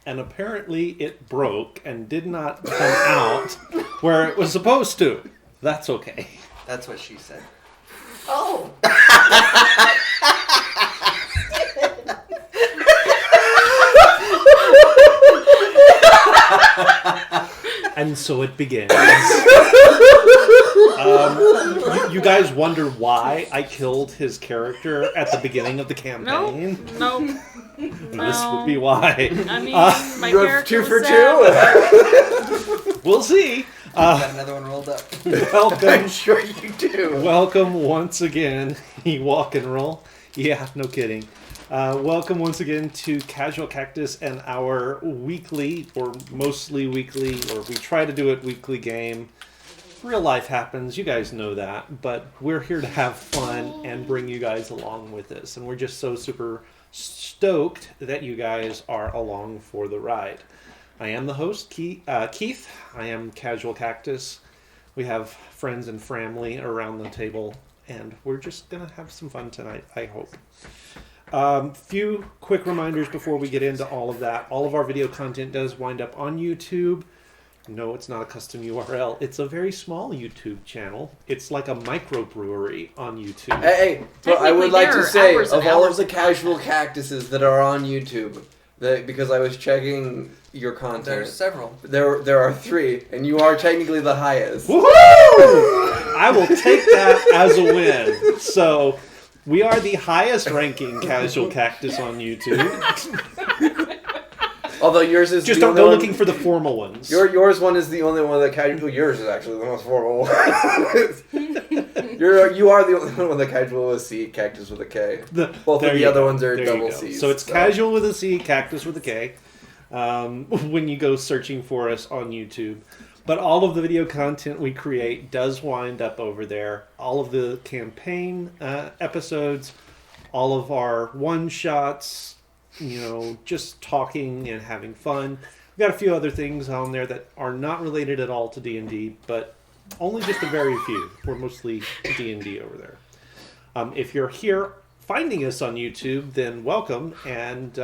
and apparently it broke and did not come out where it was supposed to. That's okay. That's what she said. Oh. And so it begins. You guys wonder why I killed his character at the beginning of the campaign? Nope. This would be why. I mean, my character 2 for was 2. We'll see. Got another one rolled up. Welcome. I'm sure you do. Welcome once again. You walk and roll. Yeah, no kidding. Welcome once again to Casual Cactus and our weekly, or mostly weekly, or we try to do it weekly game. Real life happens, you guys know that, but we're here to have fun and bring you guys along with us. And we're just so super stoked that you guys are along for the ride. I am the host, Keith. I am Casual Cactus. We have friends and family around the table, and we're just going to have some fun tonight, I hope. Few quick reminders before we get into all of that. All of our video content does wind up on YouTube. No, it's not a custom URL. It's a very small YouTube channel. It's like a microbrewery on YouTube. Hey, but I would like to say, of all of the Casual Cactuses that are on YouTube, because I was checking your content. There's several. There are 3, and you are technically the highest. Woohoo! I will take that as a win. So, we are the highest ranking Casual Cactus on YouTube. Although yours is just the don't only go one, looking for the formal ones. Yours one is the only one that casual. Yours is actually the most formal one. You are the only one that casual with a C, cactus with a K. Both of the other ones are double C's. So it's casual with a C, cactus with a K. When you go searching for us on YouTube. But all of the video content we create does wind up over there. All of the campaign episodes, all of our one-shots, just talking and having fun. We've got a few other things on there that are not related at all to D&D, but only just a very few. We're mostly D&D over there. If you're here finding us on YouTube, then welcome, and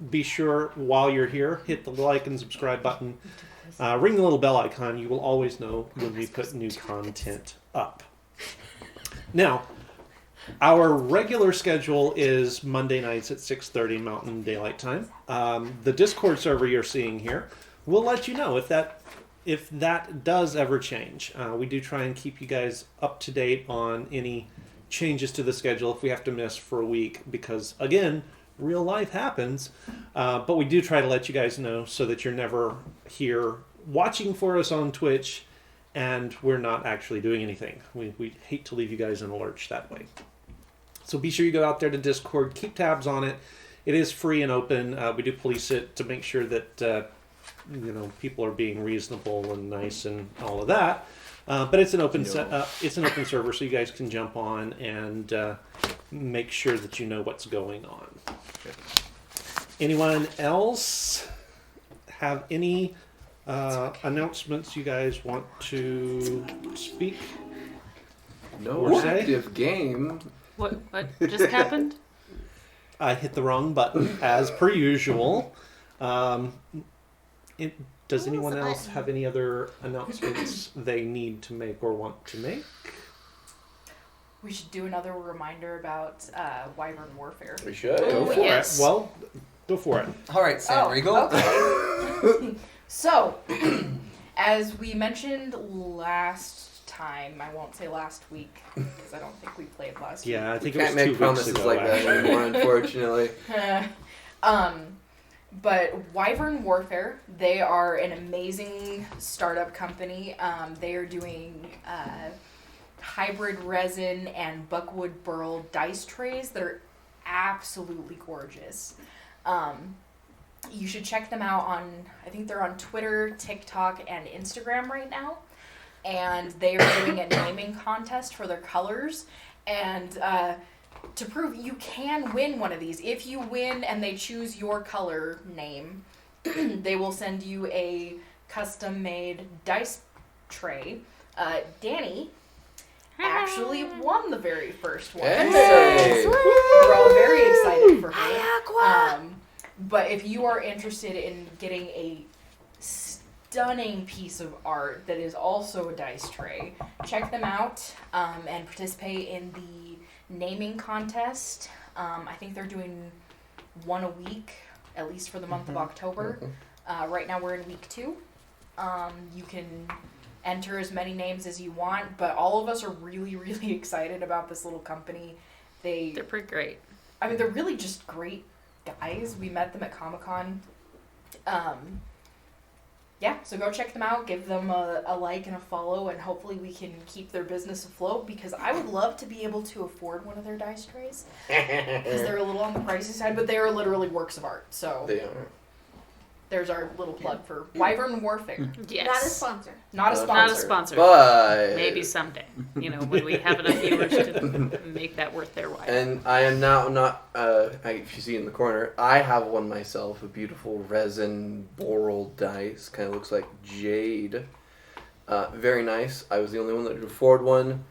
be sure while you're here, hit the like and subscribe button. Ring the little bell icon. You will always know when we put new content up. Now, our regular schedule is Monday nights at 6:30 Mountain Daylight Time. The Discord server you're seeing here will let you know if that does ever change. We do try and keep you guys up to date on any changes to the schedule if we have to miss for a week, because again, real life happens. But we do try to let you guys know so that you're never here watching for us on Twitch and we're not actually doing anything. We hate to leave you guys in a lurch that way. So be sure you go out there to Discord, keep tabs on it. It is free and open. We do police it to make sure that people are being reasonable and nice and all of that. But it's an open it's an open server, so you guys can jump on and make sure that you know what's going on. Anyone else have any announcements you guys want to speak? No active game. What just happened? I hit the wrong button, as per usual. Does anyone else have any other announcements they need to make or want to make? We should do another reminder about Wyvern Warfare. We should. Go for it. Well, go for it. All right, Sam Regal. Okay. So, as we mentioned last time, I won't say last week, because I don't think we played last week. Yeah, I think it Can't was 2 make weeks promises ago. like that anymore, unfortunately. But Wyvern Warfare, they are an amazing startup company. They are doing hybrid resin and buckwood burl dice trays that are absolutely gorgeous. You should check them out I think they're on Twitter, TikTok, and Instagram right now. And they are doing a naming contest for their colors. And to prove you can win one of these, if you win and they choose your color name, they will send you a custom-made dice tray. Danny actually won the very first one. Hey. So we're all very excited for her. But if you are interested in getting a stunning piece of art that is also a dice tray, check them out and participate in the naming contest. I think they're doing one a week, at least for the month of October. Right now we're in week 2. You can enter as many names as you want, but all of us are really, really excited about this little company. They're pretty great. I mean, they're really just great guys. We met them at Comic-Con. Yeah, so go check them out, give them a like and a follow, and hopefully we can keep their business afloat, because I would love to be able to afford one of their dice trays, because they're a little on the pricey side, but they are literally works of art. So They are. there's our little plug for Wyvern Warfare. Yes. Not a sponsor. Not a sponsor. Not a sponsor. But Maybe someday. When we have enough viewers to make that worth their while. And I am now not. If you see in the corner, I have one myself. A beautiful resin boral dice. Kind of looks like jade. Very nice. I was the only one that could afford one.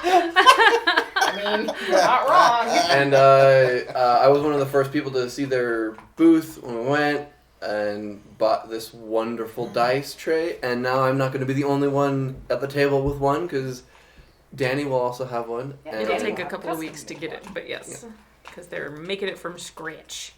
I mean, you're not wrong. And I was one of the first people to see their booth when we went and bought this wonderful dice tray. And now I'm not going to be the only one at the table with one, because Danny will also have one. Yeah, and It'll Danny take a will couple have of weeks to get it, but yes. Because they're making it from scratch.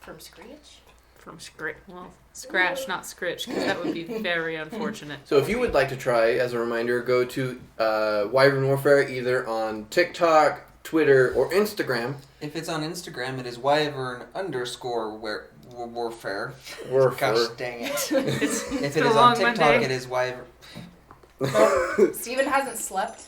From scratch? From scratch. Well, scratch, not scritch, because that would be very unfortunate. So if you would like to try, as a reminder, go to Wyvern Warfare either on TikTok, Twitter, or Instagram. If it's on Instagram, it is Wyvern_warfare. Warfare. Gosh dang it. It's If it been a is long on TikTok, Monday. it is Wyvern. Steven hasn't slept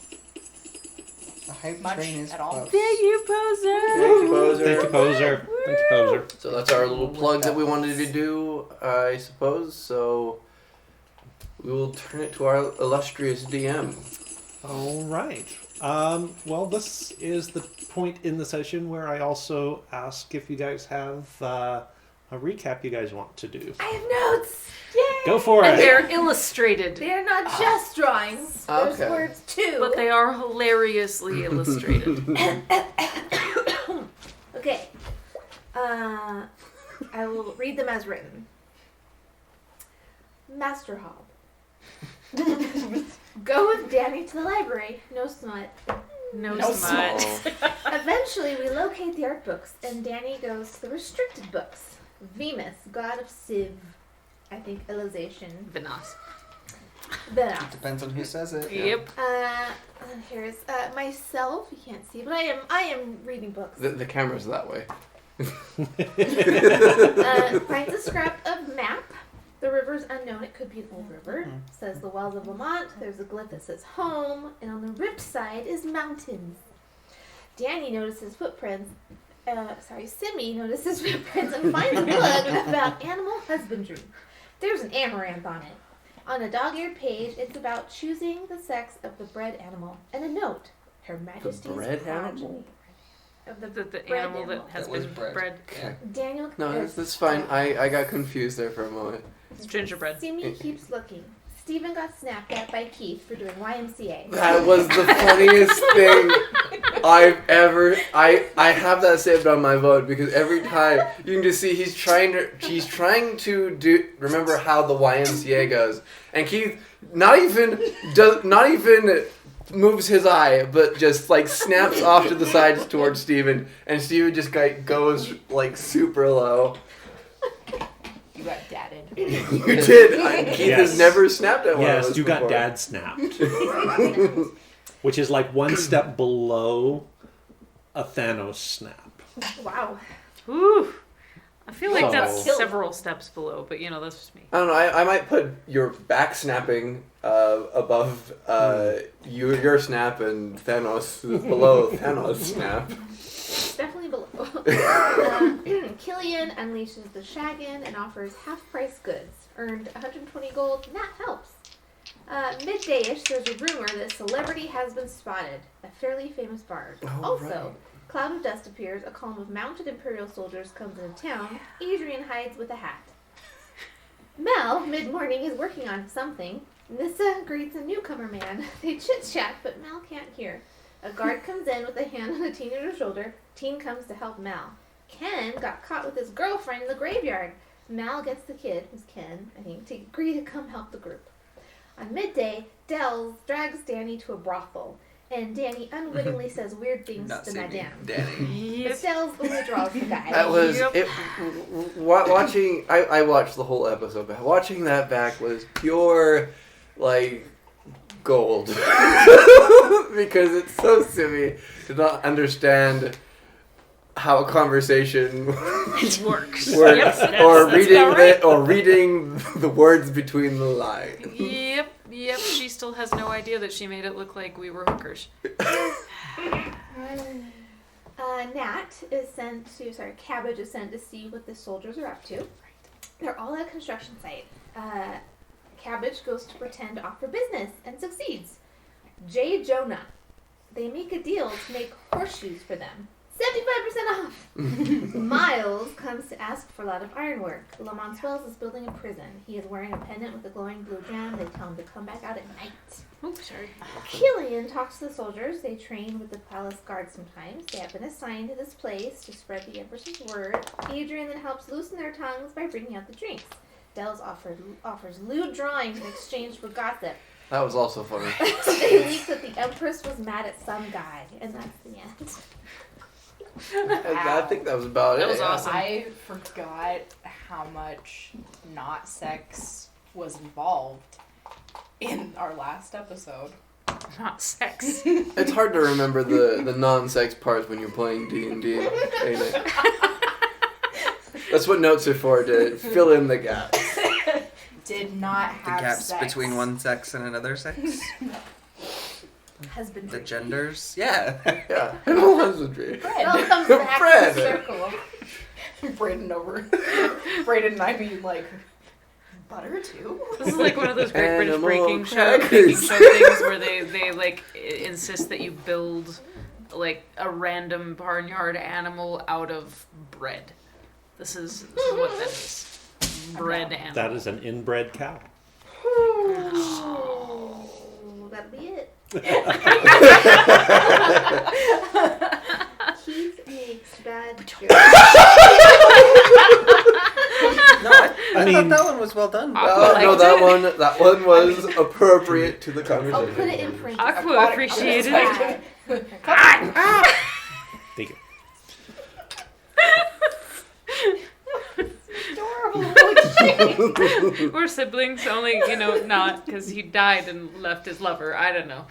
The hype much train is at all. close. Thank you, Poser! Thank you, Poser. Thank you, Poser. Thank you, Poser. So that's our little plug that we wanted to do, I suppose. So we will turn it to our illustrious DM. All right. Well, this is the point in the session where I also ask if you guys have a recap you guys want to do. I have notes. Yay! Go for And it. they're illustrated, They're not just drawings. There's Okay. words too. but they are hilariously illustrated. Okay. I will read them as written. Master Hob. Go with Danny to the library. No smut. No No smut. Eventually, we locate the art books, and Danny goes to the restricted books. Venus, god of Civ. I think Elization. Venas. Venas. Depends on who says it. Yep. And here's myself. You can't see, but I am reading books. The camera's that way. Finds a scrap of map. The river's unknown. It could be an old river. Says the Wells of Lamont. There's a glyph that says home, and on the ripped side is mountains. Danny notices footprints. Simi notices footprints and finds a book about animal husbandry. There's an amaranth on it. On a dog-eared page, it's about choosing the sex of the bred animal, and a note: Her Majesty's bred progeny. animal? Of The bred animal that has That was been bred. bred. Yeah. Daniel. No, that's fine. I got confused there for a moment. It's gingerbread. Simi keeps looking. Stephen got snapped at by Keith for doing YMCA. That was the funniest thing I've ever. I have that saved on my phone because every time you can just see he's trying to do. Remember how the YMCA goes, and Keith not even moves his eye, but just like snaps off to the sides towards Steven, and Steven just goes like super low. You got dadded. You did. Keith Yes. has never snapped at one of Yes, us you got before. dad snapped. Which is like one step below a Thanos snap. Wow. Whew. I feel like Oh. that's several steps below, but that's just me. I don't know. I might put your back snapping above your snap and Thanos below Thanos snap. It's definitely below. Killian unleashes the Shaggin and offers half-price goods. Earned 120 gold, and that helps. Midday-ish, there's a rumor that celebrity has been spotted. A fairly famous bard. Oh, Also, right. cloud of dust appears. A column of mounted Imperial soldiers comes into town. Adrian hides with a hat. Mel, mid-morning, is working on something. Nissa greets a newcomer man. They chit-chat, but Mel can't hear. A guard comes in with a hand on a teenager's shoulder. Teen comes to help Mel. Ken got caught with his girlfriend in the graveyard. Mal gets the kid, who's Ken, I think, to agree to come help the group. On midday, Dells drags Danny to a brothel, and Danny unwittingly says weird things Not to see me, Madame. Danny. But Dells only draws the guy. That was Yep. it. Watching, I watched the whole episode, but watching that back was pure, like, gold. Because it's so silly to not understand how a conversation It works. works, Yep, or that's reading about right. or reading the words between the lines. Yep. She still has no idea that she made it look like we were hookers. Cabbage is sent to see what the soldiers are up to. They're all at a construction site. Cabbage goes to pretend to offer business and succeeds. Jay Jonah. They make a deal to make horseshoes for them. 75% off! Miles comes to ask for a lot of ironwork. Lamont Wells is building a prison. He is wearing a pendant with a glowing blue gem. They tell him to come back out at night. Oops, sorry. Killian talks to the soldiers. They train with the palace guard sometimes. They have been assigned to this place to spread the Empress's word. Adrian then helps loosen their tongues by bringing out the drinks. Dells offers lewd drawings in exchange for gossip. That was also funny. They leak that the Empress was mad at some guy, and that's the end. I think that was about That it. was awesome. I forgot how much not sex was involved in our last episode. Not sex. It's hard to remember the non-sex parts when you're playing D&D, ain't it? That's what notes are for, to fill in the gaps. Did not The have gaps sex. between one sex and another sex. Husband. The genders. Yeah. Yeah, animal husbandry. It all comes back Fred. to the circle. Braden over. Braden and I being like, butter too? This is like one of those Great British Animal Baking Show crackers. things where they like insist that you build like a random barnyard animal out of bread. This is what that is. Bread animal. That is an inbred cow. Oh, that'll be it. Keith makes bad jokes. No, I mean- thought that one was well done. Aqua No, liked that one was appropriate to the conversation. I'll put it in print. Aqua appreciated it. Thank you. Adorable. Holy shit. We're siblings, only not because he died and left his lover. I don't know.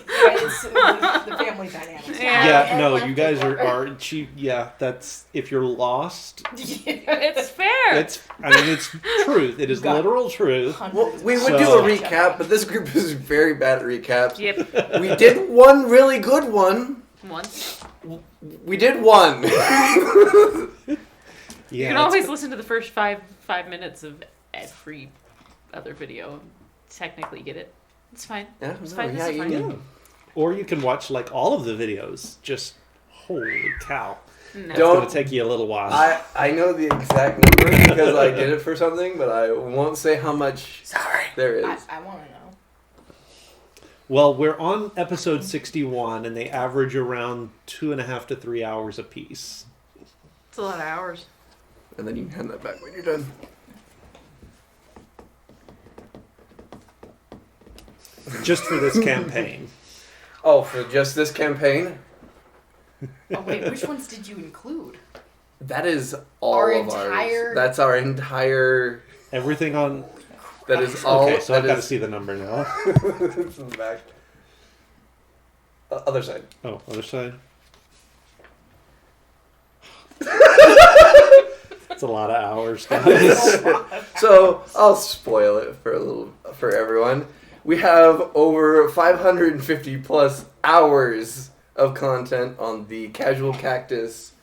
It's the family dynamics. Yeah. Yeah, no, and you guys left are that's if you're lost, It's fair. it's truth. It is Got literal truth. Well, we would So- do a recap, but this group is very bad at recaps. Yep. We did one really good one. Once. We did one. You Yeah, can it's- always listen to the first five minutes of every other video. And technically get it. It's fine. Yeah, It's no, fine. yeah, It's you fine. do. or you can watch like all of the videos. Just holy cow, No. it's Don't- gonna take you a little while. I know the exact number because I did it for something, but I won't say how much there is. I want to know. Well, we're on episode 61, and they average around 2.5 to 3 hours apiece. It's a lot of hours. And then you can hand that back when you're done. Just for this campaign. Oh, for just this campaign? Oh wait, which ones did you include? That is all Our of entire- ours. That's our entire. Everything on. That is all. Okay, so I've that got to is- see the number now. It's in the back. Other side. Oh, other side. It's a lot of hours, guys. So I'll spoil it for everyone. We have over 550 plus hours of content on the Casual Cactus.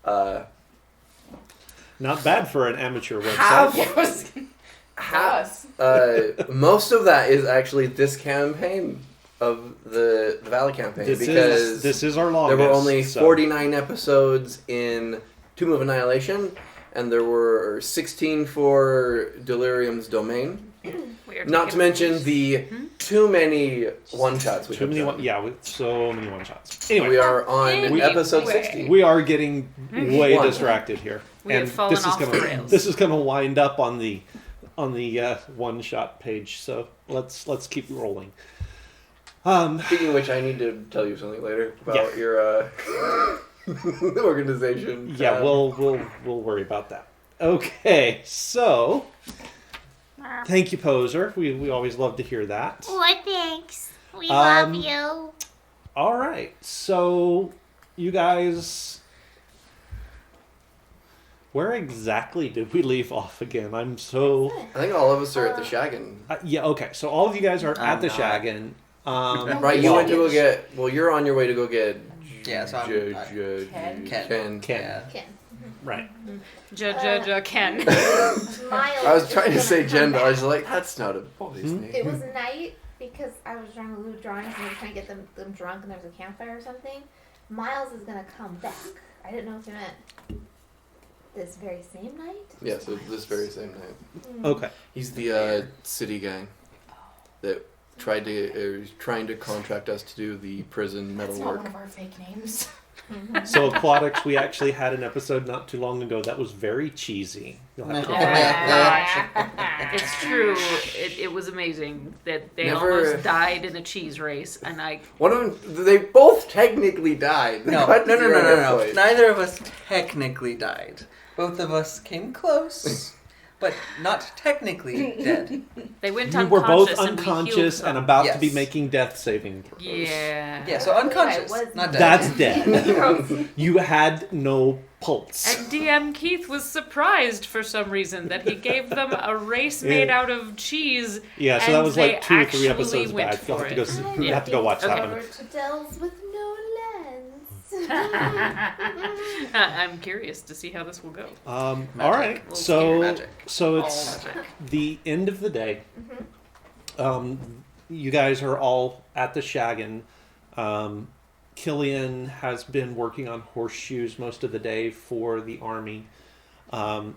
Not bad for an amateur website. Half- Yeah, it was us. Most of that is actually this campaign of the Valley campaign because This is our there longest. were only so- 49 episodes in Tomb of Annihilation, and there were 16 for Delirium's Domain. We you're Not to taking mention loose. the too many one-shots we Too have many done. one, yeah, with so many one shots. Anyway, We are on Anyway. episode 60. we are getting way One. distracted here. We have fallen off the rails. This is gonna wind up on the one shot page, so let's keep rolling. Speaking of which, I need to tell you something later about your organization. Yeah, we'll worry about that. Okay, so thank you, Poser. We always love to hear that. Well, thanks. We Um, love you. All right, so you guys, where exactly did we leave off again? I'm so I think all of us are at the Shaggin. yeah. Okay, so all of you guys are at I'm the not. Shaggin. Right, you went to go get. Well, you're on your way to go get. Yeah, so Ken. Ken. Ken. Yeah. Ken. Right. Ken. Miles. I was trying to is say gonna gender. come I was back. like, that's not a boy's name. It was night because I was trying to do drawings and I was trying to get them drunk and there was a campfire or something. Miles is gonna come back. I didn't know if you meant this very same night. Yeah, so this very same night. Okay. He's the city gang that is trying to contract us to do the prison That's metal not work. one of our fake names. So Aquatics, we actually had an episode not too long ago that was very cheesy. You'll have to It's true. It was amazing that they Never- almost died in a cheese race, and I One of them, they both technically died. No, Cut no, no, zero no, no, hit no. points. Neither of us technically died. Both of us came close, but not technically dead. they went You were both unconscious and we healed unconscious and them. about to be Yes. making death saving throws. Yeah. Yeah, so unconscious, I was not dead. That's dead. You had no pulse. And DM Keith was surprised for some reason that he gave them a race made out of cheese. Yeah, so and that was like they 2 or 3 actually episode went back. You'll for have to go. it. See, you have to go watch that Okay. one. Over to Dells with no lens. I'm curious to see how this will go. All Magic. right, Little so magic. so All it's magic. the end of the day. You guys are all at the Shaggin. Killian has been working on horseshoes most of the day for the army.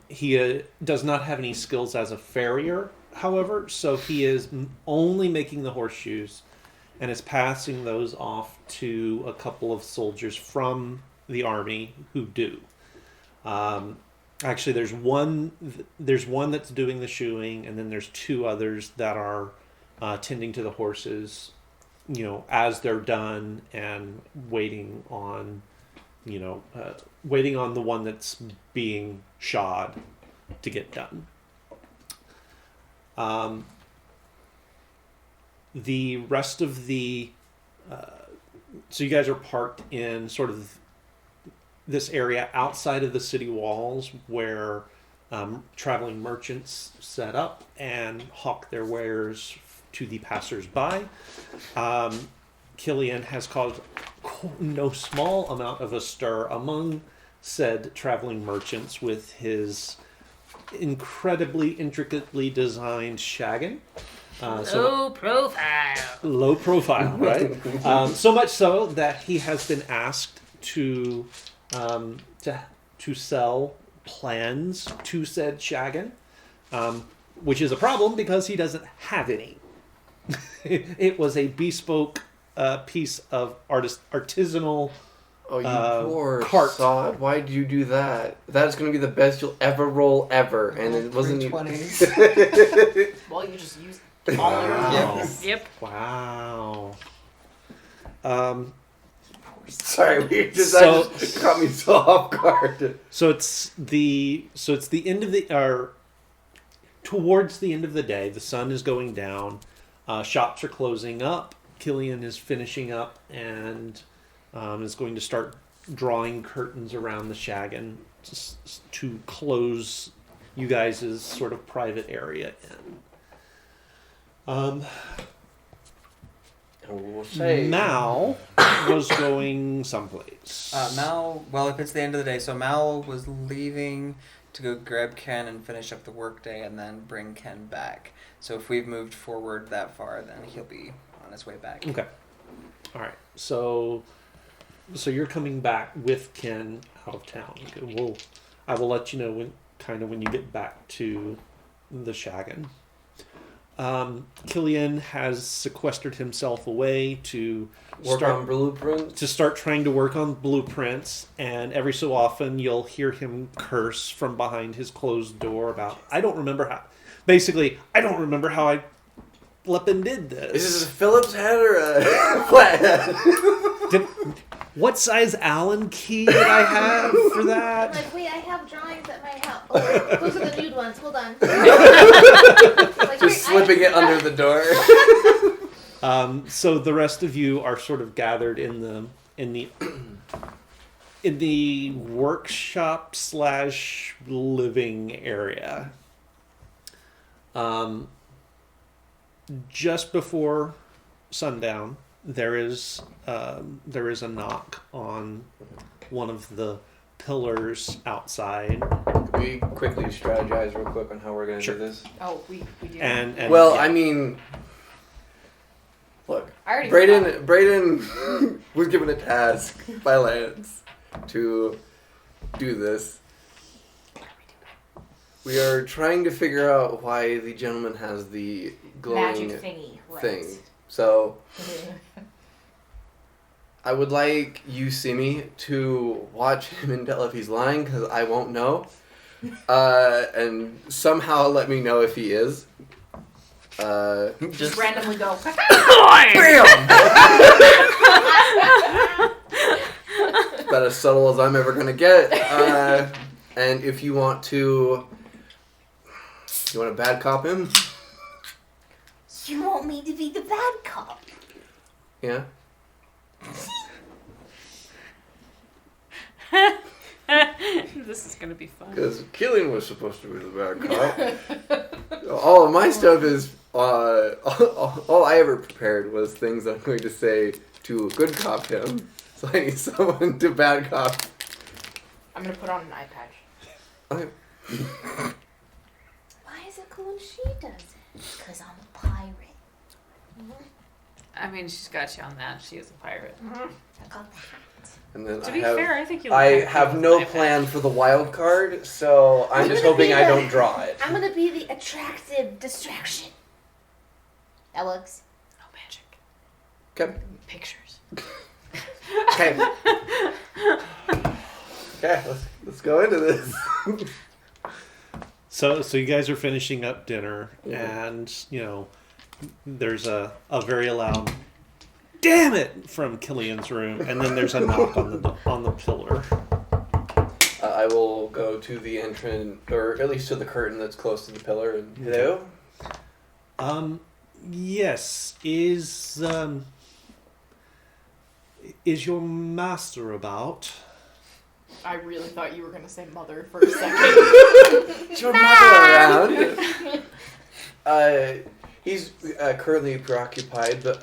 He does not have any skills as a farrier, however, so he is only making the horseshoes and is passing those off to a couple of soldiers from the army who do. Actually, there's one that's doing the shoeing, and then there's 2 others that are tending to the horses, as they're done and waiting on the one that's being shod to get done. The rest of the so you guys are parked in sort of this area outside of the city walls where traveling merchants set up and hawk their wares to the passers-by. Killian has caused no small amount of a stir among said traveling merchants with his incredibly intricately designed shaggin. Low profile. Low profile, right? So much so that he has been asked to sell plans to said shaggin, which is a problem because he doesn't have any. It was a bespoke piece of artisanal. Oh, you poor cart. sod. Why'd you do that? That's going to be the best you'll ever roll ever. And it wasn't even... 320s. Well, you just used all your Wow. Yep. Wow. Sorry, that So- just caught me so off guard. So it's the end of the towards the end of the day. The sun is going down. Shops are closing up. Killian is finishing up and is going to start drawing curtains around the shaggin to close you guys' sort of private area in. We'll say... Mal was going someplace. Mal, well, if it's the end of the day, so Mal was leaving to go grab Ken and finish up the workday and then bring Ken back. So if we've moved forward that far, then he'll be on his way back. Okay. All right. So you're coming back with Ken out of town. Okay, I will let you know when you get back to the Shaggin. Killian has sequestered himself away to Work on blueprints. start trying to work on blueprints, and every so often you'll hear him curse from behind his closed door about, I don't remember how I flippin' did this. Is this a Phillips head or a flathead? What size Allen key did I have for I'm that? like, wait, I have drawings at my house. Oh, those are the nude ones. Hold on. Like, Just wait, slipping it under the door. So the rest of you are sort of gathered in the workshop / living area. Just before sundown, there is a knock on one of the pillars outside. Could we quickly strategize real quick on how we're going to Sure. do this? Oh, we do. And Well, yeah. I mean, look, I already forgot. Brayden was given a task by Lance to do this. We are trying to figure out why the gentleman has the glowing Magic thingy. Right. thing. So, I would like you, Simi, to watch him and tell if he's lying, because I won't know. And somehow let me know if he is. Just randomly go. BAM! About as subtle as I'm ever gonna get. And if you want to bad cop him? You want me to be the bad cop? Yeah. This is gonna be fun. Because Killian was supposed to be the bad cop. All of my stuff is all I ever prepared was things I'm going to say to good cop him. So I need someone to bad cop. I'm gonna put on an eye patch. Okay. why is it cool when she does it? Because I'm a pirate. I mean, she's got you on that. She is a pirate. I got the hat. And then To I be have, fair, I think you. I have no plan for the wild card, so I'm just hoping I don't draw it. I'm gonna be the attractive distraction. That works. No magic. Okay. Pictures. Okay. Okay, let's go into this. So you guys are finishing up dinner, Yeah. and there's a very loud "damn it" from Killian's room, and then there's a knock on the pillar. I will go to the entrance, or at least to the curtain that's close to the pillar. And hello. Yes, is your master about? I really thought you were gonna say mother for a second. Is your mother around? He's currently preoccupied, but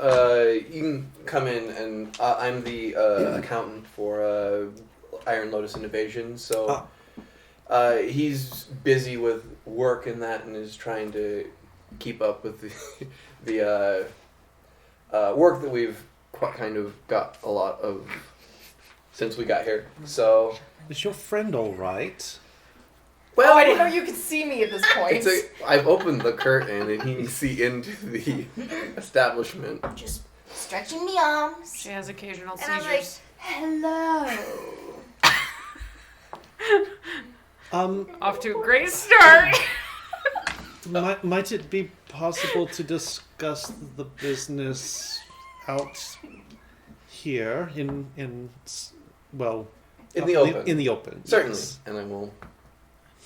you can come in, and I'm the accountant for Iron Lotus Innovation, so he's busy with work and that, and is trying to keep up with the work that we've kind of got a lot of since we got here. So, Is your friend all right? well, Oh, I didn't know you could see me at this point. I've opened the curtain, and he can see into the establishment. Just stretching the arms. She has occasional And I'm like, seizures. hello. Off to a great start. Might it be possible to discuss the business out here in In the open. In the open, Certainly. yes. And I will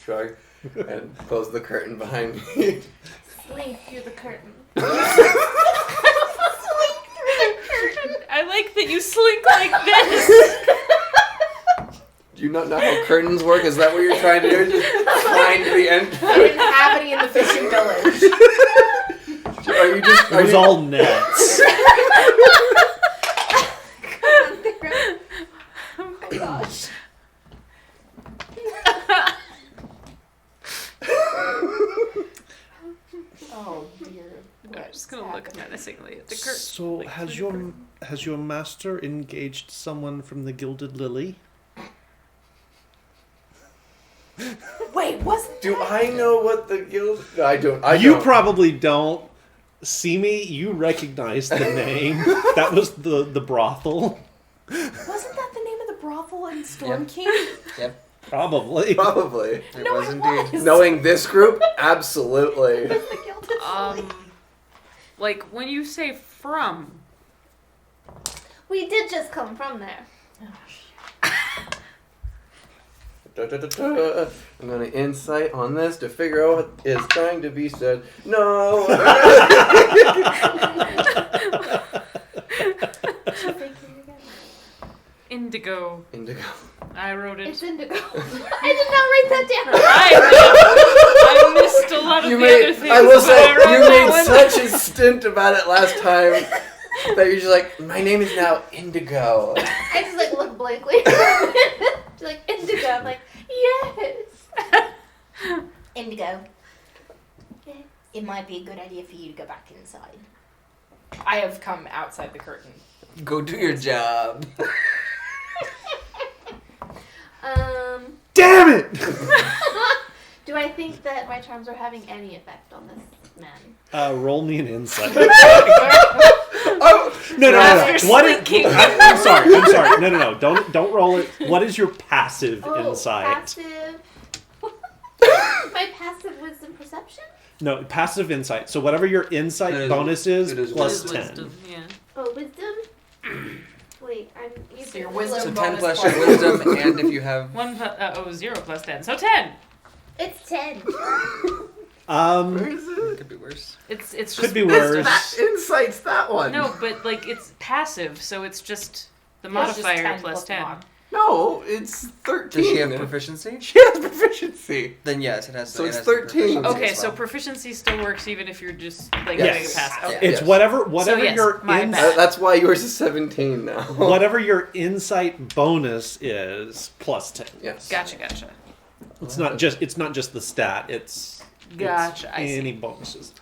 shrug and close the curtain behind me. Slink through the curtain. I like that you slink like this. Do you not know how curtains work? Is that what you're trying to do? Just find the end? I didn't have any in the fishing village. Are you just? It was all nets. Oh my gosh. Oh dear. I'm just gonna look menacingly at the curtain. So like, has through your master engaged someone from the Gilded Lily? Wait, wasn't Do I know what the guild? I don't. You probably don't, Simi, you recognize the name. That was the brothel. Wasn't that the name of the brothel in Storm Yep. King? Yep, Probably. it No, was it indeed. was. Knowing this group, absolutely. The Gilded Lily. Like when you say from, We did just come from there. I'm gonna insight on this to figure out what is trying to be said. No. indigo. Indigo. I wrote it. It's indigo. I did not write that down. I missed a lot of You the other made. things. I will but say I wrote you that made one. such a stint about it last time that you're just like, my name is now Indigo. I just like look blankly. She's like indigo. I'm like, yes. Indigo. It might be a good idea for you to go back inside. I have come outside the curtain. Go do your job. Damn it! Do I think that my charms are having any effect on this man? Roll me an insight. Oh, No. After What is? slinking. I'm sorry. No. Don't roll it. What is your passive insight? Passive. My passive wisdom perception? No, passive insight. So whatever your insight It is- bonus is, it is plus Wisdom, 10. Yeah. Oh, wisdom? Wait, I'm using So your wisdom So bonus 10 plus plus your wisdom, and if you have 0 plus 10, so 10. It's 10. where is it? could be worse. It's just Could be wisdom. worse. Insight's that one. No, but like it's passive, so it's just the It's just modifier 10 plus 10. mod. No, it's 13. Does she have proficiency? She has proficiency. Then yes, it has. So it it's has the 13. proficiency Okay, as so well. proficiency still works even if you're just like Yes. doing a pass. Yeah. Okay. It's Yes. whatever yes, your my ins- bad. That's why yours is 17 now. whatever your insight bonus is plus 10. Yes. Gotcha. It's not just the stat. It's Gotcha, It's I see. any bonuses.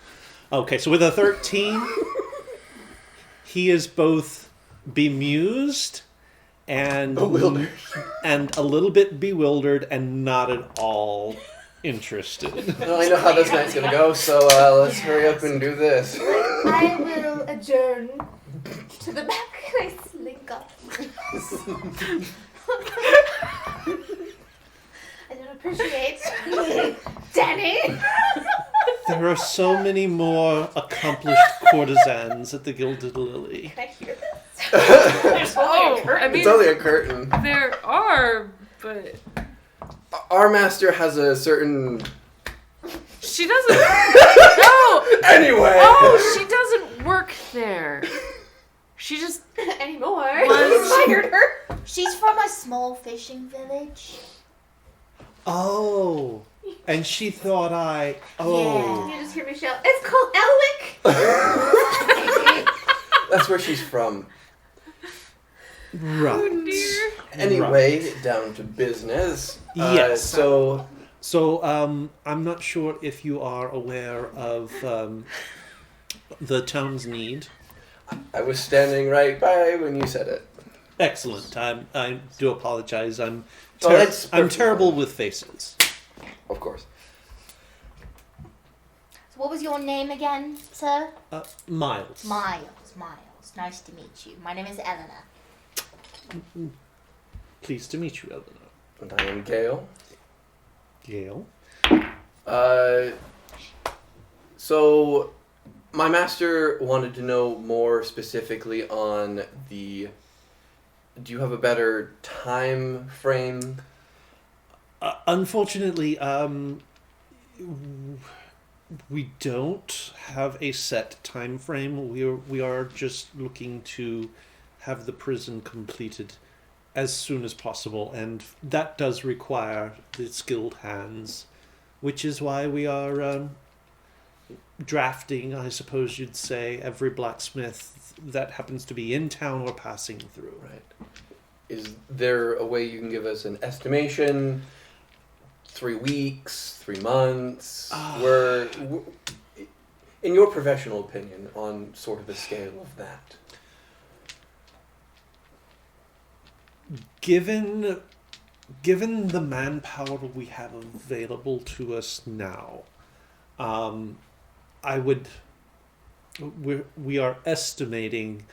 Okay, so with a 13, he is both bemused and Bewildered. and a little bit bewildered and not at all interested. Well, I know how this night's gonna go, so let's hurry up and do this. I will adjourn to the back and I slink up. I don't appreciate Danny. There are so many more accomplished courtesans at the Gilded Lily. Can I hear this? There's only a Oh, curtain. I mean, It's only a curtain. there are, but Our master has a certain. she doesn't. No. Anyway. Oh, she doesn't work there. She just Anymore. Was- Fired her. She's from a small fishing village. Oh, and she thought Yeah. You just hear me shout, it's called Elwick. That's where she's from. right. dear. Anyway, down to business. Yes. So So, I'm not sure if you are aware of the town's need. I was standing right by when you said it. Excellent. I do apologize. I'm Oh, that's I'm perfectly terrible fine. with faces. Of course. So what was your name again, sir? Miles. Miles. Nice to meet you. My name is Eleanor. Pleased to meet you, Eleanor. And I am Gale. Gail. So my master wanted to know more specifically on the. Do you have a better time frame? Unfortunately, we don't have a set time frame. We are just looking to have the prison completed as soon as possible, and that does require the skilled hands, which is why we are drafting, I suppose you'd say, every blacksmith that happens to be in town or passing through. Right. Is there a way you can give us an estimation? 3 weeks, 3 months? Where, in your professional opinion, on sort of the scale of that? Given the manpower we have available to us now, I would we are estimating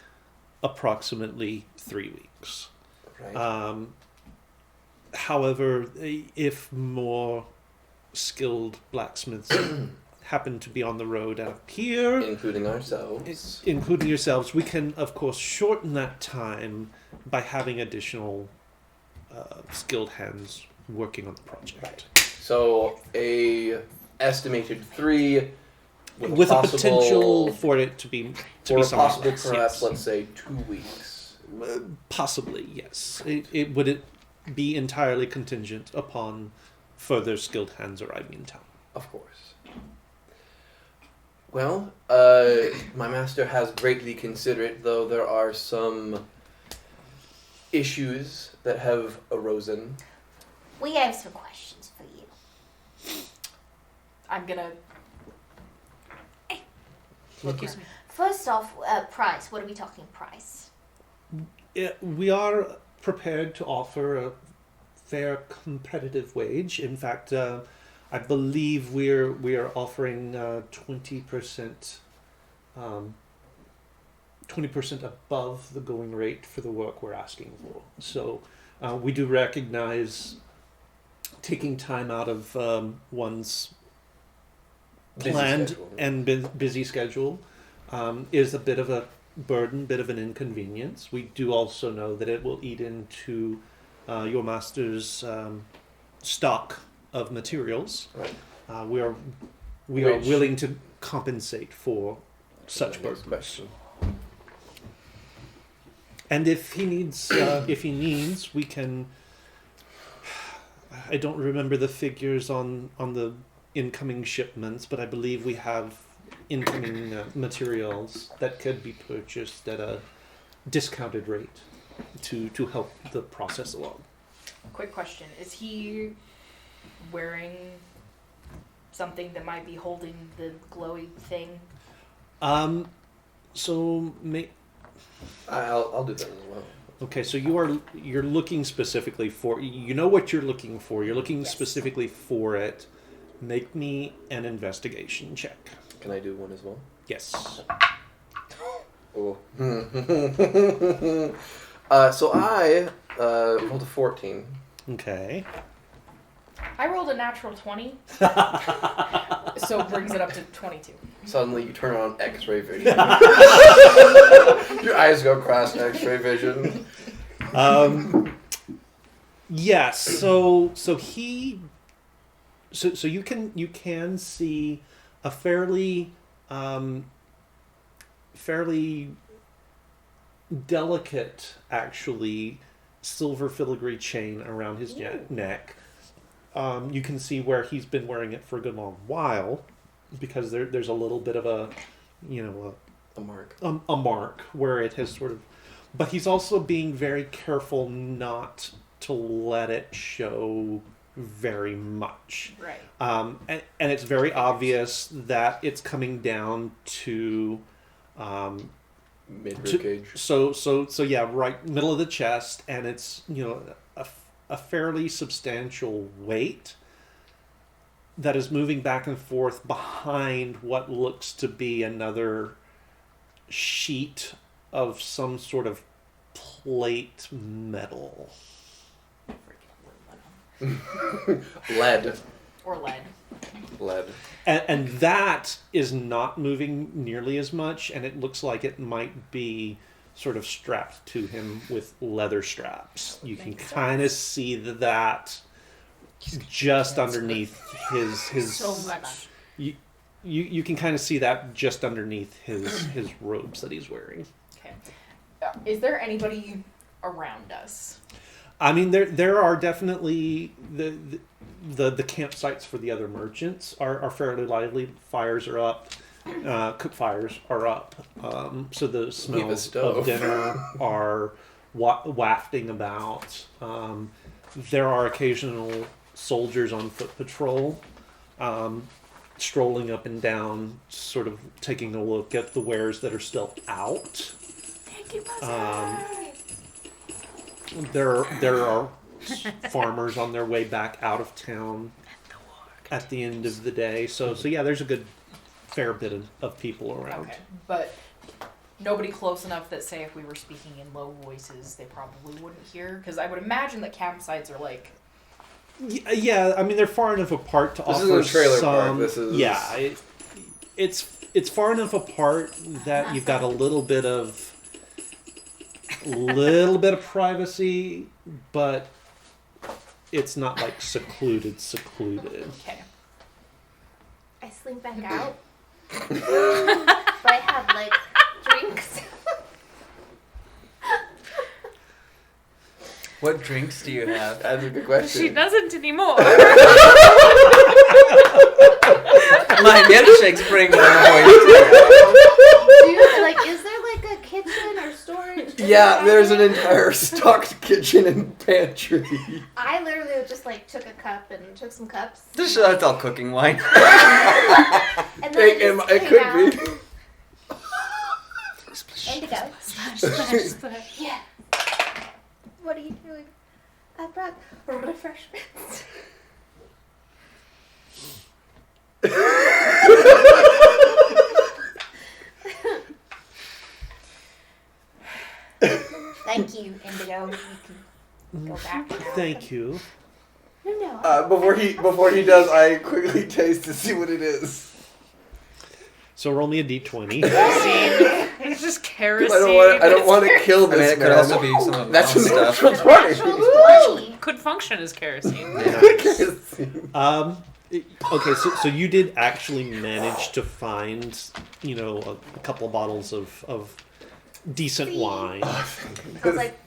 approximately 3 weeks. Right. However, if more skilled blacksmiths happen to be on the road out here, Including ourselves. including yourselves, we can, of course, shorten that time by having additional skilled hands working on the project. So a estimated 3 With a possible, potential for it to be or a somewhat possible less, perhaps yes. let's say 2 weeks. Possibly, yes. It would it be entirely contingent upon further skilled hands arriving in town. Of course. Well, my master has greatly considered, though there are some issues that have arisen. We have some questions for you. I'm gonna. Excuse me. First off, price. What are we talking price? We are prepared to offer a fair competitive wage. In fact, I believe we are offering 20%, 20% above the going rate for the work we're asking for. So we do recognize taking time out of one's Busy planned schedule. and busy schedule is a bit of a burden, bit of an inconvenience. We do also know that it will eat into your master's stock of materials. Right. We are Which- willing to compensate for such Next burdens. question. And if he needs, we can. I don't remember the figures on the incoming shipments, but I believe we have incoming materials that could be purchased at a discounted rate to help the process along. Quick question: is he wearing something that might be holding the glowy thing? So I'll do that as well. okay, so you're looking specifically for, you know what you're looking for. You're looking Yes. specifically for it. Make me an investigation check. Can I do one as well? Yes. Oh. So I rolled a 14. Okay. I rolled a natural 20, so it brings it up to 22. Suddenly you turn on X-ray vision. Your eyes go across X-ray vision. Yes. So you can see a fairly delicate, actually, silver filigree chain around his neck. You can see where he's been wearing it for a good long while, because there's a little bit of a mark. a mark where it has sort of, but he's also being very careful not to let it show very much. Right. And it's very obvious that it's coming down to Mid-rib cage. so yeah, right middle of the chest, and it's a fairly substantial weight that is moving back and forth behind what looks to be another sheet of some sort of plate metal. Lead. Or lead. Lead. And that is not moving nearly as much, and it looks like it might be sort of strapped to him with leather straps. You can Makes kind of see that just underneath his So much. you can kind of see that just underneath his robes that he's wearing. Okay. Is there anybody around us? I mean, there are definitely the campsites for the other merchants are fairly lively. Fires are up, cook fires are up, so the smells stove. of dinner are wafting about. There are occasional soldiers on foot patrol, strolling up and down, sort of taking a look at the wares that are still out. Thank you, There are farmers on their way back out of town at the end of the day. So yeah, there's a good fair bit of people around. Okay, but nobody close enough that, say, if we were speaking in low voices, they probably wouldn't hear. Because I would imagine that campsites are like. Yeah, I mean they're far enough apart to This offer isn't a trailer some. park. This is It's far enough apart that you've got a little bit of privacy, but it's not like secluded. Okay. I slink back out. But I have like drinks. What drinks do you have? That's a good question. She doesn't anymore. My milkshakes bring more voice. Dude, like, is there like a kitchen or storage? Yeah, there's an entire stocked kitchen and pantry. I literally just like took a cup and took some cups. That's all cooking wine. And then It could be. Indigo. Splash, splash, splash. Yeah. What are you doing? I brought refreshments. Thank you, Indigo. You can go back now. Thank you. No. Before he does, I quickly taste to see what it is. So roll me a d20. Kerosene. It's just 'Cause kerosene. I don't want to kill I mean, this it could man. also be some of That's the a stuff. natural 20. Natural 20. Could function as kerosene. Okay, so you did actually manage to find, a couple of bottles of decent wine. I was like,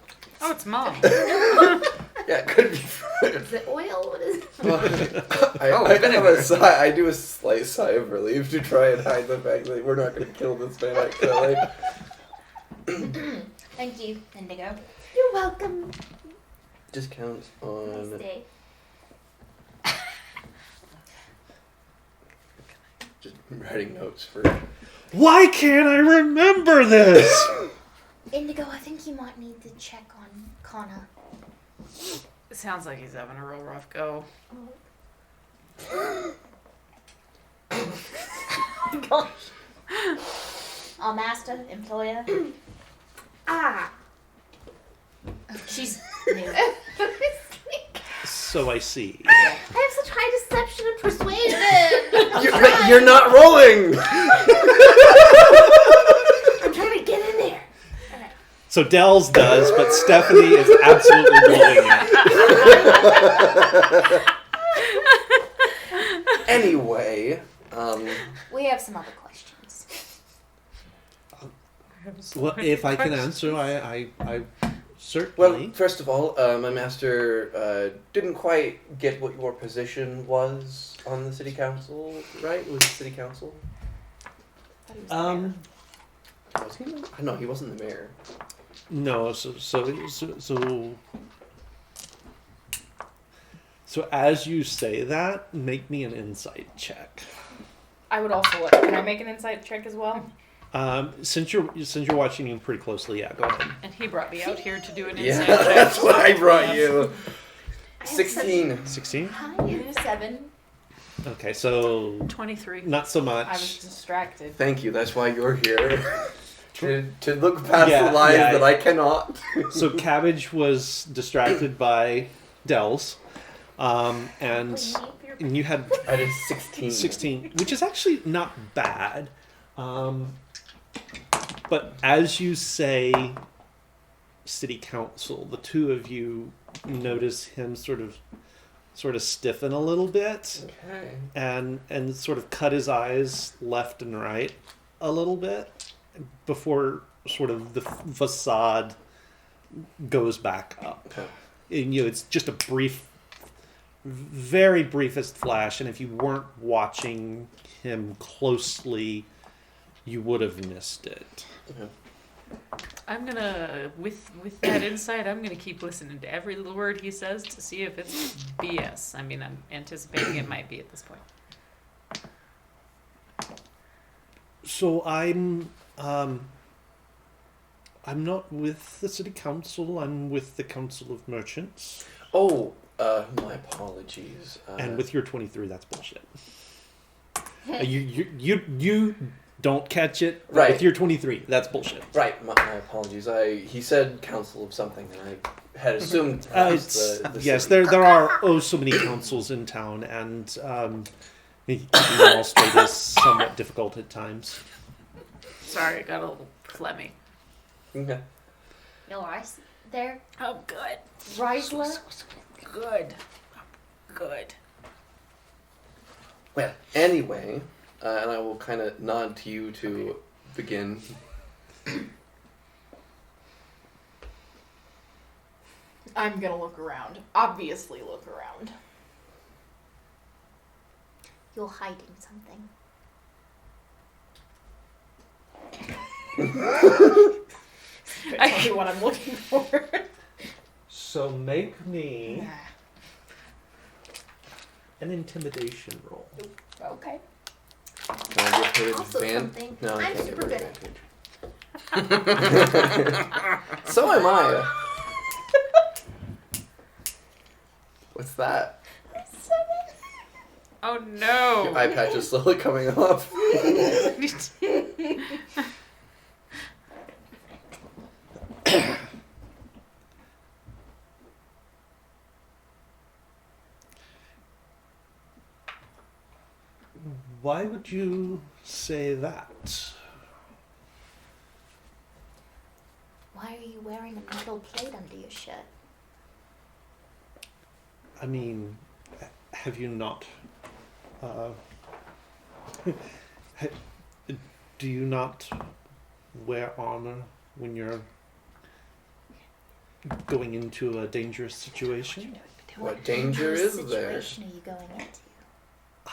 Oh, it's mom. Yeah, it could be. is it oil? What is it? I do a slight sigh of relief to try and hide the fact that we're not going to kill this man accidentally. Thank you, Indigo. You're welcome. Discounts Nice on. day. Just writing notes for. Why can't I remember this? Indigo, I think you might need to check on Connor. It sounds like he's having a real rough go. Gosh. Our master, employer. Ah. She's new. So I see. I have such high deception and persuasion. You're not rolling! I'm trying to get in there. So Dells does, but Stephanie is absolutely blowing it. Anyway, We have some other questions. Well, if I can answer, I certainly. well, first of all, my master didn't quite get what your position was on the city council, right? It was the city council? Was he? No, he wasn't the mayor. No, so as you say that, make me an insight check. I would also like. Can I make an insight check as well? Since you're watching him pretty closely, yeah, go ahead. And he brought me out here to do an Yeah, insight check. that's what I brought you. 16. 16? Hi. 7. Okay, so 23. not so much. I was distracted. Thank you, that's why you're here. to look past Yeah, the lies yeah. that I cannot. So Cabbage was distracted by Dells, and you had I did 16. 16, which is actually not bad. But as you say city council, the two of you notice him sort of stiffen a little bit Okay. and sort of cut his eyes left and right a little bit before sort of the facade goes back up. Okay. And, it's just a brief, very briefest flash, and if you weren't watching him closely, you would have missed it. Okay. I'm gonna, with that insight, I'm gonna keep listening to every little word he says to see if it's BS. I mean, I'm anticipating it might be at this point. So I'm not with the city council. I'm with the Council of Merchants, Oh, my apologies. and with your 23, that's bullshit. You don't catch it Right. with your 23. That's bullshit. Right, my apologies. He said council of something, and I had assumed It's, the yes, city. there are so many councils in town, and keeping them all straight is somewhat difficult at times. Sorry, I got a little phlegmy. Okay. No rice there. Oh, good. Rysla? Good. Good. Well, anyway, and I will kind of nod to you to begin. I'm gonna look around. Obviously, look around. You're hiding something. Tell me what I'm looking for. So make me an intimidation roll. Okay. Can I give her Also advantage? something No, I I'm can't give her super good advantage. So am I. What's that? Oh no. Your eye patch is slowly coming off. Why would you say that? Why are you wearing a metal plate under your shirt? I mean, have you not? Do you not wear armor when you're going into a dangerous situation? What danger is there? situation are you going into?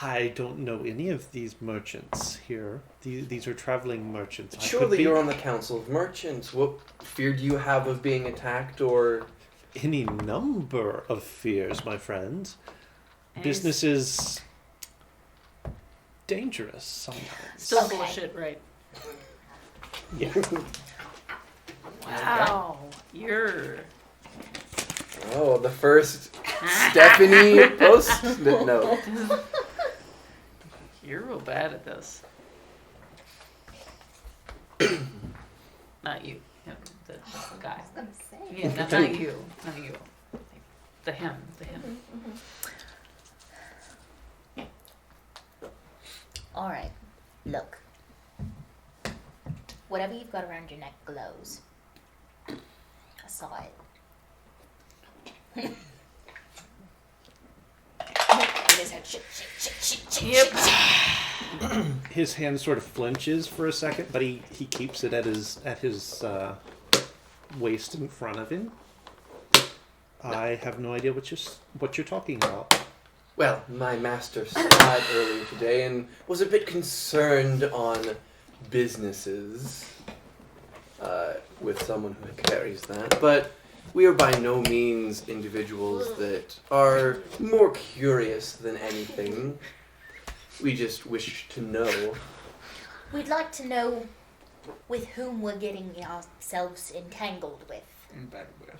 I don't know any of these merchants here. These are traveling merchants. I could Surely be you're on the Council of Merchants. What fear do you have of being attacked or... any number of fears, my friend. And Business is dangerous sometimes. Still Okay. bullshit, right? Yeah. Wow. You're. Oh, the first Stephanie post note. You're real bad at this. Not you. Him. The guy. I was gonna say. Yeah, not you. Not you. The him. The him. Alright, look. Whatever you've got around your neck glows. I saw it. It is shit. Yep. His hand sort of flinches for a second, but he keeps it at his waist in front of him. I have no idea what you're talking about. Well, my master saw it earlier today and was a bit concerned on businesses with someone who carries that. But we are by no means individuals that are more curious than anything. We just wish to know. We'd like to know with whom we're getting ourselves entangled with. In bed with.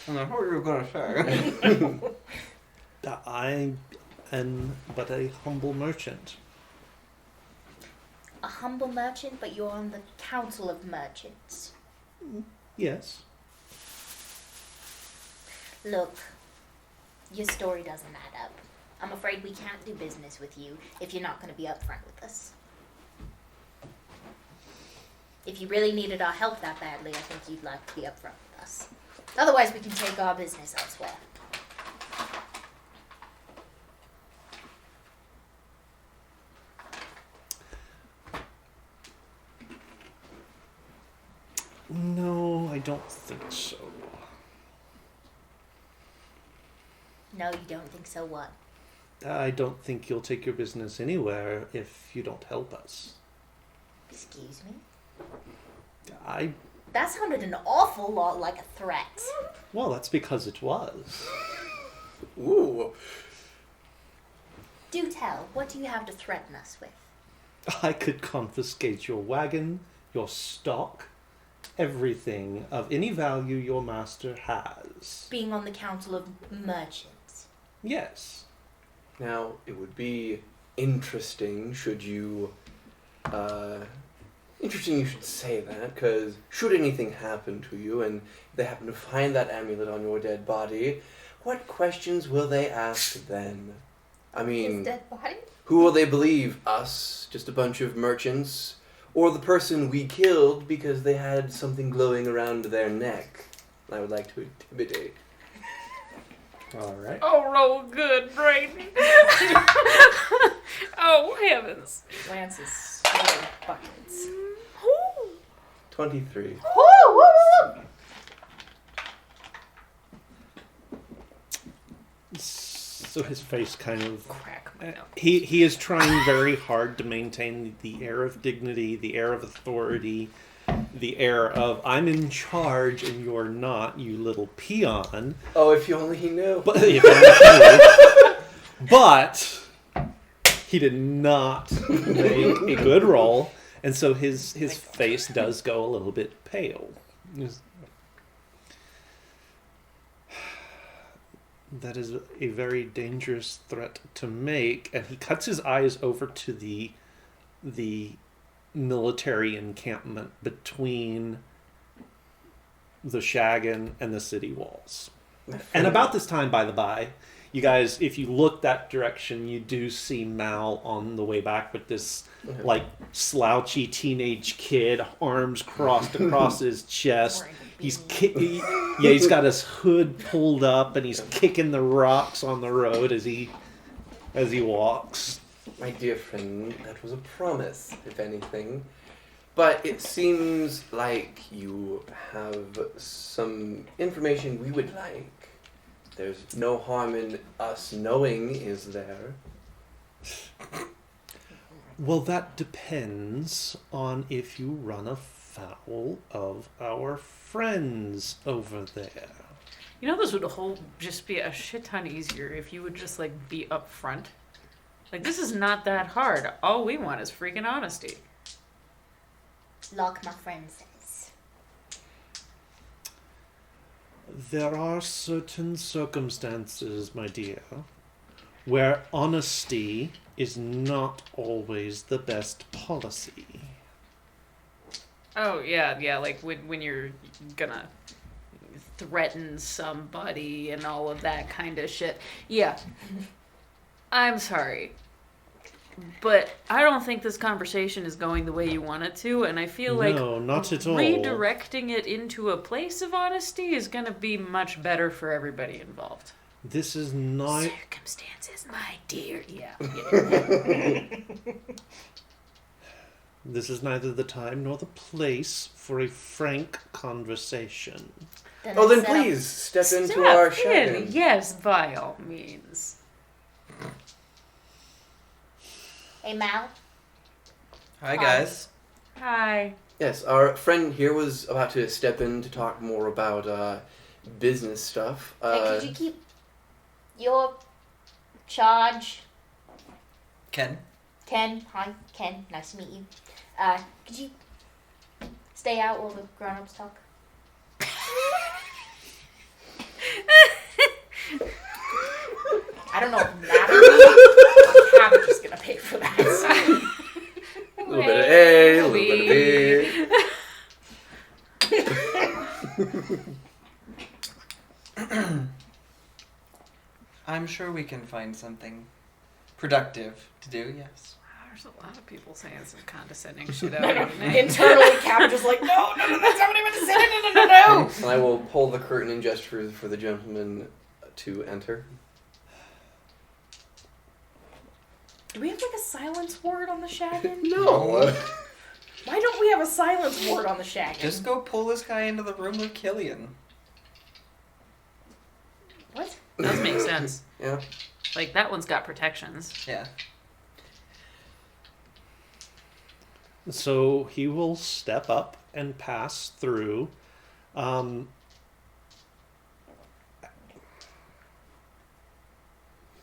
I know what you were gonna say. I am but a humble merchant. A humble merchant, but you're on the Council of Merchants. Yes. Look, your story doesn't add up. I'm afraid we can't do business with you if you're not going to be upfront with us. If you really needed our help that badly, I think you'd like to be upfront with us. Otherwise, we can take our business elsewhere. No, I don't think so. No, you don't think so, what? I don't think you'll take your business anywhere if you don't help us. Excuse me? I That sounded an awful lot like a threat. well, that's because it was. Ooh. Do tell, what do you have to threaten us with? I could confiscate your wagon, your stock, everything of any value your master has. Being on the Council of Merchants. Yes. Now, it would be interesting should you... interesting you should say that, because should anything happen to you and they happen to find that amulet on your dead body, what questions will they ask then? I His mean, dead body? who will they believe? Us, just a bunch of merchants? Or the person we killed because they had something glowing around their neck? I would like to intimidate. All right. Oh, roll good, Brayden. Oh, heavens. Lance is sweating buckets. 23. So his face kind of... Crack my nose. He is trying very hard to maintain the air of dignity, the air of authority, the air of I'm in charge and you're not, you little peon. Oh, if you only knew. But, but he did not make a good roll, and so his face does go a little bit pale. That is a very dangerous threat to make, and he cuts his eyes over to the military encampment between the Shagan and the city walls. And about this time, by the by, you guys, if you look that direction, you do see Mal on the way back with this like slouchy teenage kid, arms crossed across his chest. He's he's got his hood pulled up and he's kicking the rocks on the road as he walks. My dear friend, that was a promise, if anything. But it seems like you have some information we would like. There's no harm in us knowing, is there? Well, that depends on if you run afoul of our friends over there. You know, this would just be a shit ton easier if you would just, like, be upfront. Like, this is not that hard. All we want is freaking honesty. Like my friend says. There are certain circumstances, my dear, where honesty is not always the best policy. Oh, yeah, like when you're gonna threaten somebody and all of that kind of shit. Yeah. I'm sorry. But I don't think this conversation is going the way you want it to, and I feel like No, not at all. redirecting it into a place of honesty is going to be much better for everybody involved. This is not... Circumstances, my dear. Yeah. This is neither the time nor the place for a frank conversation. Oh, then set up- please, step into our Step in. shadow. Yes, by all means. Hey, Mal. Hi, guys. Hi. Yes, our friend here was about to step in to talk more about business stuff. Hey, could you keep your charge? Ken? Ken. Hi, Ken. Nice to meet you. Could you stay out while the grown-ups talk? I don't know if Natalie or Cabbage is gonna pay for that. A little bit of A, a little bit of B. I'm sure we can find something productive to do, yes. Wow, there's a lot of people saying some condescending shit out here tonight. Internally, Cabbage is like, no, that's not what I meant to say. No. And I will pull the curtain and gesture for the gentleman to enter. Do we have like a silence word on the Shaggin? No. Why don't we have a silence word on the Shaggin? Just go pull this guy into the room with Killian. What? Does make sense. Yeah. Like, that one's got protections. Yeah. So he will step up and pass through.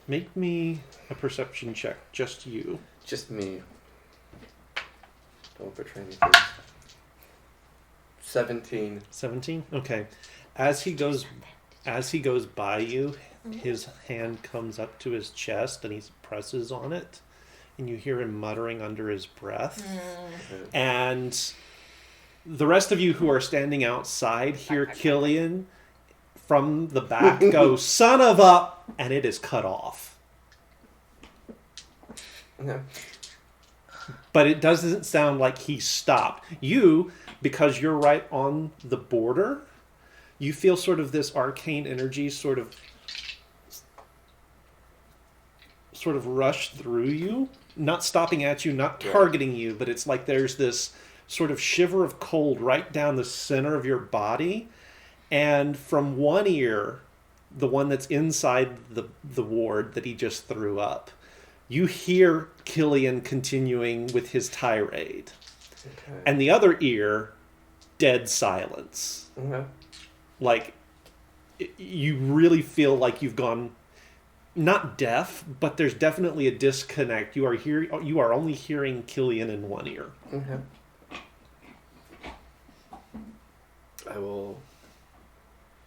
Make me a perception check, just you. Just me. Don't betray me, please. 17. 17? Okay. As he goes by you, his hand comes up to his chest and he presses on it, and you hear him muttering under his breath. And the rest of you who are standing outside hear Killian from the back go, "Son of a," and it is cut off. Okay. But it doesn't sound like he stopped. You, because you're right on the border, you feel sort of this arcane energy sort of rush through you, not stopping at you, not targeting you, but it's like there's this sort of shiver of cold right down the center of your body, and from one ear, the one that's inside the ward that he just threw up, you hear Killian continuing with his tirade. Okay. And the other ear, dead silence. Okay. Like, you really feel like you've gone, not deaf, but there's definitely a disconnect. You are only hearing Killian in one ear. Okay. I will.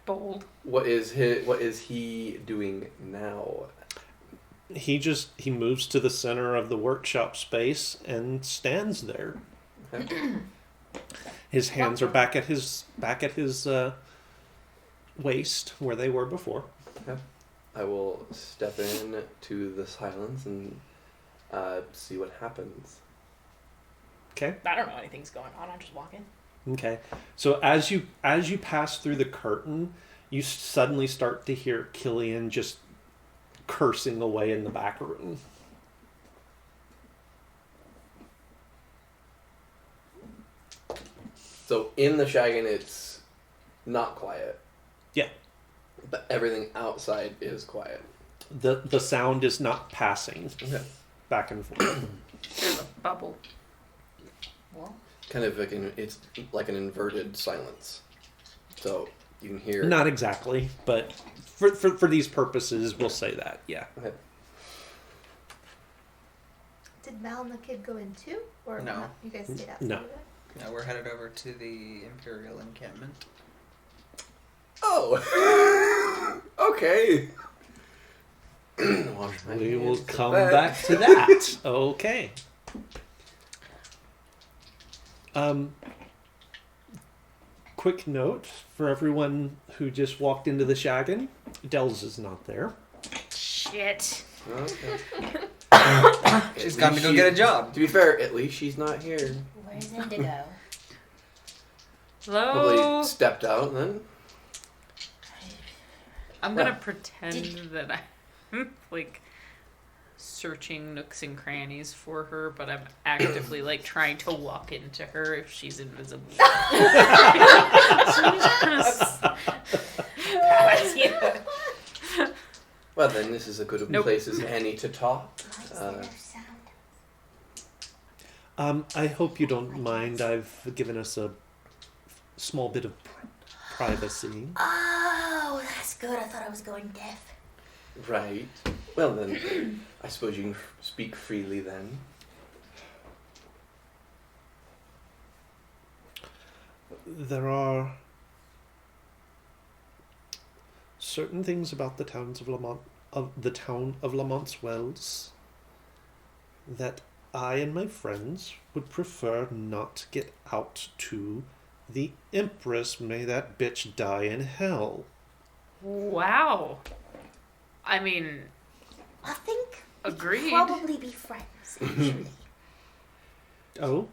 Bold. What is he doing now? He moves to the center of the workshop space and stands there. Okay. His hands are back at his waist where they were before. Okay. I will step in to the silence and see what happens. Okay. I don't know anything's going on. I'm just walking. Okay. So as you pass through the curtain, you suddenly start to hear Killian just cursing away in the back room. So in the shaggin, it's not quiet. Yeah. But everything outside is quiet. The sound is not passing Okay. back and forth. There's a bubble. Well, Kind of like it's like an inverted silence. So you can hear. Not exactly, but for these purposes, we'll say that. Yeah. Okay. Did Mal and the kid go in too? Or No. not? You guys stayed out? No. No, we're headed over to the Imperial encampment. Oh. Okay. Wash my We will hands of come that. back to that. Okay. Quick note for everyone who just walked into the shaggin. Dells is not there. Shit. Okay. She's gone to go get a job. To be fair, at least she's not here. Where's Indigo? Hello. Probably stepped out then. I'm gonna pretend that I'm like searching nooks and crannies for her, but I'm actively like trying to walk into her if she's invisible. Well, then this is a good Nope. place as any to talk. Why is there no sound? I hope you don't mind. I've given us a small bit of privacy. Oh, that's good. I thought I was going deaf. Right. Well then, I suppose you can speak freely then. There are certain things about the town of Lamont's Wells that I and my friends would prefer not to get out to the Empress. May that bitch die in hell. Wow. I mean, I think we could agreed. probably be friends, actually. Oh,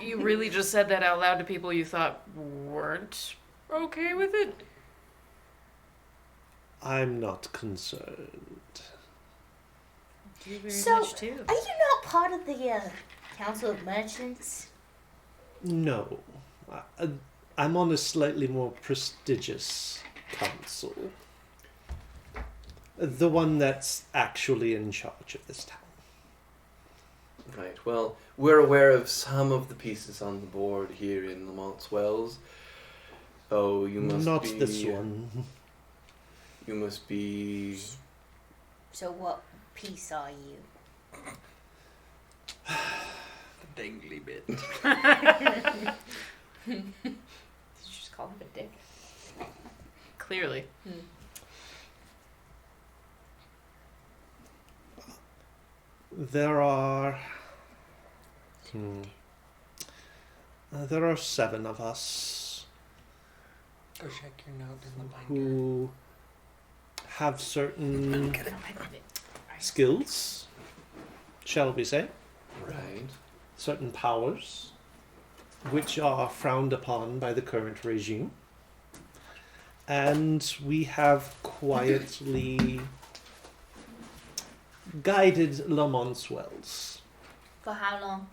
You really just said that out loud to people you thought weren't okay with it? I'm not concerned. You very So, much too. Are you not part of the Council of Merchants? No, I'm on a slightly more prestigious council. The one that's actually in charge of this town. Right. Well, we're aware of some of the pieces on the board here in Lamont's Wells. Oh, you must Not be. this one. You must be. So what piece are you? The dangly bit. did you just call him a dick? Clearly. There are... there are 7 of us Go check your note in the binder. who have certain skills, shall we say, Right. certain powers, which are frowned upon by the current regime. And we have quietly guided Lamont's Wells. For how long?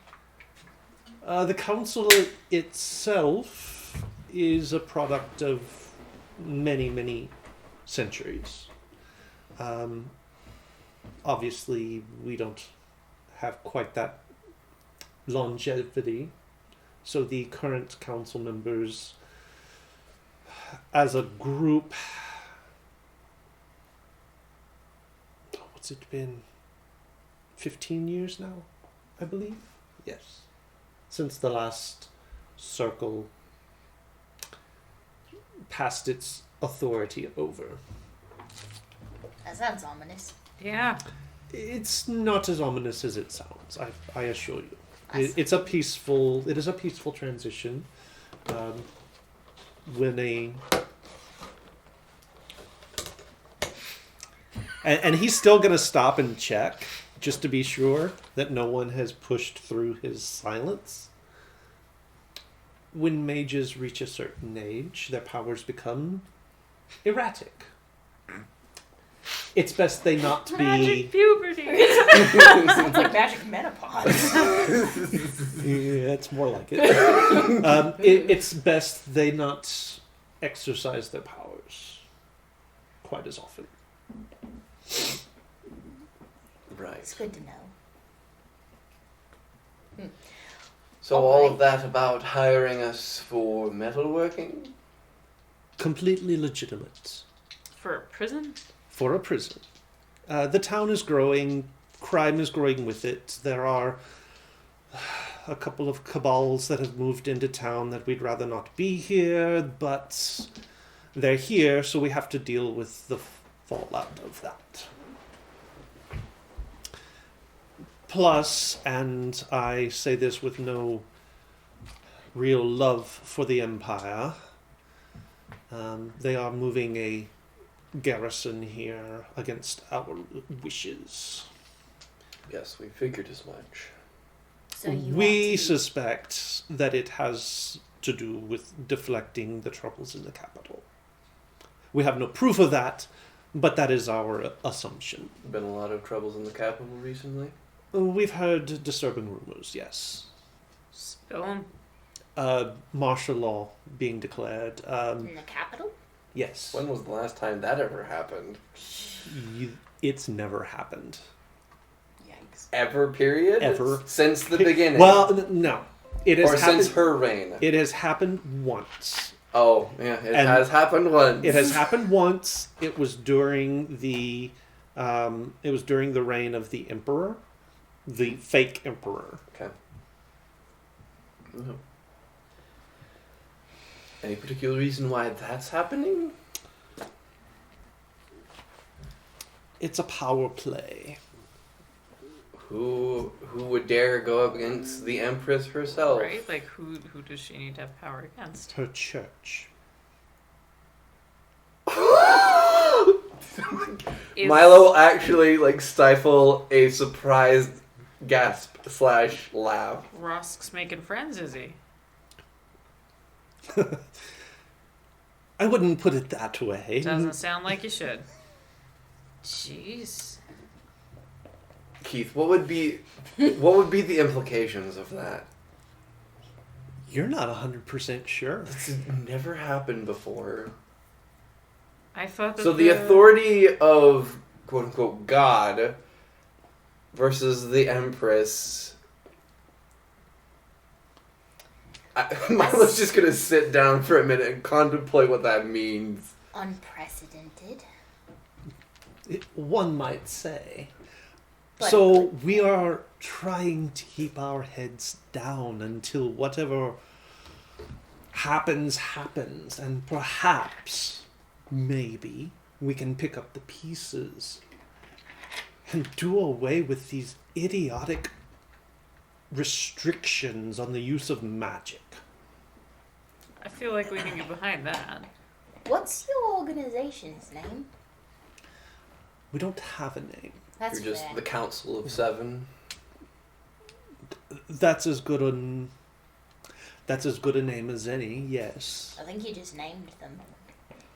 The council itself is a product of many, many centuries. Obviously, we don't have quite that longevity. So the current council members, as a group, what's it been? 15 years now, I believe? Yes. Since the last circle passed its authority over. That sounds ominous. Yeah. It's not as ominous as it sounds, I assure you. I see. It is a peaceful transition. When and he's still gonna stop and check just to be sure that no one has pushed through his silence. When mages reach a certain age, their powers become erratic. It's best they not Magic be. puberty. Sounds like magic menopause. Yeah, it's more like it. It's best they not exercise their powers quite as often. Right. It's good to know. So all of that about hiring us for metalworking? Completely legitimate For a prison? for a prison. The town is growing, crime is growing with it. There are a couple of cabals that have moved into town that we'd rather not be here, but they're here, so we have to deal with the fallout of that. Plus, and I say this with no real love for the Empire, they are moving a garrison here against our wishes. Yes, we figured as much. So you We want to... suspect that it has to do with deflecting the troubles in the capital. We have no proof of that, but that is our assumption. Been a lot of troubles in the capital recently. We've heard disturbing rumors, yes. Spill 'em. Martial law being declared. in the capital? Yes. When was the last time that ever happened? It's never happened. Yikes. Ever, period? Ever. Since the beginning? Well, no. It has or happened. since her reign? It has happened once. Oh, yeah, it And has happened once. It has happened once. It was during the reign of the emperor, the fake emperor. Okay. Mhm. Any particular reason why that's happening? It's a power play. Who would dare go up against the Empress herself? Right? Like, who does she need to have power against? Her church. Is- Milo will actually stifle a surprised gasp / laugh. Rosk's making friends, is he? I wouldn't put it that way. Doesn't sound like you should. Jeez. Keith, what would be the implications of that? You're not 100% sure. This has never happened before. I thought that So the authority of quote unquote God versus the Empress. Milo's just gonna sit down for a minute and contemplate what that means. Unprecedented. One might say. But- So we are trying to keep our heads down until whatever happens, and perhaps, maybe, we can pick up the pieces. can do away with these idiotic restrictions on the use of magic. I feel like we can get behind that. What's your organization's name? We don't have a name. That's You're just fair. the Council of Seven. That's as good a name as any, yes. I think you just named them.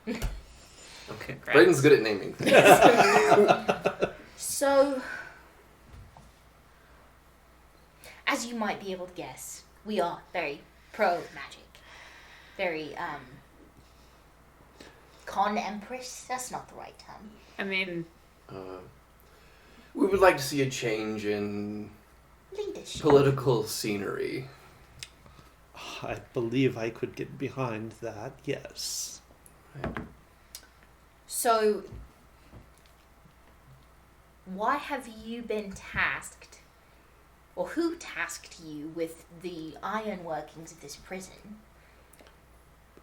Okay. Congrats. Braden's good at naming things. So, as you might be able to guess, we are very pro magic. Very, con empress? That's not the right term. I mean, We would like to see a change in Leadership. political scenery. I believe I could get behind that, yes. So, why have you been tasked, or who tasked you with the iron workings of this prison?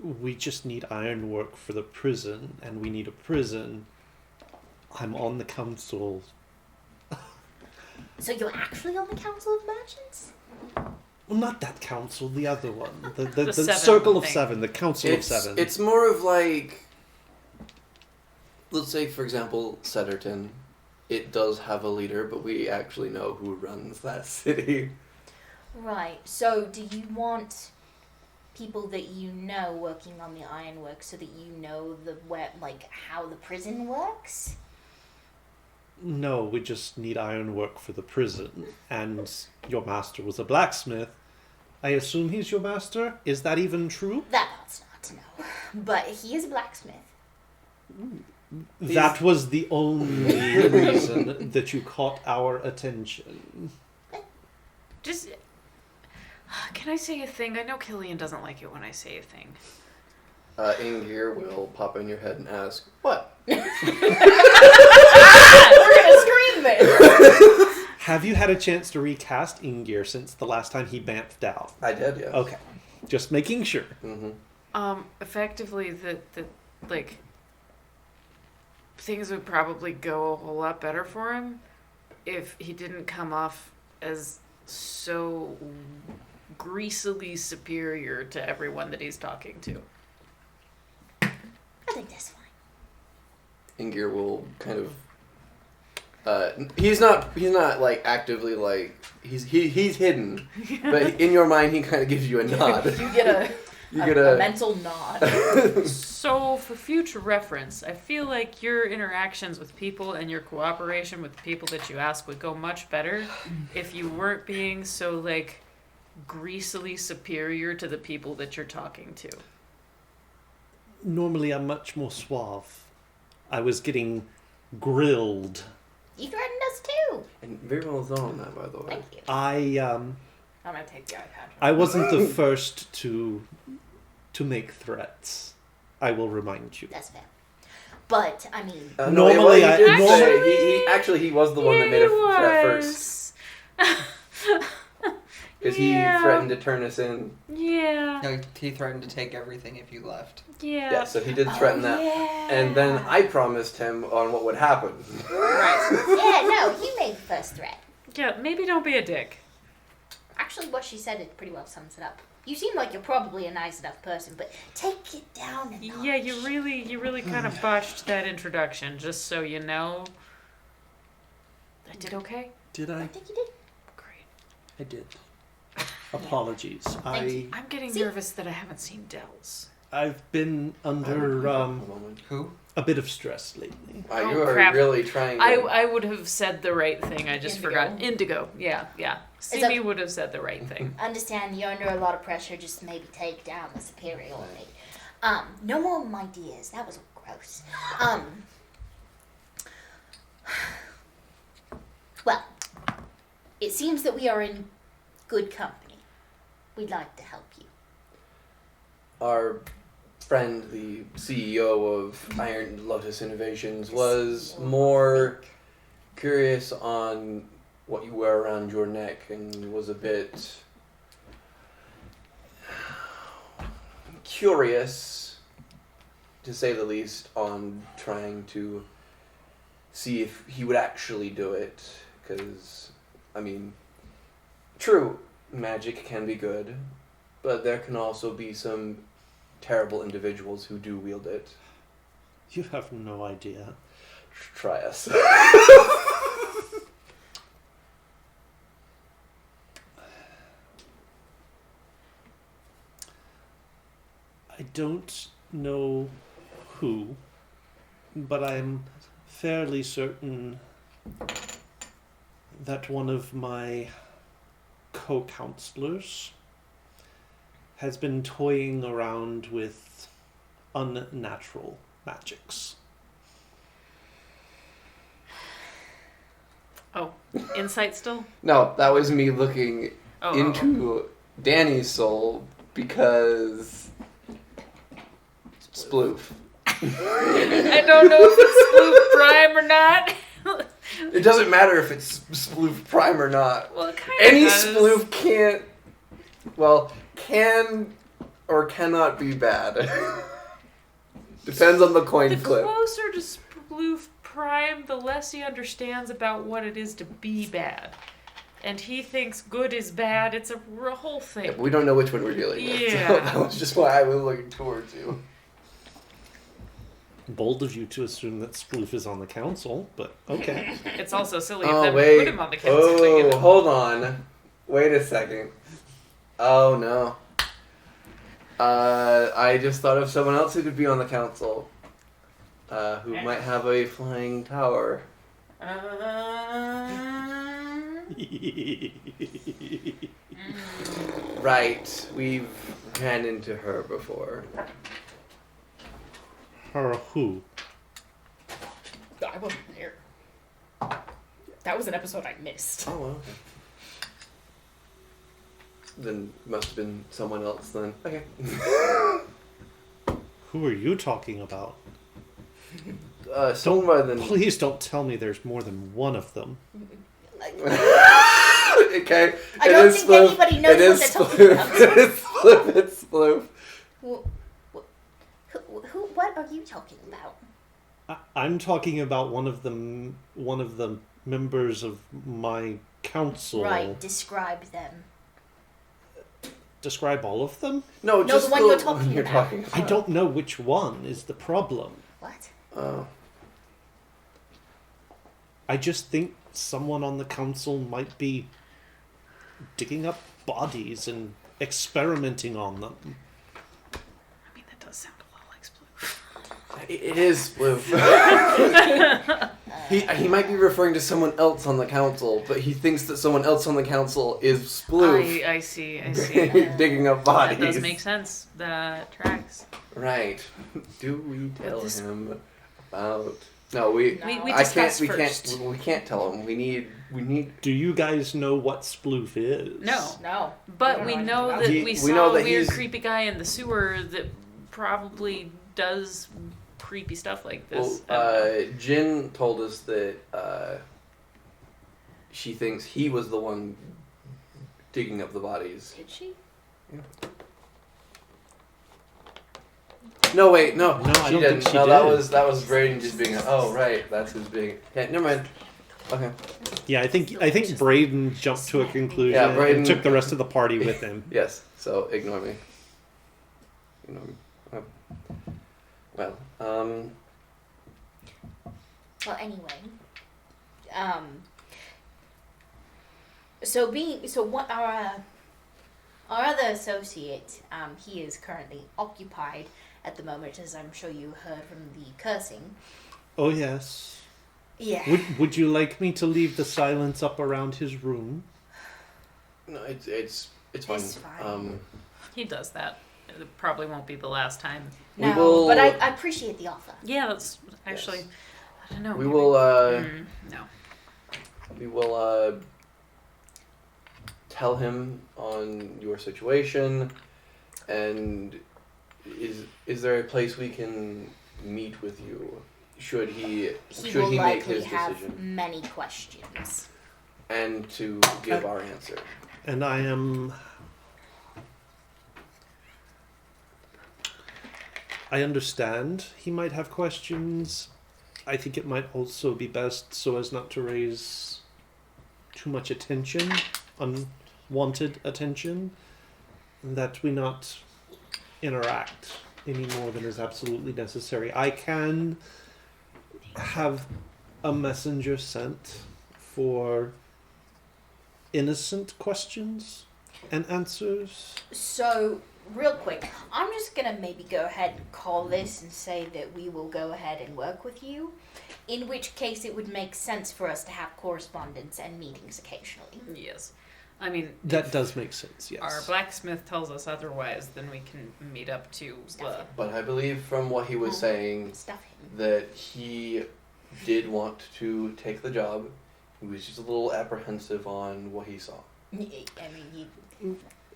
We just need ironwork for the prison, and we need a prison. I'm on the council. So you're actually on the Council of Merchants? Well, not that council, the other one. The The seven Circle of thing. Seven, the Council of Seven. It's more of like, let's say, for example, Setterton. It does have a leader, but we actually know who runs that city. Right. So do you want people that you know working on the ironwork so that you know how the prison works? No, we just need ironwork for the prison. And your master was a blacksmith. I assume he's your master? Is that even true? That's not to know. But he is a blacksmith. That was the only reason that you caught our attention. just. Can I say a thing? I know Killian doesn't like it when I say a thing. Ingir will pop in your head and ask, "What?" We're gonna scream this. Have you had a chance to recast Ingir since the last time he bamfed out? I did, yes. Okay. Just making sure. Mm-hmm. Effectively, things would probably go a whole lot better for him if he didn't come off as so greasily superior to everyone that he's talking to. I think that's fine. Ingir will kind of. He's not like actively like he's hidden, but in your mind he kind of gives you a nod. You get a mental nod. So, for future reference, I feel like your interactions with people and your cooperation with the people that you ask would go much better if you weren't being so, greasily superior to the people that you're talking to. Normally I'm much more suave. I was getting grilled. You threatened us too. And very well done on that, by the way. Thank you. I'm gonna take the iPad. I wasn't the first to make threats. I will remind you. That's fair. But I mean, Normally, he I- did normally- he was the one that made a threat first because he threatened to turn us in. Yeah. No, he threatened to take everything if you left. Yeah. Yeah, so he did threaten that, and then I promised him on what would happen. Right. yeah, no, he made the first threat. Yeah, maybe don't be a dick. Actually, what she said it pretty well sums it up. You seem like you're probably a nice enough person, but take it down a notch. Yeah, you really kind of botched that introduction, just so you know. I did okay? Did I I? think you did. Great. I did. Apologies. Thank you. I'm getting See? nervous that I haven't seen Dells. I've been under A moment. Who? a bit of stress lately. Wow, Oh, you are crap. really trying. I would have said the right thing. I just Indigo. forgot. Indigo. Yeah. that- Simi would have said the right thing. Understand you're under a lot of pressure, just maybe take down the superiority. No more ideas. That was gross. Well, it seems that we are in good company. We'd like to help you. Our friend, the CEO of Iron Lotus Innovations, was more curious on what you wear around your neck and was a bit curious, to say the least, on trying to see if he would actually do it. Because, I mean, true, magic can be good, but there can also be some terrible individuals who do wield it. You have no idea. Try us. I don't know who, but I'm fairly certain that one of my co-counselors has been toying around with unnatural magics. Oh, insight still? No, that was me looking Oh, into Danny's soul because sploof. I don't know if it's Sploof Prime or not. It doesn't matter if it's sploof prime or not. Well, it kind of Any does. sploof can or cannot be bad. Depends on the coin The flip. closer to Sploof Prime, the less he understands about what it is to be bad. And he thinks good is bad. It's a whole thing. Yeah, but we don't know which one we're dealing with. So Yeah. that was just why I was looking towards you. Bold of you to assume that Sploof is on the council, but okay. It's also silly Oh, of them wait. to put him on the council. but, you Oh, know. hold on. Wait a second. Oh, no. I just thought of someone else who could be on the council. Who might have a flying tower. Right. We've ran into her before. Her who? I wasn't there. That was an episode I missed. Oh, well, okay. Then must have been someone else then. Okay. Who are you talking about? Someone than... Please don't tell me there's more than one of them. Okay. I don't think anybody knows what they're talking about. It is sploof. It's sploof. What are you talking about? I'm talking about one of the members of my council. Right, describe them. Describe all of them? No, No, just the one you're talking about. I don't know which one is the problem. What? Oh. I just think someone on the council might be digging up bodies and experimenting on them. I mean, that does sound a lot like Sploof. It is sploof. He might be referring to someone else on the council, but he thinks that someone else on the council is sploof. I see. See. Digging up bodies. That does make sense. That tracks. Right. Do we tell this- him about... No, we We I discussed can't. first. We can't tell him. We need. Do you guys know what Sploof is? No. No. But We we don't know know that He- we we saw know a that weird, he's- creepy guy in the sewer that probably does creepy stuff like this. Well, Jin told us that she thinks he was the one digging up the bodies. Did she? No, wait, no, No, I she don't didn't. think she no, did. that was Braden just being. Oh, right, that's who's being. Yeah, never mind. Okay. Yeah, I think Braden jumped to a conclusion Yeah, Braden- and took the rest of the party with him. Yes. So ignore me. Ignore me. Well, Well, anyway. So what our other associate, he is currently occupied at the moment, as I'm sure you heard from the cursing. Oh yes. Yeah. Would you like me to leave the silence up around his room? no, it's fine. It's fine. He does that. It probably won't be the last time. We No, will- but I appreciate the offer. Yeah, that's actually. Yes. I don't know. We maybe- will. No. We will tell him on your situation, and is there a place we can meet with you? Should he He should will he make likely his have decision, many questions. and to give our answer? And I understand he might have questions. I think it might also be best, so as not to raise too much attention, unwanted attention, that we not interact any more than is absolutely necessary. I can have a messenger sent for innocent questions and answers. So, real quick, I'm just gonna maybe go ahead and call this and say that we will go ahead and work with you. In which case, it would make sense for us to have correspondence and meetings occasionally. Yes. I mean, That if does make sense, yes. our blacksmith tells us otherwise, then we can meet up to the. But I believe from what he was saying Stuff him. that he did want to take the job. He was just a little apprehensive on what he saw. I mean,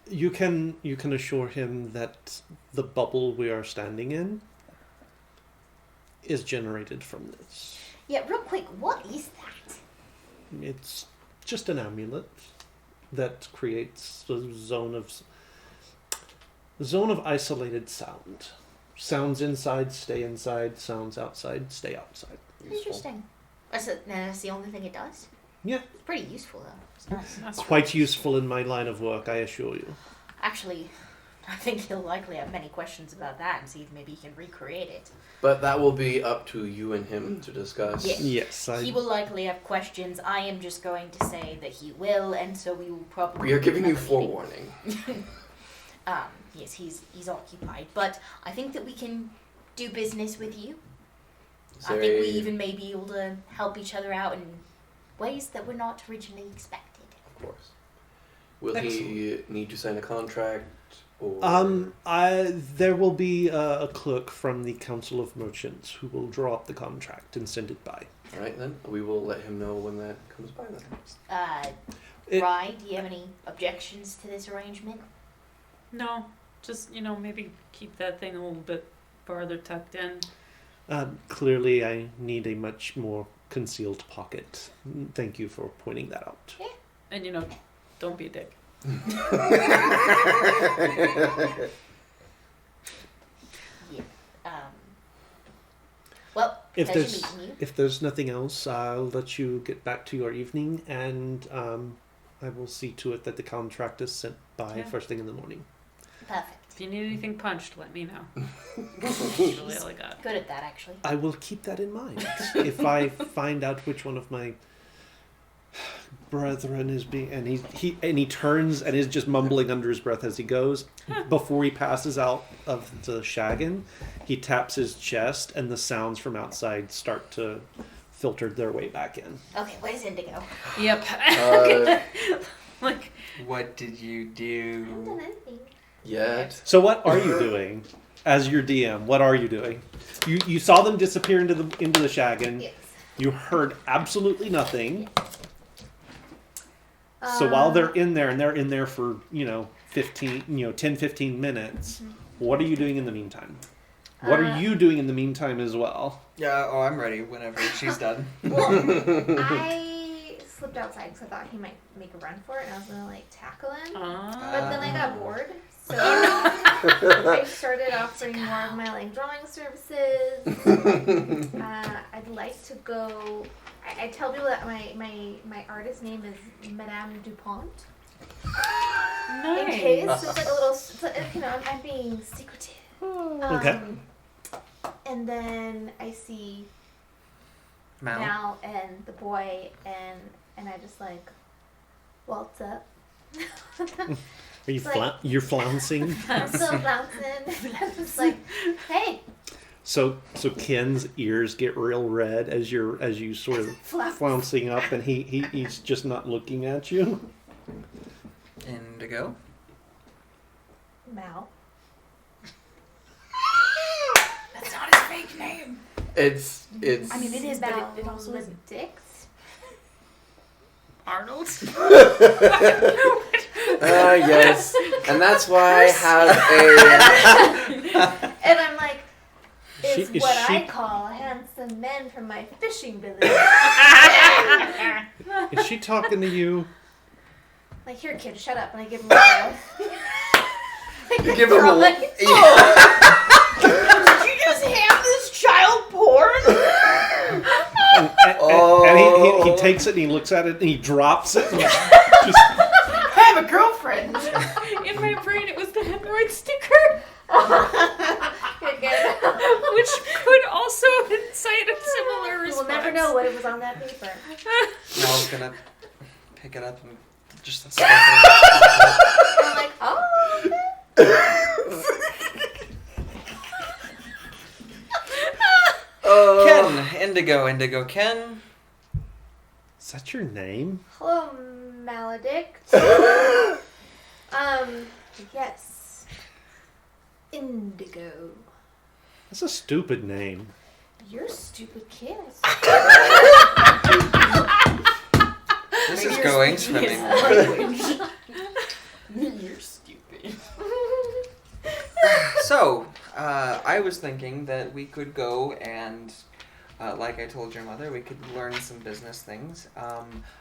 You can assure him that the bubble we are standing in is generated from this. yeah, real quick, what is that? It's just an amulet that creates a zone of isolated sound. Sounds inside, stay inside. Sounds outside, stay outside. Interesting. That's the only thing it does? Yeah. It's pretty useful, though. It's nice. That's Quite useful in my line of work, I assure you. Actually, I think he'll likely have many questions about that and see if maybe he can recreate it. But that will be up to you and him to discuss. Yeah. Yes, He will likely have questions. I am just going to say that he will, and so we will probably... We are giving you have a meeting. forewarning. Yes, he's occupied, but I think that we can do business with you. I think we even may be able to help each other out in ways that were not originally expected. Of course. Will he need to sign a contract? Or... There will be a clerk from the Council of Merchants who will draw up the contract and send it by. Alright then, we will let him know when that comes by then. Rye, do you have any objections to this arrangement? No, just, maybe keep that thing a little bit farther tucked in. Clearly, I need a much more concealed pocket. Thank you for pointing that out. Yeah. And, don't be a dick. Well, If pleasure there's meeting you. if there's nothing else, I'll let you get back to your evening, and I will see to it that the contract is sent by Yeah. first thing in the morning. Perfect. If you need anything punched, let me know. That's really all I got. Good at that, actually. I will keep that in mind. If I find out which one of my brethren is being, and he turns and is just mumbling under his breath as he goes. Before he passes out of the shaggin, he taps his chest, and the sounds from outside start to filter their way back in. Okay, where's Indigo? Yep. Like, What did you I haven't do? done anything. Yet. So what are you doing as your DM? What are you doing? You saw them disappear into the shaggin. Yes. You heard absolutely nothing. So while they're in there, and they're in there for 10-15 minutes, what are you doing in the meantime? What are you doing in the meantime as well? Yeah, oh, I'm ready whenever she's done. Well, I slipped outside because I thought he might make a run for it, and I was gonna tackle him. But then I got bored, so I started offering more of my drawing services. I'd like to go. I tell people that my artist name is Madame Dupont. In case nice. so it's a little, I'm being secretive. Okay. And then I see Mal. Mal and the boy, and I just waltz up. Are you you're flouncing? I'm still bouncing. I'm just hey. So Ken's ears get real red as you sort of flouncing up, and he's just not looking at you. Indigo. Mal. That's not his fake name. It's. I mean, it is, but Mal it also isn't. Dix. Arnold? Yes. And that's why I have And I'm like, it's Is what she- I call handsome men from my fishing village. Is she talking to you? Here, kid, shut up. And I give him a a. Give him a. Did you just hand this child porn? he takes it and he looks at it and he drops it. And just, I have a girlfriend. In my brain, it was the hemorrhoid sticker, which could also incite a similar response. We'll never know what it was on that paper. Mal's gonna pick it up and just stuff it. I'm like, oh. Ken, Indigo, Ken. is that your name? Hello, Maledict. Yes. Indigo. That's a stupid name. You're a stupid kid. This is going swimming. You're stupid. So, I was thinking that we could go and, like I told your mother, we could learn some business things.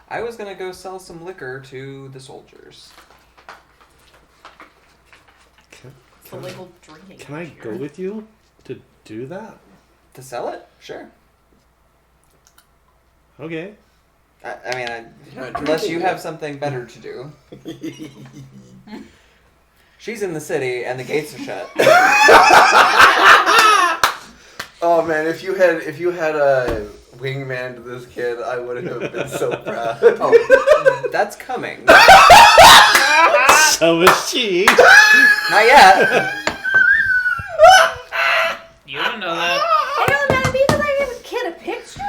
I was gonna go sell some liquor to the soldiers. It's illegal drinking. Can I go with you to do that? To sell it? Sure. Okay. I mean, You're not unless drinking you it. have something better to do. She's in the city and the gates are shut. Oh man, if you had a wingman to this kid, I would have been so proud. Oh, that's coming. So is she. Not yet. You don't know that. I don't know, because I give a kid a picture.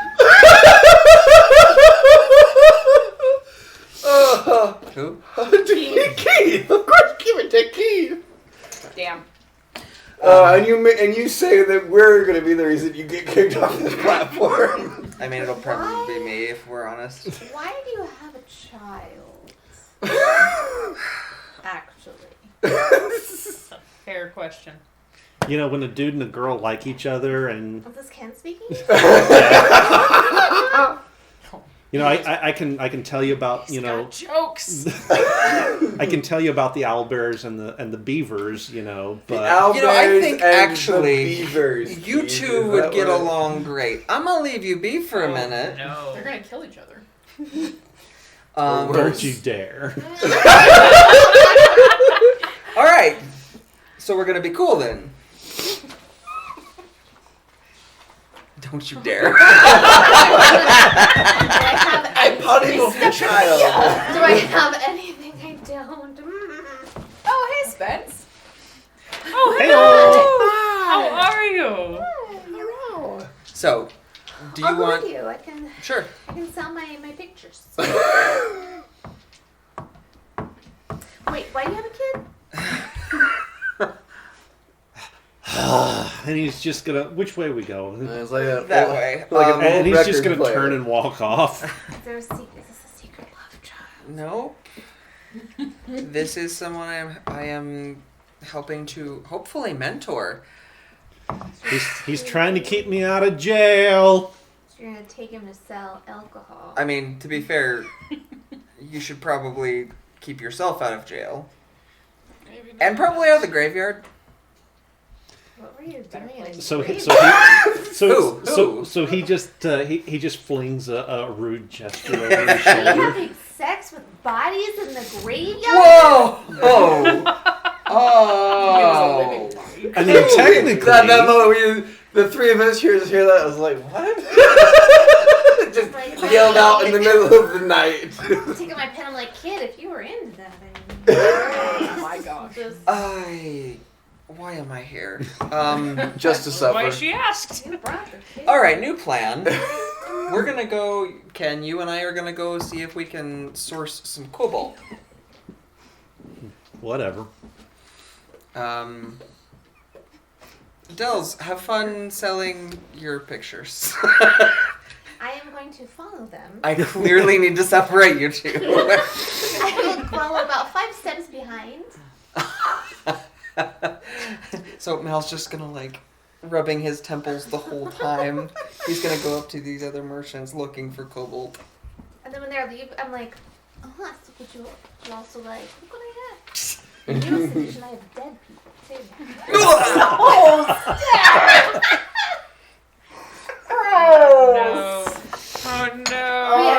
Who? Keith, of course, give it to Keith. Damn. And you say that we're gonna be the reason you get kicked off this platform. I mean, it'll probably be me if we're honest. Why do you have a child? Actually. That's a fair question. You know, when a dude and a girl like each other and... Is this Ken speaking? You know, I can tell you about, you know... Jokes. I can tell you about the owlbears and the beavers, you know, but... You know, I think and actually the beavers, you Keith, two is would that get what- along great. I'm gonna leave you be for a minute. No. They're gonna kill each other. Don't you dare. All right. So we're gonna be cool then. Don't you dare. I potty moved the child. Do I have anything I don't? Oh, hey, Spence. Oh, Hey, hello. How are you? Hello. So, do you I'll go want? with you. I can Sure. sell my pictures. Wait, why do you have a kid? And he's just gonna... Which way we go? It's like a, That way. Like an And old he's just record gonna player. turn and walk off. Is this a secret love child? No. This is someone I am helping to hopefully mentor. He's trying to keep me out of jail. So you're gonna take him to sell alcohol. I mean, to be fair, you should probably keep yourself out of jail. And probably out of the graveyard. What were you doing? in a So he just he just flings a rude gesture over his Are you shoulder. having sex with bodies in the graveyard? Whoa! Oh! He was a Oh! living body. I mean, technically, that moment the three of us here hear that, I was like, what? Just Like, yelled out in the middle of the night. taking my pen, I'm like, kid, if you were into that, Oh my gosh. just Why am I here? Just to Why suffer. she asked? you brought the kid. All right, new plan. We're gonna go. Ken, you and I are gonna go see if we can source some cobalt. whatever. Dels, have fun selling your pictures. I am going to follow them. I clearly need to separate you two. I will follow about 5 steps behind. So Mal's just gonna like rubbing his temples the whole time. He's gonna go up to these other merchants looking for cobalt. And then when they leave, I'm like, oh, that's what you also like. Look what I have. In your situation, I have dead people, too. No. Oh no. Oh,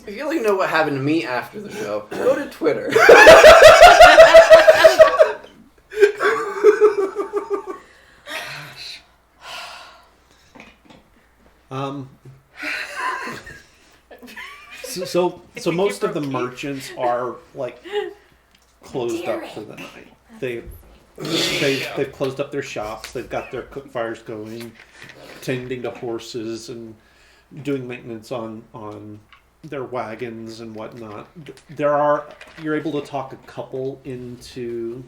If you like to know what happened to me after the show, go to Twitter. So most of the merchants are like closed up for the night. They've closed up their shops. They've got their cook fires going, tending to horses and doing maintenance on their wagons and whatnot. You're able to talk a couple into,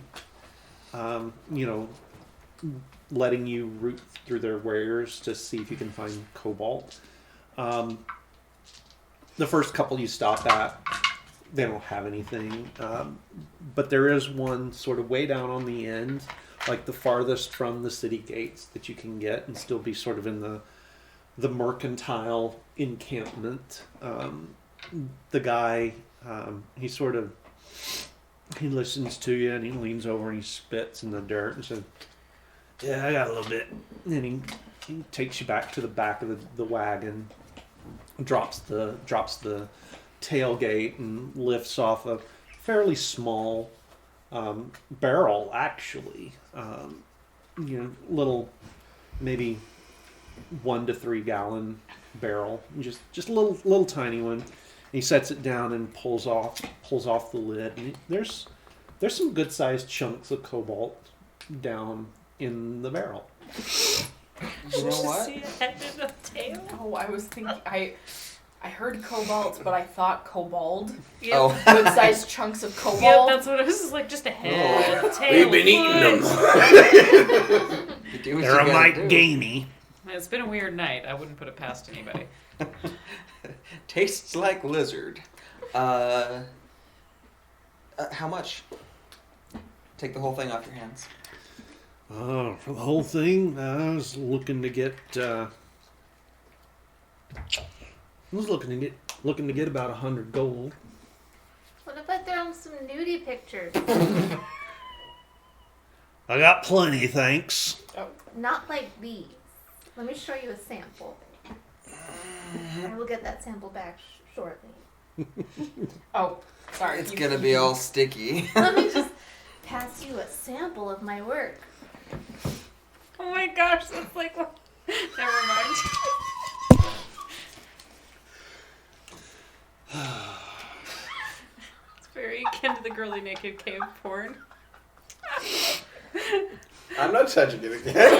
letting you root through their wares to see if you can find cobalt. The first couple you stop at, they don't have anything, but there is one sort of way down on the end, like the farthest from the city gates that you can get and still be sort of in the mercantile encampment. The guy, he listens to you and he leans over and he spits in the dirt and says, "Yeah, I got a little bit." And he takes you back to the back of the wagon, drops the tailgate and lifts off a fairly small barrel, actually. Little, maybe 1 to 3 gallon barrel, just a little tiny one. He sets it down and pulls off the lid. And there's some good sized chunks of cobalt down in the barrel. You know what? See a head and a tail? Oh, I was thinking. I heard cobalt, but I thought kobold. Yep. Oh. Good sized chunks of cobalt. Yep, that's what it was. Like just a head, a tail. We've been eating them. You do what They're you a gotta mite do. gamey. It's been a weird night. I wouldn't put it past anybody. Tastes like lizard. How much? Take the whole thing off your hands. For the whole thing, I was looking to get. Looking to get about 100 gold. What if I throw him some nudie pictures? I got plenty, thanks. Not like these. Let me show you a sample. I will get that sample back shortly. Oh, sorry. It's gonna be all sticky. Let me just pass you a sample of my work. Oh my gosh, that's like. Never mind. It's very akin to the girly naked cave porn. I'm not touching it again.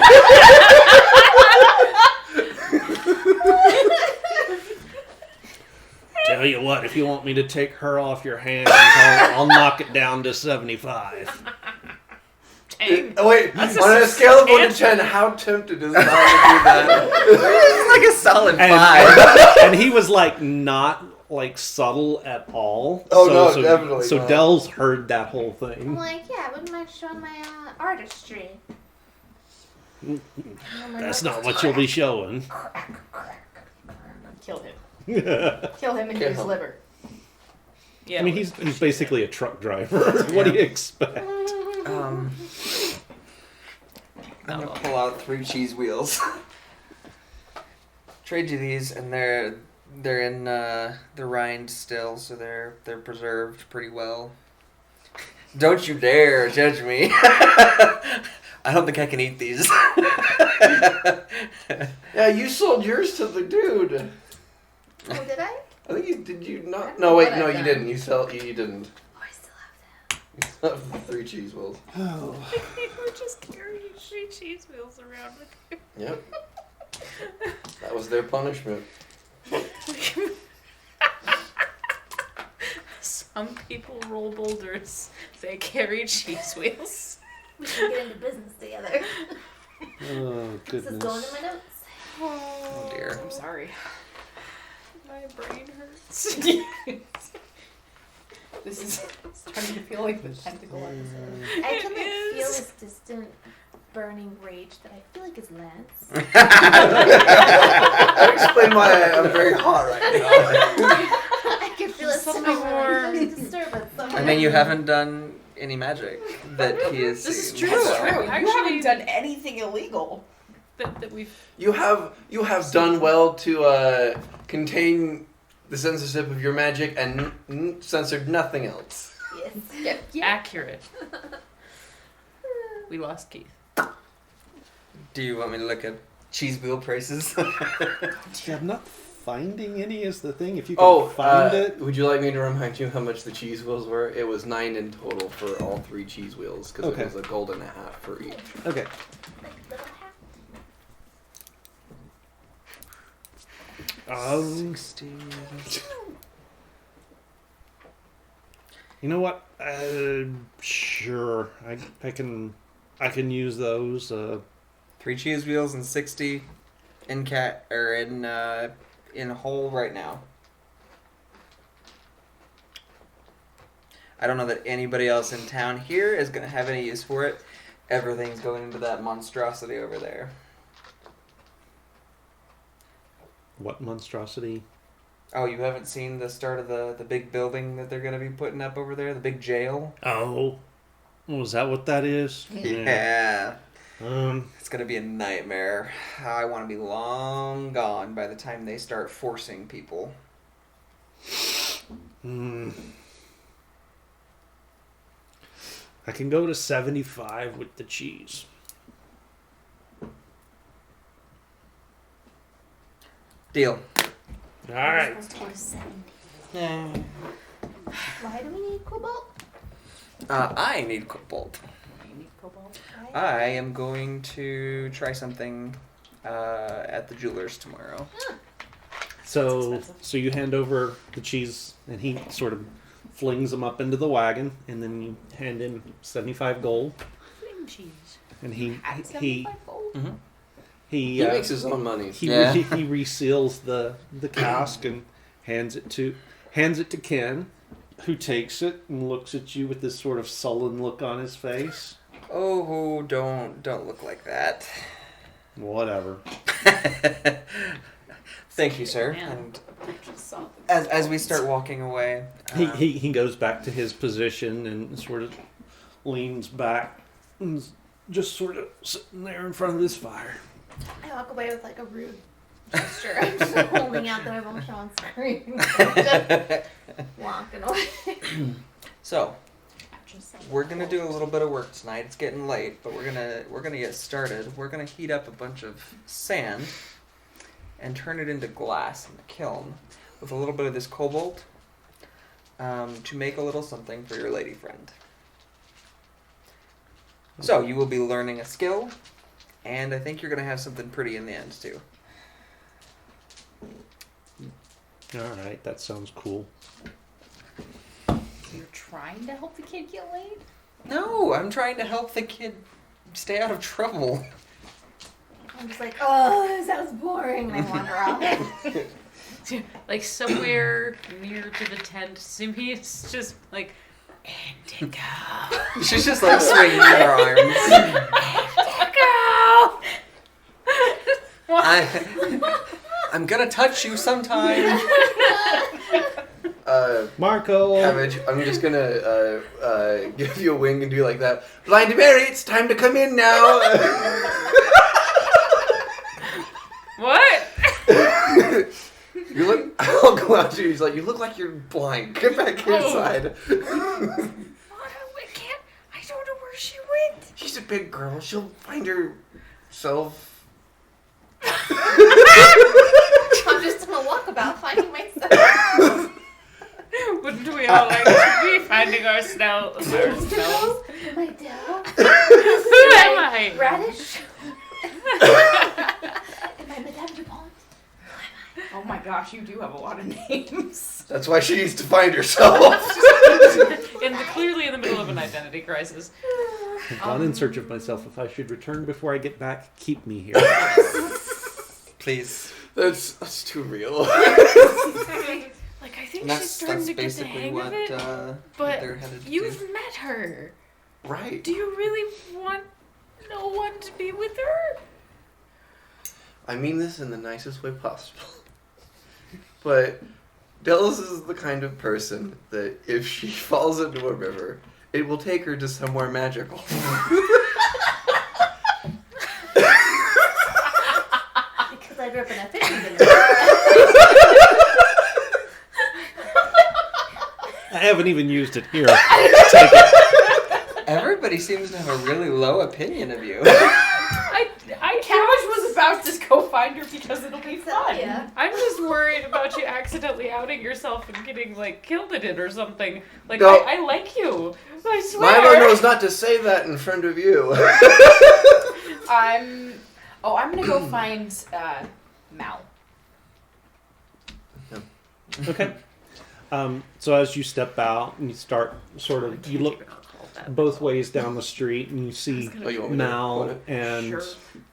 Tell you what, if you want me to take her off your hands, I'll knock it down to 75. Dang. Oh, wait, That's on a a scale of 1 to substantial- 10, how tempted is Mal to do that? It's like a solid And, 5. and he was like not like subtle at all. Oh, no, definitely So not. Dell's heard that whole I'm thing. like, yeah, I wouldn't mind showing my artistry. That's not what you'll be showing. Kill him. I Kill him and Kill his him. liver. Yeah. mean, he's basically a truck driver. What do you expect? I'm gonna pull out 3 cheese wheels. Trade you these, and they're in the rind still, so they're preserved pretty well. Don't you dare judge me. I don't think I can eat these. Yeah, you sold yours to the dude. Oh, did I? I think you did. You I not? don't No, know wait, what no, I've you done. didn't. You didn't. Oh, I still have that. 3 cheese wheels. Oh. You were just carrying 3 cheese wheels around with you. Yep. That was their punishment. Some people roll boulders. They carry cheese wheels. We should get into business together. Oh, This is going goodness. in my notes. Oh dear. I'm sorry. My brain hurts. This is starting to feel like the tentacle episode. I can like It feel is. this distant burning rage that I feel like is Lance. I explain why I'm very hot right now. I can feel it Something somewhere. more- There's a disturbance somewhere. I mean, you haven't done any magic that he has This is seen, true. so- That's true. You Actually- haven't done anything illegal. that we've. You have done well to contain the censorship of your magic and censored nothing else. Yes. Accurate. We lost Keith. Do you want me to look at cheese wheel prices? Yeah, I'm not finding any is the thing. If you can find it. Would you like me to remind you how much the cheese wheels were? It was 9 in total for all 3 cheese wheels because Okay. it was $1.50 for each. Okay. Um, 60. you know what? Sure. I can use those. 3 cheese wheels and 60 in in whole right now. I don't know that anybody else in town here is going to have any use for it. Everything's going into that monstrosity over there. What monstrosity? Oh, you haven't seen the start of the big building that they're going to be putting up over there? The big jail? Oh, is that what that is? Yeah. Um. It's going to be a nightmare. I want to be long gone by the time they start forcing people. I can go to 75 with the cheese. Deal. All right. Supposed to go to 70. Yeah. Why do we need cobalt? I need cobalt. You need cobalt. I am going to try something at the jeweler's tomorrow. So you hand over the cheese, and he sort of flings them up into the wagon, and then you hand him 75 gold, Fling cheese. and he Mm-hmm. He makes his own money. he reseals the cask and hands it to Ken, who takes it and looks at you with this sort of sullen look on his face. Oh, don't look like that. Whatever. Thank you, sir. Man. And I just saw as we start walking away, He goes back to his position and sort of leans back and is just sort of sitting there in front of this fire. I walk away with like a rude gesture. I'm just holding out that I won't show on screen. Just walking away. So we're gonna do a little bit of work tonight. It's getting late, but we're gonna get started. We're gonna heat up a bunch of sand and turn it into glass in the kiln with a little bit of this cobalt to make a little something for your lady friend. So you will be learning a skill, and I think you're gonna have something pretty in the end too. All right, that sounds cool. You're trying to help the kid get laid? No, I'm trying to help the kid stay out of trouble. I'm just like, oh, this sounds boring. And I wander off. Like somewhere near to the tent, Simi is just like, Indigo. She's just like swinging her arms. I'm gonna touch you sometime. Marco! Cabbage, I'm just gonna give you a wing and do like that. Blind Mary, it's time to come in now. What? You look. I'll go out to you. He's like, you look like you're blind. Get back inside. I can't. I don't know where she went. She's a big girl. She'll find herself. I'm just on a walkabout finding myself. Wouldn't we all like to be finding ourselves? Am I Dell? Who am I? Radish? Am I Madame Dupont? Oh my gosh, you do have a lot of names. That's why she needs to find herself. Clearly in the middle of an identity crisis. I've gone in search of myself. If I should return before I get back, keep me here. Please. That's too real. Like, I think And she's starting to get the basically hang what of it, what they're headed to you've do. met her. Right. Do you really want no one to be with her? I mean this in the nicest way possible. But Delos is the kind of person that if she falls into a river, it will take her to somewhere magical. Because I grew up in a fishing village. I haven't even used it here. Take it. Everybody seems to have a really low opinion of you. Cabbage was about to go find her because it'll be fun. Yeah. I'm just worried about you accidentally outing yourself and getting like killed in it or something. Like No. I like you. I swear. Milo knows not to say that in front of you. I'm gonna go find Mal. Okay. So as you step out and you start sort of, you look both ways down the street and you see Oh, you want me to Mal quote it? and Sure.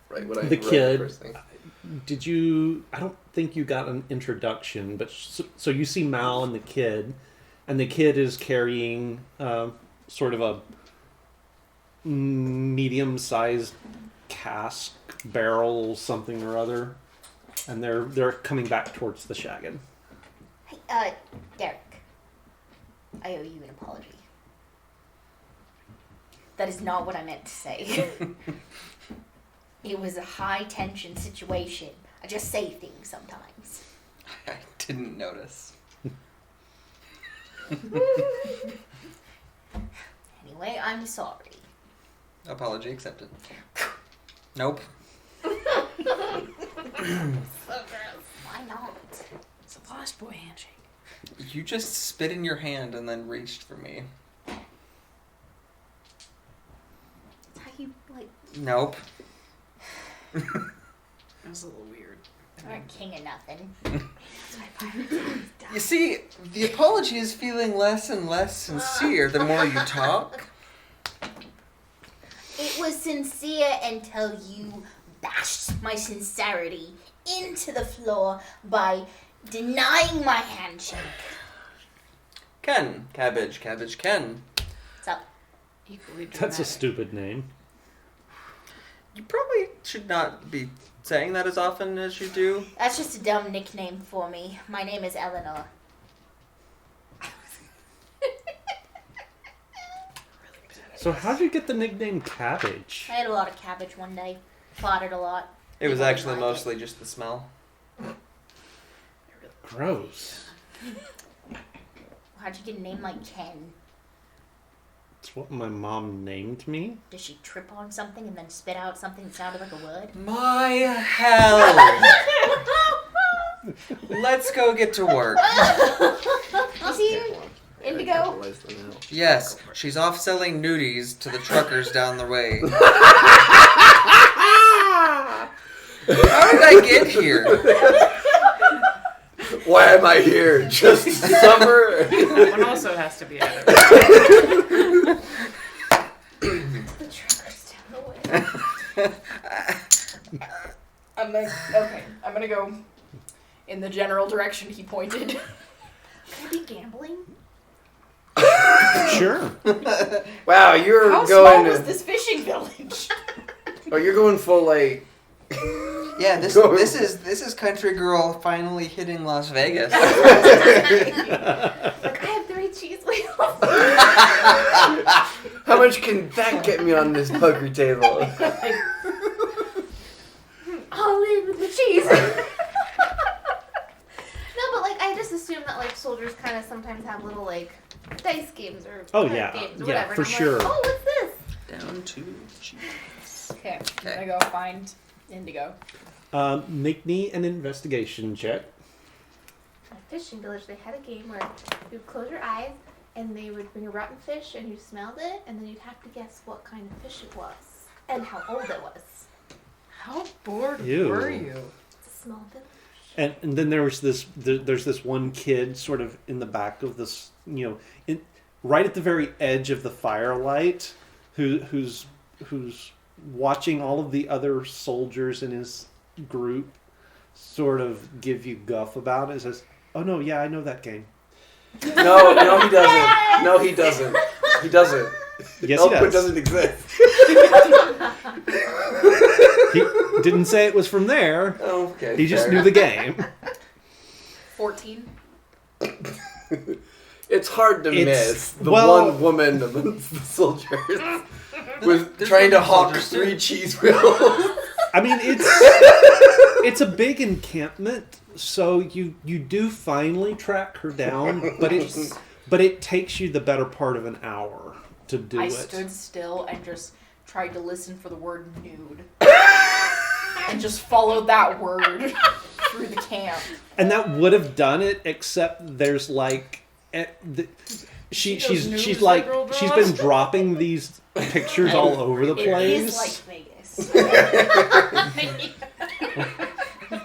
Right, what I the wrote kid. first thing. did you? I don't think you got an introduction, but so you see Mal and the kid is carrying sort of a medium-sized cask barrel, something or other, and they're coming back towards the Shaggin. Hey, Derek. I owe you an apology. That is not what I meant to say. It was a high-tension situation. I just say things sometimes. I didn't notice. Anyway, I'm sorry. Apology accepted. Nope. So gross. Why not? It's a lost boy handshake. You just spit in your hand and then reached for me. That's how you, like, Nope. That was a little weird. you're a king of nothing. You see, the apology is feeling less and less sincere the more you talk. It was sincere until you bashed my sincerity into the floor by denying my handshake. Ken. Cabbage, Ken. So, Equally dramatic. That's a stupid name. You probably should not be saying that as often as you do. that's just a dumb nickname for me. My name is Eleanor. So how'd you get the nickname Cabbage? I had a lot of cabbage one day. Fought it a lot. It was People didn't actually like mostly just the smell. Gross. How'd you get a name like Ken? It's what my mom named me. Did she trip on something and then spit out something that sounded like a word? My hell! Let's go get to work. You see, Indigo? Yes, she's off selling nudies to the truckers down the way. How did I get here? Why am I here? Just summer? That one also has to be added. The truckers down the way. I'm gonna go in the general direction he pointed. Could I be gambling? Sure. Wow, you're How small going. was this fishing village? Oh, you're going full like. Yeah, this is country girl finally hitting Las Vegas. Like, I have 3 cheese wheels. How much can that get me on this poker table? All in with the cheese. No, but like I just assume that like soldiers kind of sometimes have little like dice games or Oh, card yeah. games or Yeah, whatever. for and I'm sure. Like, oh, what's this? Down to cheese. Okay, I'm Okay. gonna go find Indigo. Make me an investigation check. At a fishing village, they had a game where you would close your eyes and they would bring a rotten fish and you smelled it and then you'd have to guess what kind of fish it was and how old it was. How bored Ew. were you? It's a small village. And then there's this one kid sort of in the back of this, right at the very edge of the firelight, who's watching all of the other soldiers in his group sort of give you guff about it. Says, "Oh no, yeah, I know that game." No, he doesn't. No, he doesn't. He doesn't. Yes, he Elfwood does. doesn't exist. He didn't say it was from there. Oh, okay. He just fair. knew the game. 14. It's hard to It's- miss the well- one woman amongst the soldiers with There's trying to women hawk soldiers, 3 too. cheese wheels. I mean, it's a big encampment, so you do finally track her down, but But it takes you the better part of an hour to do I it. stood still and just tried to listen for the word nude. And just followed that word through the camp. And that would have done it, except there's like... she's news like... that girl She's draws. been dropping these pictures all over the It place. is like Vegas.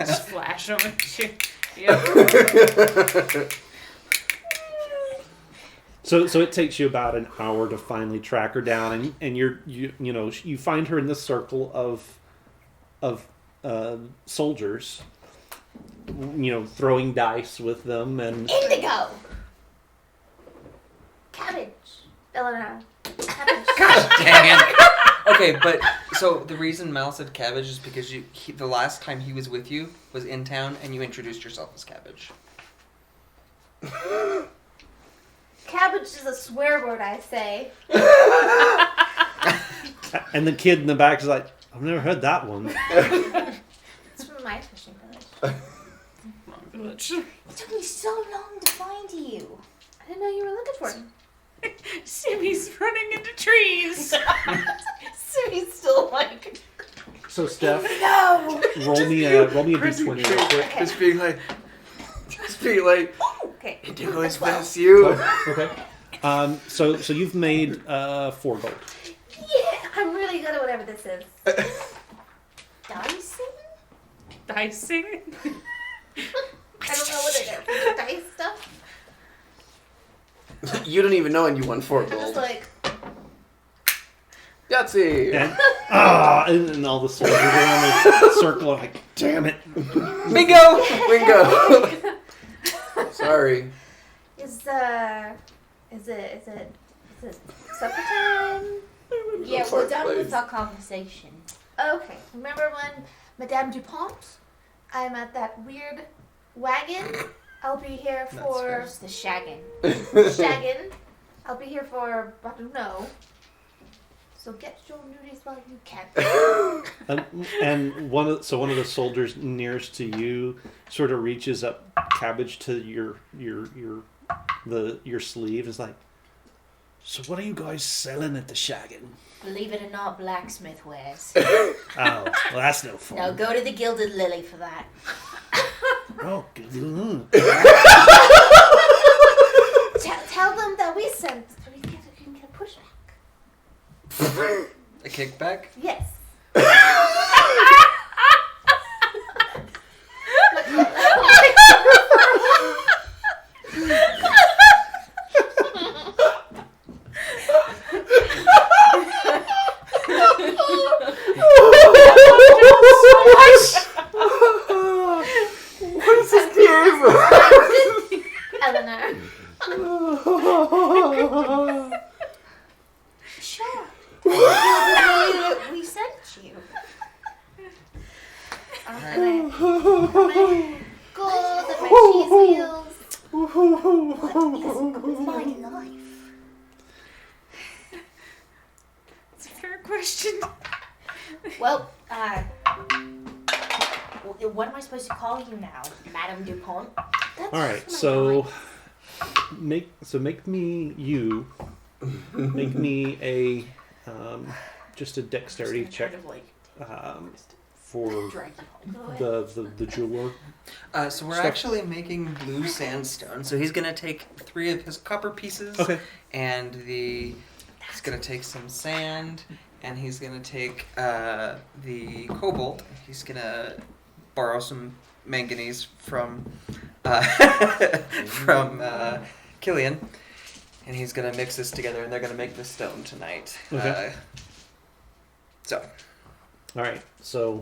Just flash them and shit. Yep. So it takes you about an hour to finally track her down, and you find her in this circle of soldiers, throwing dice with them, and Indigo. Cabbage. Eleanor. Cabbage. Dang it. Okay, but so the reason Mal said Cabbage is because the last time he was with you was in town, and you introduced yourself as Cabbage. Cabbage is a swear word, I say. and the kid in the back is like, I've never heard that one. It's from my fishing village. Wrong village. It took me so long to find you. I didn't know you were looking for him. Simmy's running into trees. Simmy's still like, So Steph, No. roll me a d20 real quick. Just being like, Okay. Indigo, is this you? Okay. So you've made 4 gold. Yeah, I'm really good at whatever this is. Dicing? Dicing. I don't know what it is. Is it dice stuff? You don't even know, and you won 4 I'm just gold. like, Yahtzee! And all the soldiers around the circle are like, damn it. Bingo! Wingo! Sorry. is it supper time? Yeah, we're done with our conversation. Okay. Remember when Madame Dupont? I'm at that weird wagon. I'll be here for It's the shagging. shagging. I'll be here for I don't know. So get your nudies while you can. And one of the soldiers nearest to you sort of reaches up Cabbage to your sleeve. Is like, so what are you guys selling at the shaggin'? Believe it or not, blacksmith wares. Oh, well, that's no fun. No, go to the Gilded Lily for that. Oh, good. Tell them that we sent so we can get a pushback. A kickback? Yes. What is this game? Eleanor. Sure. We sent you. And gold and my cheese wheels. What is my life? It's a fair question. Well, what am I supposed to call you now? Madame Dupont? That's All right, my so life. make me a just a dexterity check kind of like for drag you home. the jeweler. So we're Stuff. actually making blue sandstone. So he's gonna take 3 of his copper pieces, Okay. and he's gonna take some sand, and he's gonna take the cobalt. He's gonna borrow some manganese from Killian, and he's gonna mix this together, and they're gonna make the stone tonight. Okay. So All right, so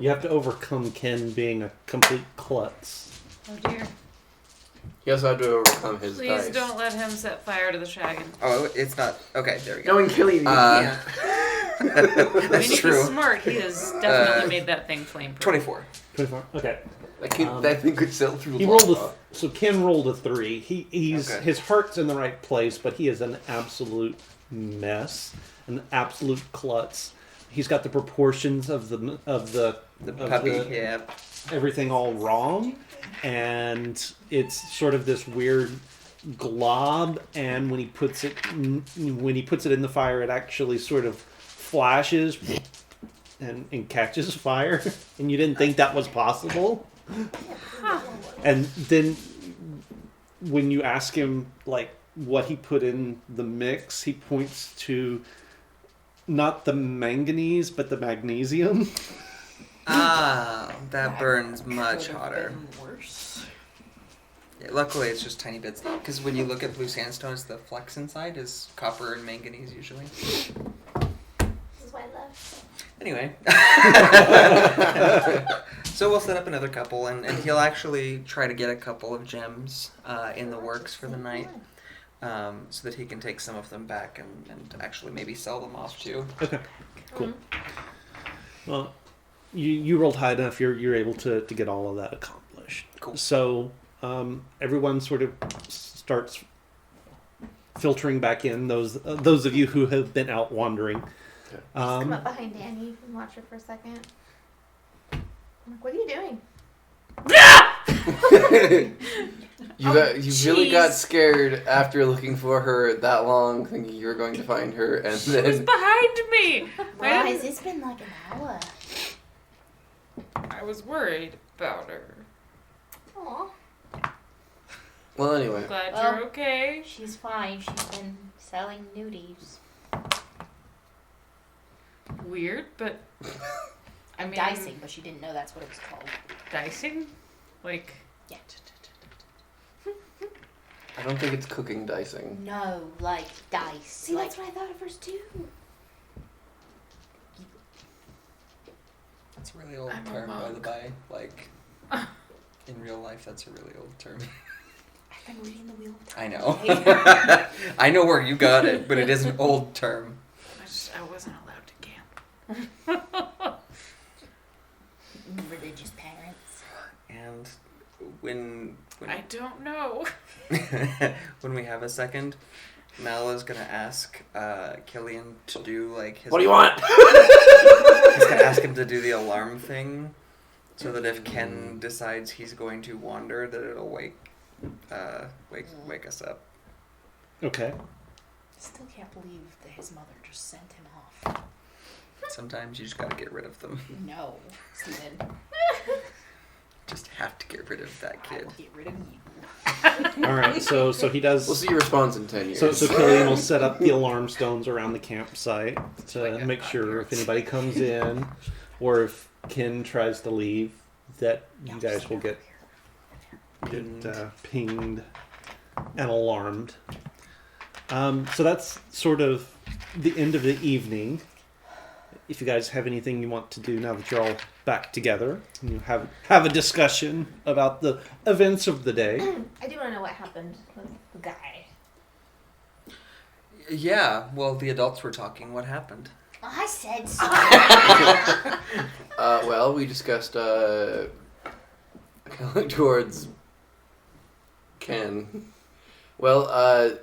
you have to overcome Ken being a complete klutz. Oh dear. He also had to overcome his Please dice. don't let him set fire to the shaggin'. oh, it's not okay. There we go. Knowing Killian, you Uh, can't. I mean, That's if true. he's smart, he has definitely made that thing flameproof. 24. 24. Okay. That thing could sail through He lava. rolled so Ken rolled a 3. He's Okay. his heart's in the right place, but he is an absolute mess, an absolute klutz. He's got the proportions of the Puppy, yeah. everything all wrong, and it's sort of this weird glob, and when he puts it in the fire, it actually sort of flashes and catches fire, and you didn't think that was possible. And then when you ask him like what he put in the mix, he points to not the manganese but the magnesium. That burns much Could've hotter. been worse. Yeah, luckily, it's just tiny bits. Because when you look at blue sandstone, it's the flecks inside is copper and manganese usually. This is why I left. Anyway. So we'll set up another couple, and he'll actually try to get a couple of gems in the works for the night. So that he can take some of them back and actually maybe sell them off too. Okay, cool. Well, you rolled high enough. You're able to get all of that accomplished. Cool. So everyone sort of starts filtering back in. Those of you who have been out wandering. Come up behind Danny and watch her for a second. I'm like, what are you doing? You really got scared after looking for her that long, thinking you were going to find her, and She was then behind me. Guys, it's been like an hour. I was worried about her. Aw. well, anyway. Glad Well, you're okay. She's fine. She's been selling nudies. Weird, but I mean, Dicing, but she didn't know that's what it was called. Dicing, like Yeah. I don't think it's cooking dicing. No, like dice. See, like, that's what I thought at first too. That's a really old I'm a term, by the monk. by. Like, in real life, that's a really old term. I've been reading the Wheel of I Time. know. I know where you got it, but it is an old term. I wasn't allowed to camp. Religious parents. And when I don't know. when we have a second, Mal is gonna ask Killian to do like his. What do you want? He's gonna ask him to do the alarm thing, so that if Ken decides he's going to wander, that it'll wake us up. Okay. Still can't believe that his mother just sent him off. Sometimes you just gotta get rid of them. No, Steven. Just have to get rid of that I kid. will get rid of you. All right. So he does. We'll see your response in 10 years. So Killian will set up the alarm stones around the campsite to Like a make sure if 9 anybody comes in, or if Ken tries to leave, that you guys will get pinged and alarmed. So that's sort of the end of the evening. If you guys have anything you want to do now that you're all back together, and you have a discussion about the events of the day. I do want to know what happened with the guy. Yeah, well, the adults were talking. What happened? I said so. Well, we discussed towards Ken. Well,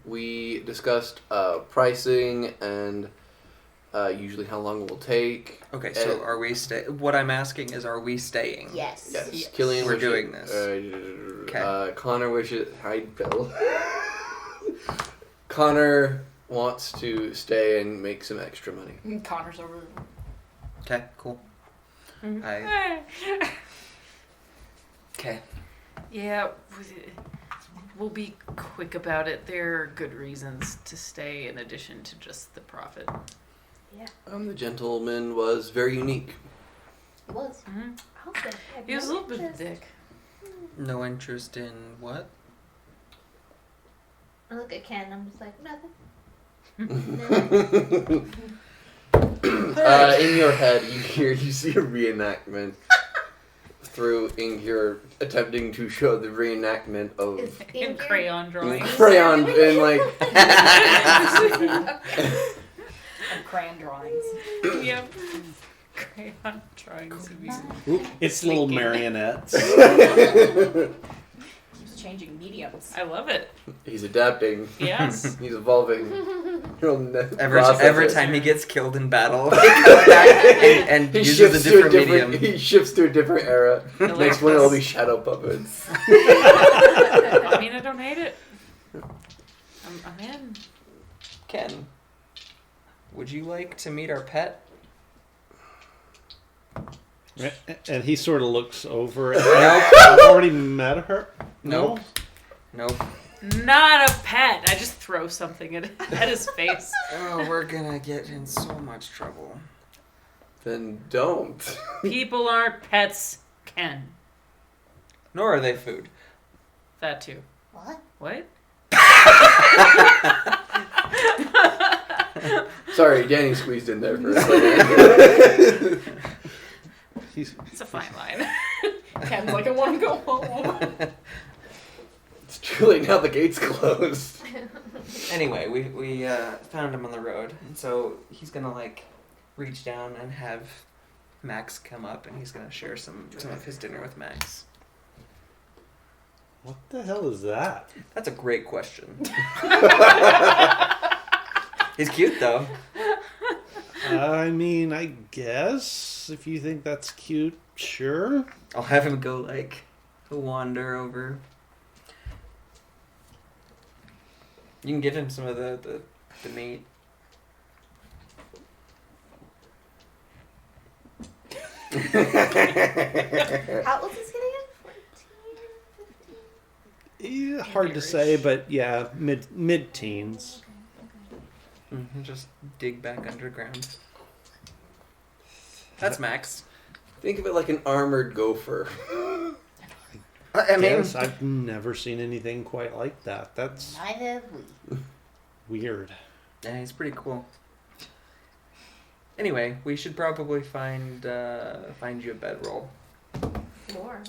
we discussed pricing and usually how long it will take. Okay, so are we what I'm asking is, are we staying? Yes. Yes, Killian We're wishes, doing this. Okay. Connor wishes. Hi, Bill. Connor wants to stay and make some extra money. Connor's over. Okay, cool. Okay. Yeah, we'll be quick about it. There are good reasons to stay in addition to just the profit. The gentleman was very unique. It was. Mm-hmm. I'll say. I have He was a no little bit of a interest. dick. No interest in what? I look at Ken. I'm just like nothing. In your head, you see a reenactment through ink. You're attempting to show the reenactment of Is In Inger- crayon drawings. crayon and like And crayon drawings. Yep. Crayon drawings of you. Oop, it's little Slinking. marionettes. Keeps changing mediums. I love it. he's adapting. Yes. He's evolving. Every time he gets killed in battle, he comes back and he uses shifts a to different medium. He shifts to a different era. Next one it'll be shadow puppets. I mean, I don't hate it. I'm in. Ken, would you like to meet our pet? And he sort of looks over. I've already met her. Nope. Nope. Not a pet. I just throw something at his face. Oh, we're gonna get in so much trouble. Then don't. People aren't pets, Ken. Nor are they food. That too. What? What? Sorry, Danny squeezed in there for a second. It's a fine line. Ken's like, I want to go home. It's too late now. The gate's closed. Anyway, we found him on the road, and so he's gonna like reach down and have Max come up, and he's gonna share some of his dinner with Max. What the hell is that? That's a great question. He's cute though. I mean, I guess if you think that's cute, sure. I'll have him go like wander over. You can give him some of the meat. How old is this getting in? 14, 15? Yeah, hard to say, but yeah, mid-teens. Just dig back underground. That's Max. Think of it like an armored gopher. I mean, Yes, I've never seen anything quite like that. That's Neither have we. weird. yeah, he's pretty cool. Anyway, we should probably find you a bedroll. More.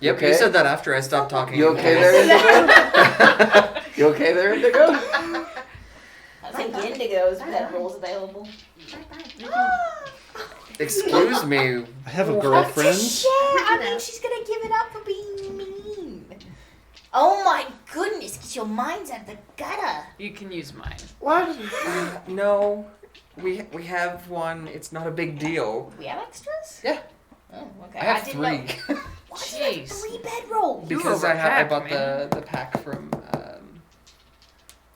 Yep, Okay. you said that after I stopped talking. You okay there, Indigo? You okay there, Indigo? I think Indigo's bedroll's available. Excuse me. I have a What girlfriend. to share? I mean, she's gonna give it up for being mean. Oh my goodness, get your minds out of the gutter. You can use mine. What? No, we have one. It's not a big deal. We have extras? Yeah. Oh, okay. I have didn't know. 3 Why do you have Jeez. 3 bedrolls? because You I overpacked, bought man. the pack from.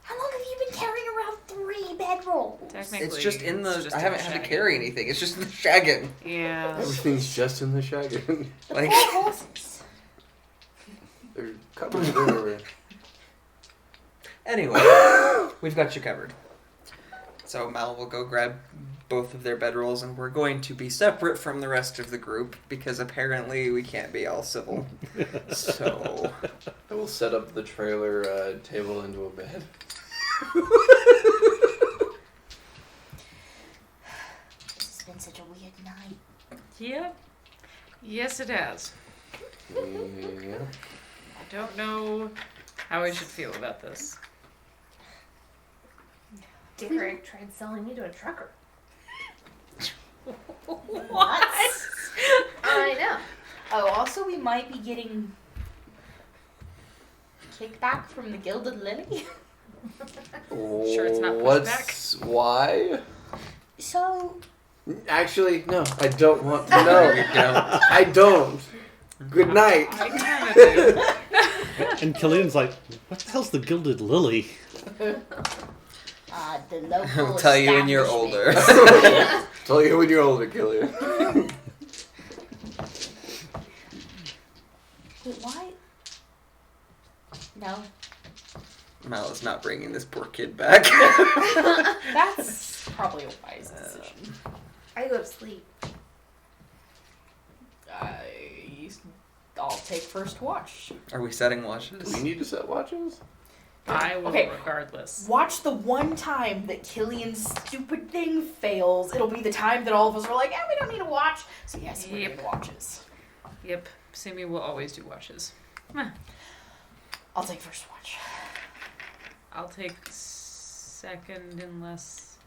How long have you been carrying around 3 bedrolls? Technically, It's just in the. just I in haven't the had to shack. carry anything. It's just in the shaggin. Yeah. Everything's just in the shaggin. The Like. poor horses. They're covered everywhere. Anyway, we've got you covered. So Mal will go grab both of their bedrolls, and we're going to be separate from the rest of the group because apparently we can't be all civil. So I will set up the trailer table into a bed. This has been such a weird night. Yep. Yes, it has. Yeah. I don't know how I should feel about this. Derek tried selling me to a trucker. What? I know. Oh, also, we might be getting kickback from the Gilded Lily. Sure it's not What's why? So, Actually, no. I don't want to know. you don't. I don't. Good night. I kind of do. And Killian's like, what the hell's the Gilded Lily? the local I'll tell you when you're establishment. older. Tell you when you're older, Killian. Wait, why? No. Mal is not bringing this poor kid back. That's probably a wise decision. I go to sleep. I'll take first watch. Are we setting Do watches? we need to set watches? I will Okay. regardless. Watch the one time that Killian's stupid thing fails. It'll be the time that all of us are like, we don't need to watch. So yes, we're Yep. doing watches. Yep. Simi will always do watches. I'll take first watch. I'll take second unless,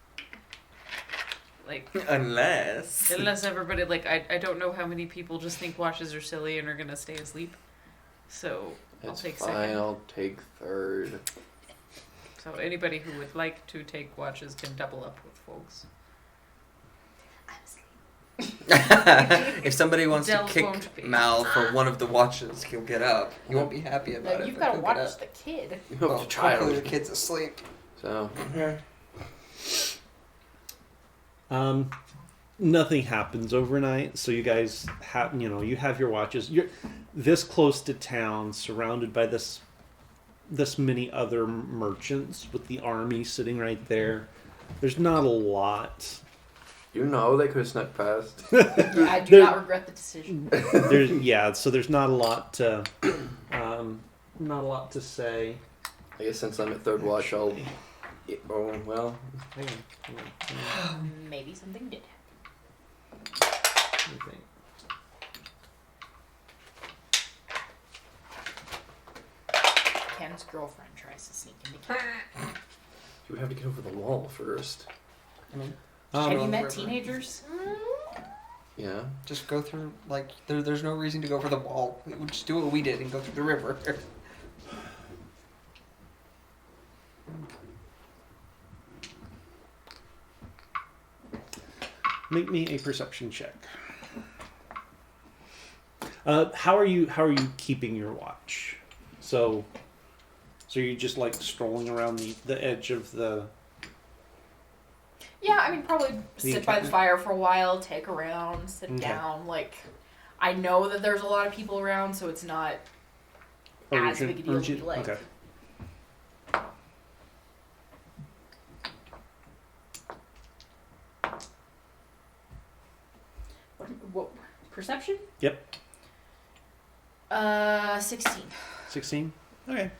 like, Unless. everybody, like, I don't know how many people just think watches are silly and are gonna stay asleep. So I'll It's take fine. second. I'll take third. So anybody who would like to take watches can double up with folks. I'm asleep. If somebody wants Delve to kick won't be. Mal for one of the watches, he'll get up. He won't be happy about it. You've but got to he'll get watch up. the kid. You have Well, a child. hopefully the kid's asleep. So, Nothing happens overnight, so you guys have, you have your watches. You're this close to town, surrounded by this many other merchants with the army sitting right there. There's not a lot. they could have snuck past. Yeah, I do There- not regret the decision. So there's not a lot to, say. I guess since I'm at third watch, I'll. Oh well. Hang on. Maybe something did. Let me think. Ken's girlfriend tries to sneak into Ken. You have to get over the wall first. I mean, Have you Um, met teenagers? Yeah. just go through, like, there's no reason to go over the wall. We would just do what we did and go through the river. Make me a perception check. How are you keeping your watch? So you're just like strolling around the edge of the. Yeah, I mean, probably The sit by the encampment? fire for a while, take a round, sit Okay. down. Like, I know that there's a lot of people around, so it's not as big a deal to be like. Okay. What perception? Yep. 16. 16. Okay.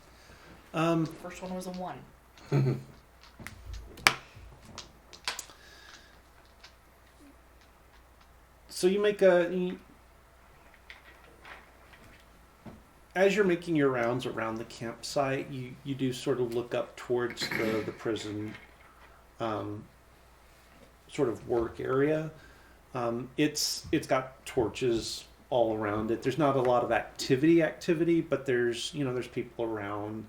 First one was a 1. So you make as you're making your rounds around the campsite, you do sort of look up towards the prison sort of work area. It's got torches all around it. There's not a lot of activity, but there's people around,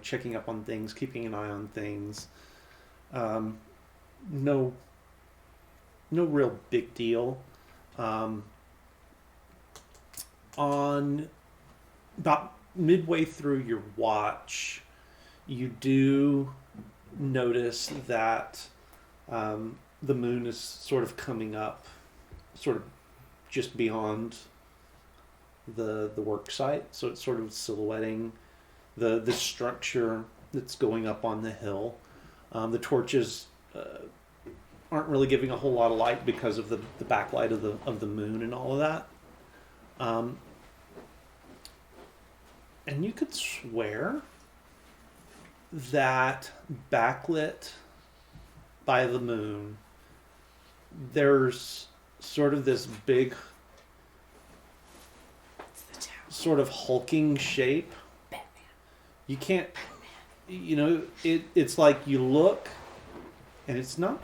checking up on things, keeping an eye on things. No real big deal. On about midway through your watch, you do notice that the moon is sort of coming up, sort of just beyond the work site. So it's sort of silhouetting the structure that's going up on the hill. The torches aren't really giving a whole lot of light because of the backlight of the moon and all of that. And you could swear that backlit by the moon, there's sort of this big, sort of hulking shape. Batman. You can't, it's like you look and it's not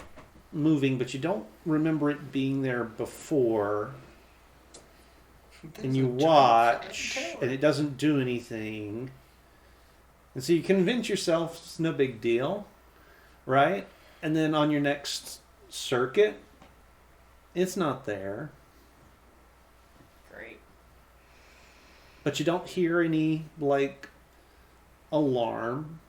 moving, but you don't remember it being there before. And you watch, and it doesn't do anything. And so you convince yourself it's no big deal, right? And then on your next circuit, it's not there. Great. But you don't hear any, alarm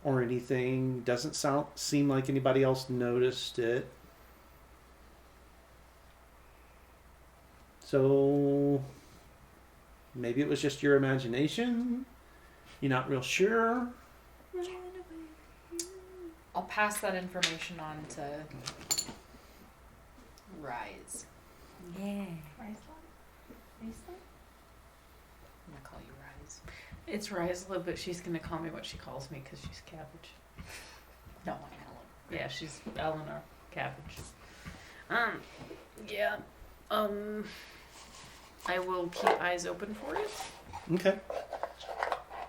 or anything. Doesn't seem like anybody else noticed it. So maybe it was just your imagination. You're not real sure. I'll pass that information on to Rise. Yeah. I'm gonna call you Rise. It's Risla, but she's gonna call me what she calls me because she's Cabbage. No, I'm Helen. Yeah, she's Eleanor Cabbage. Yeah. I will keep eyes open for it. Okay.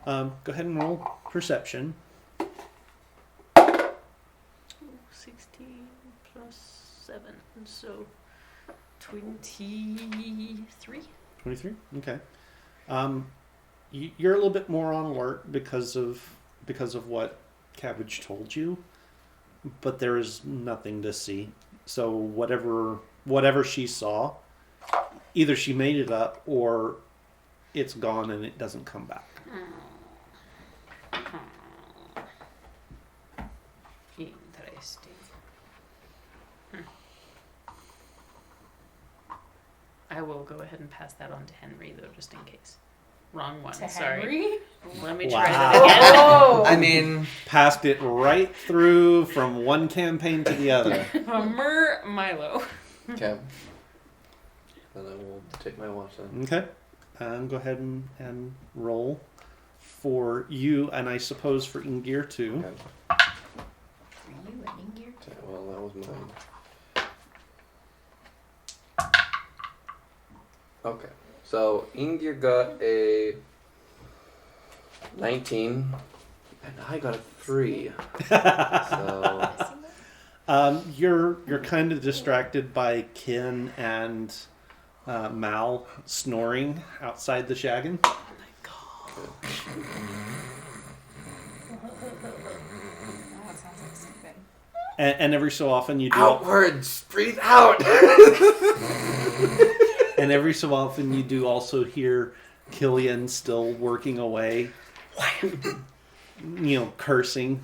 Go ahead and roll perception. 16 plus 7, so 23. 23. Okay. You're a little bit more on alert because of what Cabbage told you, but there is nothing to see. So whatever she saw either she made it up or it's gone and it doesn't come back. Interesting. I will go ahead and pass that on to Henry, though, just in case. Wrong one. To Sorry. Henry? Let me Wow. try that again. Oh! I mean, Passed it right through from one campaign to the other. Milo. Okay. Then I will take my watch then. Okay. Go ahead and roll for you, and I suppose for Ingir too. Okay. For you and in gear too. Okay, well, that was mine. Okay. So Ingir got a 19, and I got a 3. So You're kind of distracted by Ken and Mal snoring outside the shaggin. Oh my god. Oh, it sounds like something. And every so often you do. outwards, breathe out. And every so often you do also hear Killian still working away. Cursing.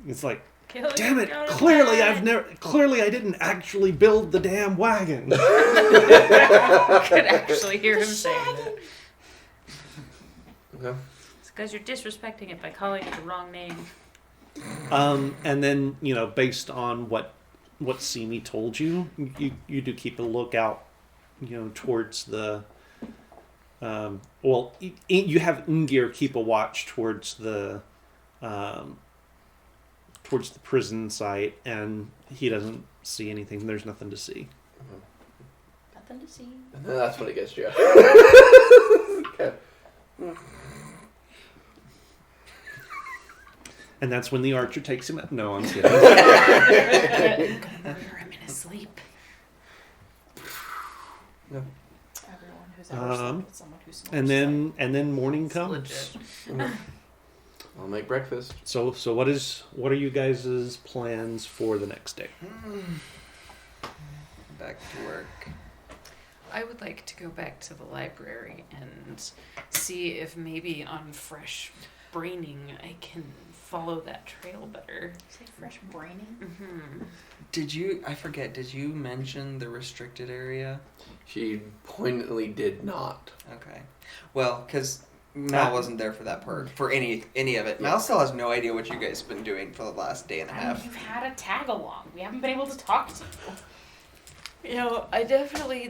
It's like, Killian, damn it! go to Clearly, bed. Clearly, I didn't actually build the damn wagon. I could actually hear him saying that. Okay. It's because you're disrespecting it by calling it the wrong name. And then based on what Simi told you, you do keep a lookout, towards the. You have Ingir keep a watch towards the prison site, and he doesn't see anything. There's nothing to see. Nothing to see. And then that's when it gets you. Okay. And that's when the archer takes him out. No, I'm kidding. I'm gonna murder him in his sleep. Everyone who's ever slept with someone who snores. and then morning It's comes. legit. I'll make breakfast. So what are you guys' plans for the next day? back to work. I would like to go back to the library and see if maybe on fresh braining I can follow that trail better. Say fresh braining. Mm-hmm. Did you mention the restricted area? She pointedly did not. Okay. Well, because Mal wasn't there for that part, for any of it. Mal still has no idea what you guys have been doing for the last day and a half. You've had a tag along. We haven't been able to talk to you.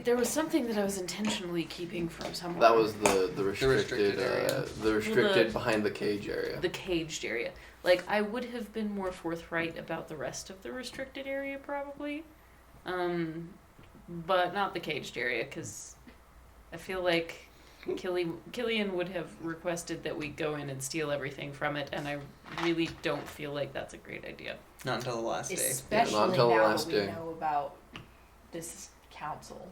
There was something that I was intentionally keeping from someone. That was the restricted area. The restricted behind the cage area. The caged area. Like, I would have been more forthright about the rest of the restricted area, probably. But not the caged area, because I feel like Killian would have requested that we go in and steal everything from it, and I really don't feel like that's a great idea. Not until the last day. Especially not until the now last that we day. know about this council.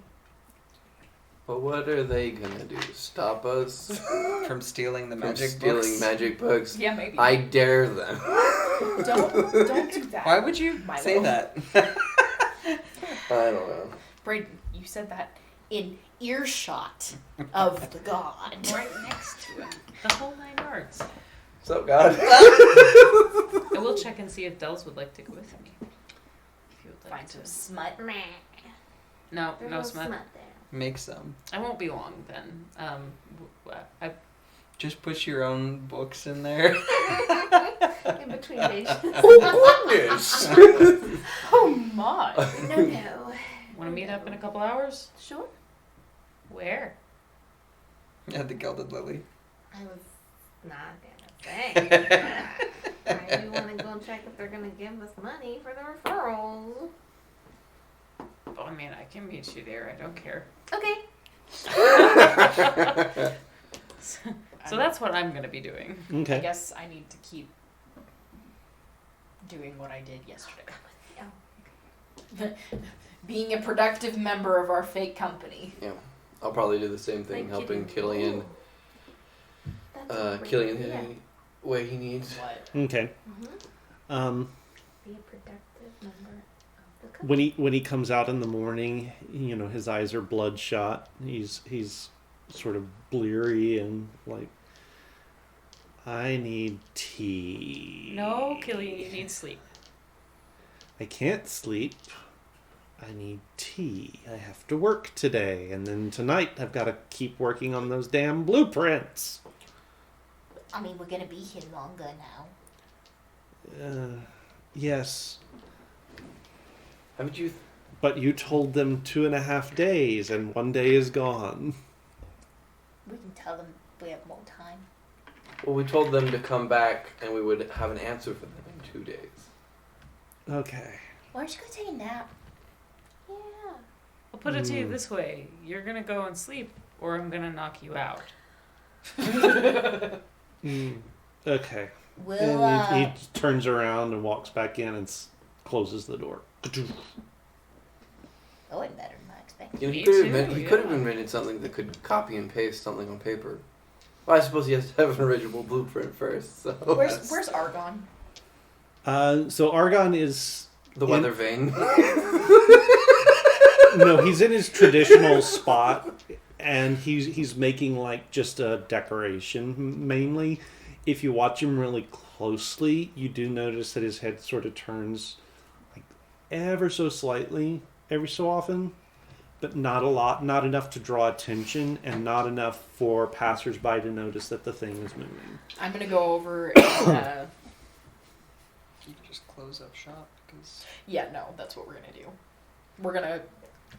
But what are they gonna do? Stop us From stealing the from magic stealing books? magic books? Yeah, maybe. I dare them. Don't do that. Why would you Milo. say that? I don't know. Braden, you said that in earshot of the god. Right next to him. The whole 9 yards. What's up, God? I will check and see if Dells would like to go with me. If you would like Find to. some smut. No, There's no smut. there. Make some. I won't be long then. I Just put your own books in there. In between pages. Oh goodness! Oh my. No. want to meet up in a couple hours. Sure. Where? At the Gilded Lily. I was not gonna say. I do want to go check if they're gonna give us money for the referrals. Oh, I mean, I can meet you there. I don't care. Okay. So that's what I'm going to be doing. I Okay. guess I need to keep doing what I did yesterday. Being a productive member of our fake company. Yeah, I'll probably do the same thing, Like helping kidding. Killian. That's a great Killian idea. any way he needs. What? Okay. Mhm. Um, Be a productive member of the when he comes out in the morning, you know, his eyes are bloodshot. He's sort of bleary and like, I need tea. No, Killian, you need sleep. I can't sleep. I need tea. I have to work today, and then tonight I've got to keep working on those damn blueprints. I mean, we're gonna be here longer now. Yes, Haven't you? but you told them 2.5 days, and 1 day is gone. We can tell them we have more time. Well, we told them to come back, and we would have an answer for them in 2 days. Okay. Why don't you go take a nap? Yeah. I'll put it to you this way: you're gonna go and sleep, or I'm gonna knock you out. Okay. We'll, And he turns around and walks back in and closes the door. that went better than I expected. You know, Me he could too, have he could have yeah. invented something that could copy and paste something on paper. Well, I suppose he has to have an original blueprint first. So Where's Argon? So Argon is the weather vane? no, he's in his traditional spot, and he's making like just a decoration mainly. If you watch him really closely, you do notice that his head sort of turns like ever so slightly every so often, but not a lot, not enough to draw attention, and not enough for passersby to notice that the thing is moving. I'm gonna go over and You can just close up shop because yeah, no, that's what we're gonna do. We're gonna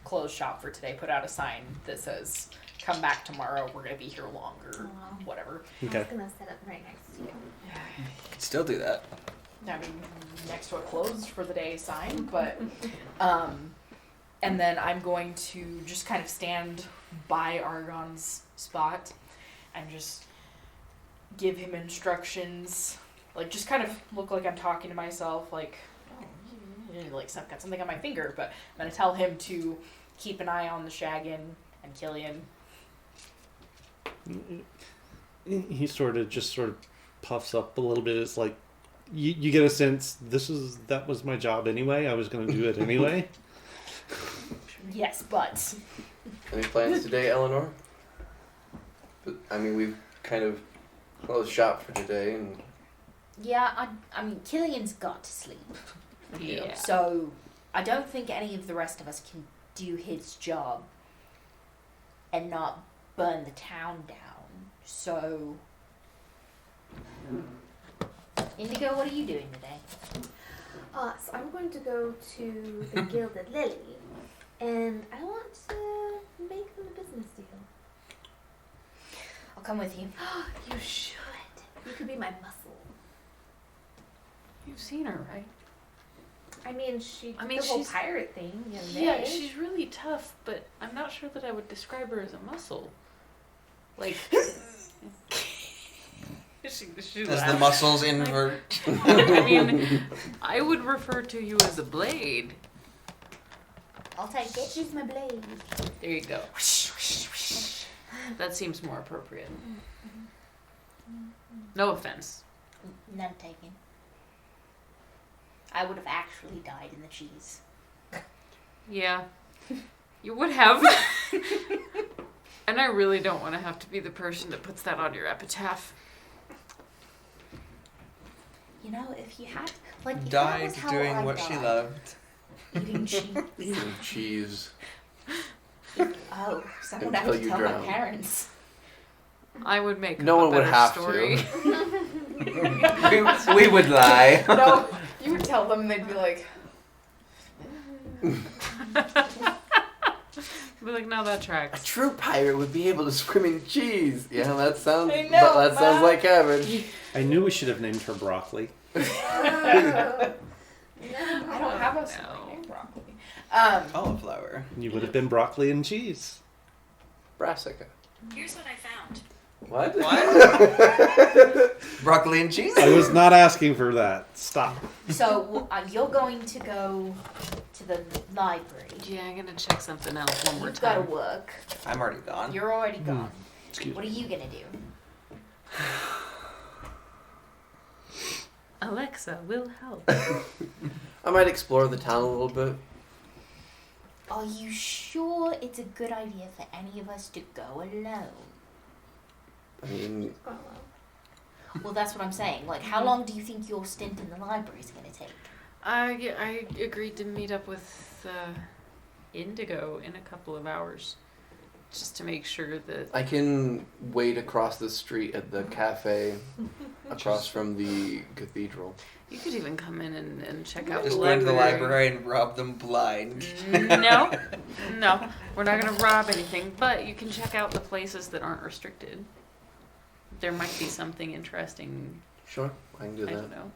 close shop for today. Put out a sign that says, "Come back tomorrow. We're gonna be here longer." Wow. Whatever. I Okay. was gonna set up right next to you. you can still do that. I mean, next to a closed for the day sign, but and then I'm going to just kind of stand by Argon's spot and just give him instructions, like just kind of look like I'm talking to myself, like, oh, like I've got something on my finger, but I'm gonna tell him to keep an eye on the Shaggin and Killian. He sort of puffs up a little bit. It's like you get a sense that was my job anyway. I was going to do it anyway. Yes, but Any plans today, Eleanor? But, I mean, we've kind of closed shop for today, and Yeah, I mean, Killian's got to sleep. Yeah. So I don't think any of the rest of us can do his job and not burn the town down. So, Indigo, what are you doing today? So I'm going to go to the Gilded Lily, and I want to make them a business deal. I'll come with you. You should. You could be my muscle. You've seen her, right? I mean, she I did mean, the whole she's- pirate thing. The other Yeah, day. she's really tough, but I'm not sure that I would describe her as a muscle. Like, she As the laughed. muscles invert. I mean, I would refer to you as a blade. I'll take it. She's my blade. There you go. That seems more appropriate. No offense. None taken. I would have actually died in the cheese. Yeah, you would have. And I really don't want to have to be the person that puts that on your epitaph. You know, if you had, like, if that Died was how doing I what she died, loved. eating cheese. eating cheese. Oh, someone would have Until to you tell drown. my parents. I would make No up one a would better have story. we would lie. no, you would tell them, and they'd be like, Be like, no, that A tracks. true pirate would be able to swim in cheese. Yeah, that sounds. I know, that sounds Matt. like cabbage. I knew we should have named her Broccoli. I don't have a No. sibling named Broccoli. Cauliflower. You would have been broccoli and cheese. Brassica. Here's what I found. What? What? Broccoli and cheese? I was not asking for that. Stop. So you're going to go to the library. Yeah, I'm gonna check something else one more You've got to time. work. I'm already gone. You're already gone. Excuse What me. are you gonna do? Alexa will help. I might explore the town a little bit. Are you sure it's a good idea for any of us to go alone? I mean, Oh, well. Well, that's what I'm saying. Like, how long do you think your stint in the library is going to take? I agreed to meet up with Indigo in a couple of hours, just to make sure that. I can wait across the street at the cafe across from the cathedral. You could even come in and check out Just the go into the library. library and rob them blind. No, we're not gonna rob anything, but you can check out the places that aren't restricted. There might be something interesting. Sure, I can do I that. don't know.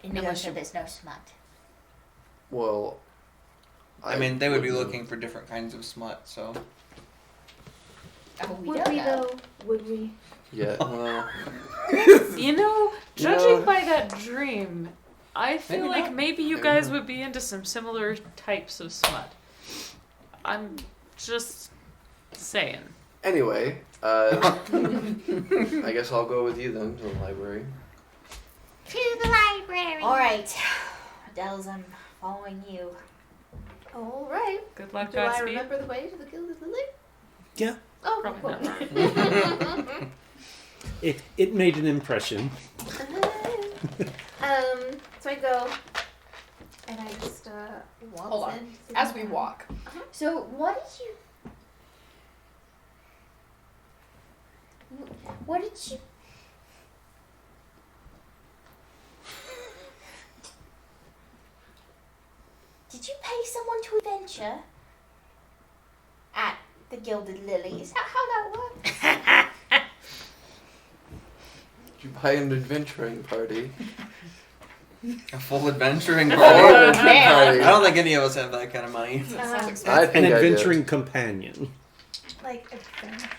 Indigo Unless said you- there's no smut. Well, I mean, they would be wouldn't- looking for different kinds of smut, so. Oh, we Would don't we know. though? Would we? Yeah, well, You know, judging by that dream, I feel Maybe like not. maybe you Maybe guys not. would be into some similar types of smut. I'm just saying. anyway, I guess I'll go with you then to the library. To the library. All right, Adele's, I'm following you. All right. Good luck, Do I Godspeed. remember the way to the Gilded Lily? Yeah, Oh, Probably cool. it made an impression. So I go, and I just waltz Hold on. in. As we walk. So, what did you... What did you... Did you pay someone to adventure? At the Gilded Lily? Is that how that works? Did you buy an adventuring party? A full adventuring Full party. adventuring party. I don't think any of us have that kind of money. That sounds I expensive. think An I did. adventuring companion. Like adventuring.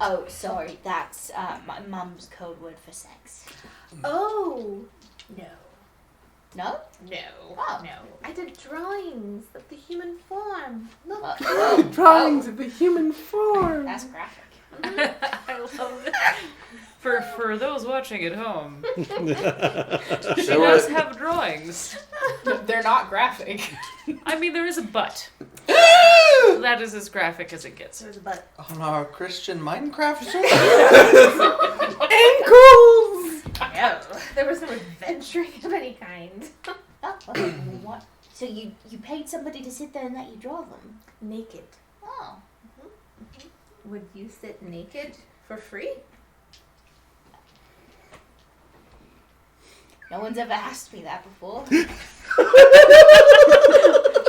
Oh, sorry. That's my mum's code word for sex. Oh. No. No? No. Oh. No. I did drawings of the human form. Look. Drawings of the human form. That's graphic. I love it. For those watching at home, she Show does it. have drawings. They're not graphic. I mean, there is a butt. That is as graphic as it gets. There's a butt. On our Christian Minecraft server? No. There was no adventuring of any kind. Oh, what? So you paid somebody to sit there and let you draw them? Naked. Oh. Would you sit naked for free? No one's ever asked me that before.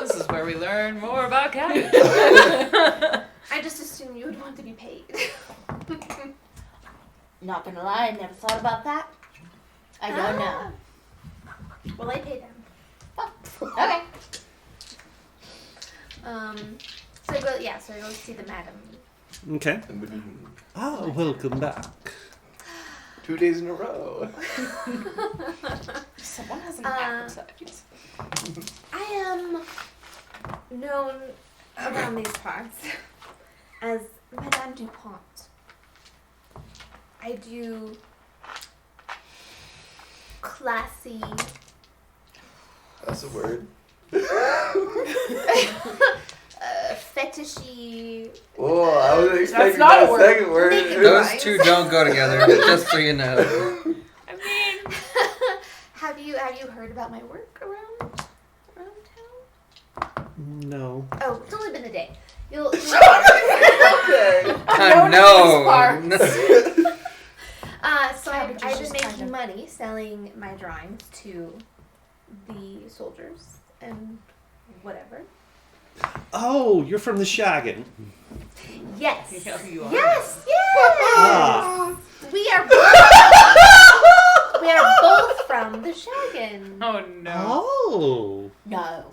This is where we learn more about cabbage. I just assumed you would want to be paid. Not gonna lie, I never thought about that. I don't know. Well, I paid him. Okay. So I go. Yeah. So I go see the madam. Okay. Ah, welcome back. 2 days in a row. Someone has an Uh, appetite. I am known around these parts as Madame Dupont. I do classy, That's a word. fetishy. Whoa, I was expecting not that a word. second word. Naked Those Right. two don't go together, just so you know. I mean, Have you heard about my work around town? No. Oh, it's only been a day. You'll Okay. No. so Cabbage is I've been just making kind of- money selling my drawings to the soldiers and whatever. Oh, you're from the Shaggin. Yes. Yeah, you are. Yes. Yes. Ah. We are. We are both from the Shaggin. oh no. Oh. No.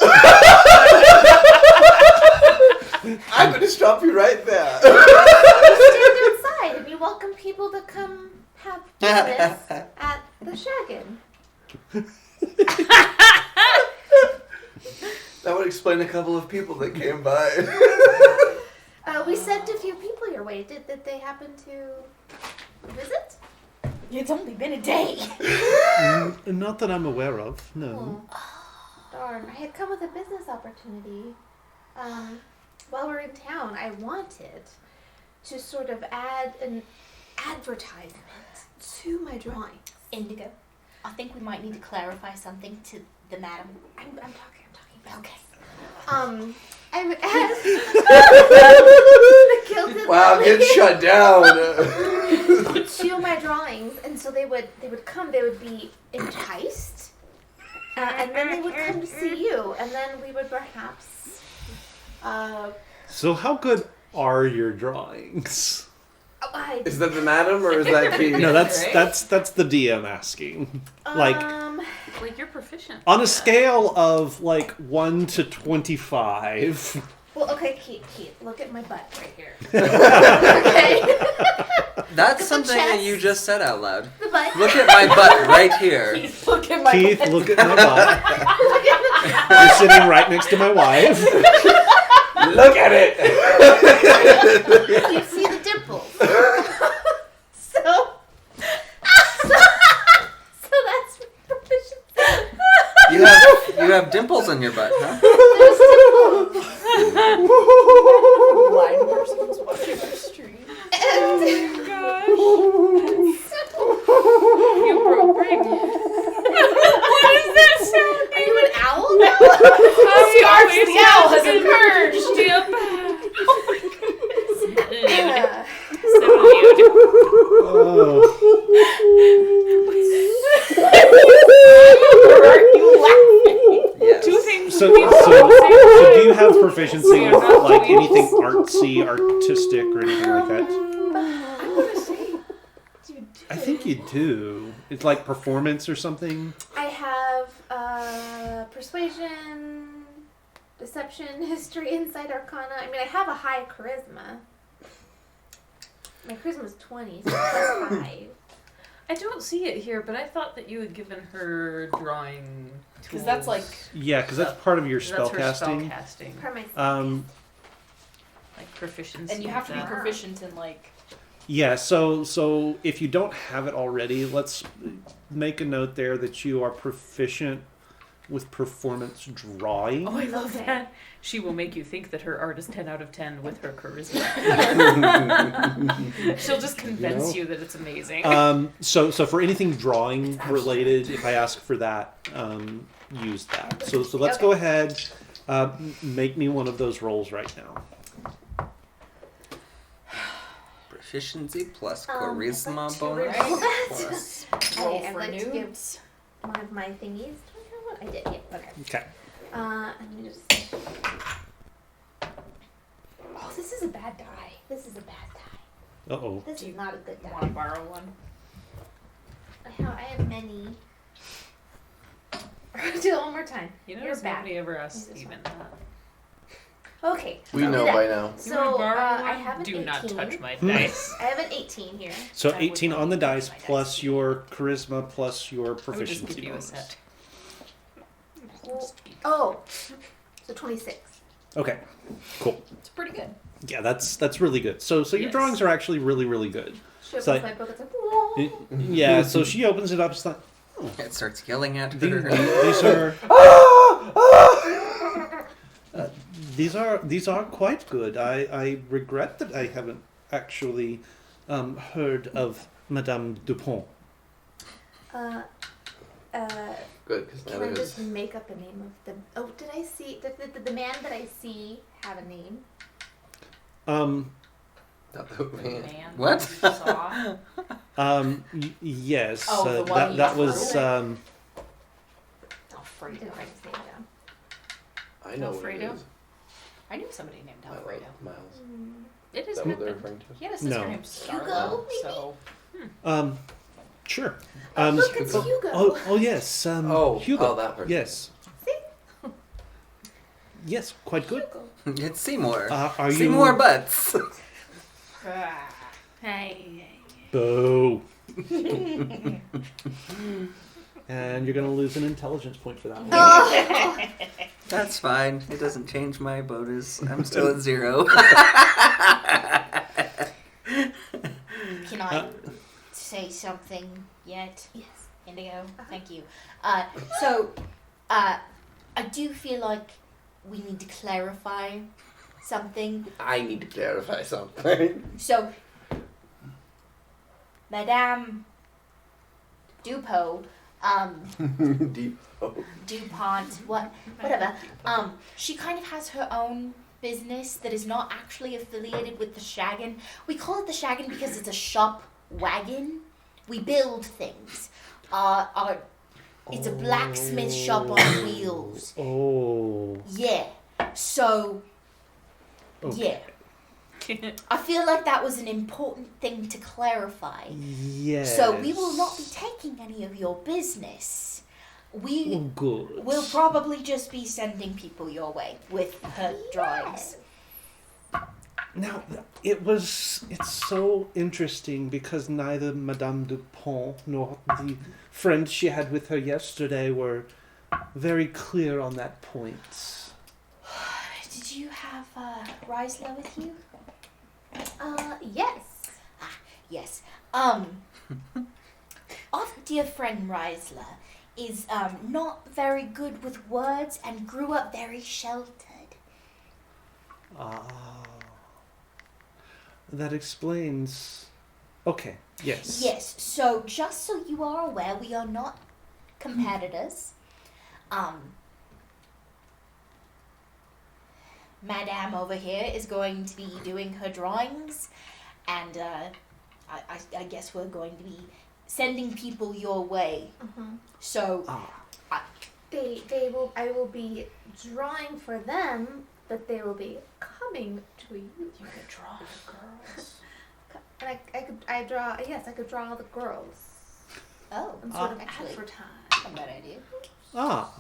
I'm going to stop you right there. Stand outside and you welcome people to come have business at the Shaggin. That would explain a couple of people that came by. We sent a few people your way. Did they happen to visit? It's only been a day. Not that I'm aware of. No. darn. I had come with a business opportunity. While we're in town, I wanted to sort of add an advertisement to my drawing. Indigo, I think we might need to clarify something to the madam. I'm talking about. Okay. I would add the gilded Wow, lily get shut down. to my drawings, and so they would come. They would be enticed, and then they would come to see you, and then we would perhaps. So how good are your drawings? Is that the madam or is that Keith? No, that's the DM asking. Like Like you're proficient. on a scale of like 1 to 25. Well, okay, Keith, look at my butt right here. Okay, That's the something that chest. you just said out loud. the butt. Look at my butt right here. Look at my Keith, butt. look at my butt. Look at the You're sitting right next to my wife. Look at it. You see the dimples. So that's proficiency. You have dimples in your butt, huh? There's dimples. Blind person's watching our stream. And You broke brain. What is that sound? are you an owl? The owl has emerged. Yep. Yeah. So cute. Oh. Are you laughing? Yes. Two things. So, we so, do at the same so time. do you have proficiency We are with not like doing anything this. artsy, artistic, or anything like that? I'm gonna say you do. I think you do. It's like performance or something. I have persuasion, deception, history, insight, arcana. I mean, I have a high charisma. My charisma is 20, so plus 5. I don't see it here, but I thought that you had given her drawing. Because that's like Yeah, because that's part of your That's her spellcasting. spellcasting. Per my Like proficiency. and you have to be with that. proficient in like Yeah, so if you don't have it already, let's make a note there that you are proficient with performance drawing. Oh, I love Okay. that. She will make you think that her art is 10 out of 10 with her charisma. She'll just convince you that it's amazing. So for anything drawing related, if I ask for that, use that. So let's go ahead, make me one of those rolls right now. Proficiency plus I'd charisma like to bonus. roll that. Plus. roll I'd for like to give noobs. one of my thingies. Do I have one? I did, yeah. Okay. Okay. Let me just. Oh, this is a bad die. This is a bad die. Uh-oh. This is not a good Want to die. borrow one? I have many. Do it one more time. You You're notice bad. nobody ever asked Use this Steven one. that. Okay. We I'll do know that. by now. You So wanna borrow I one? have an Do 18. not touch my dice. I have an 18 here. So I would 18 not on the touch dice my dice. plus your charisma plus your I would just proficiency give you a bonus. set. Oh, so 26. Okay, cool. It's pretty good. Yeah, that's really good. So your Yes. drawings are actually really, really good. She opens So- my book. It's like, whoa. Yeah, so she opens it up. It's like, It starts yelling at these, her. these are quite good. I regret that I haven't actually heard of Madame Dupont. Good, because Can I neither just is. make up a name of the? Oh, did I see? Did the man that I see have a name? Not the man. Man, What? you saw. Yes, Oh, the one that you was threw? Oh, Alfredo. I didn't write his name down. I know what it Alfredo? is. I knew somebody named Miles. Alfredo. Miles. It Is is that what they're good. referring to? He had a sister No. named Hugo, Starla. maybe? So Sure. Look, it's Hugo. Oh yes. Oh, Hugo. oh, that person. Yes. See? Yes, quite good. Hugo. It's Seymour. Are Seymour you? Butts. Hey. Boo. And you're gonna lose an intelligence point for that one. Oh. That's fine. It doesn't change my bonus. I'm still at 0. Can I say something yet? Yes. Indigo, thank you. So, I I do feel like we need to clarify something. I need to clarify something. So, Madame Dupo, DuPont, whatever. She kind of has her own business that is not actually affiliated with the Shaggin. We call it the Shaggin because it's a shop wagon. We build things. It's a blacksmith shop on wheels. Oh. Yeah. So, Okay. yeah. I feel like that was an important thing to clarify. Yes. So we will not be taking any of your business. We Oh, good. will probably just be sending people your way with her drawings. Now, it's so interesting because neither Madame Dupont nor the friend she had with her yesterday were very clear on that point. Did you have Rysla with you? Yes. Yes. Our dear friend Rysla is not very good with words and grew up very sheltered. Ah. That explains. Okay, yes. Yes, so just so you are aware, we are not competitors. Madame over here is going to be doing her drawings, and I guess we're going to be sending people your way. So, I will be drawing for them, but they will be coming to you. You could draw the girls. And I could draw the girls. oh, And sort of actually, advertise. not a bad idea. Ah.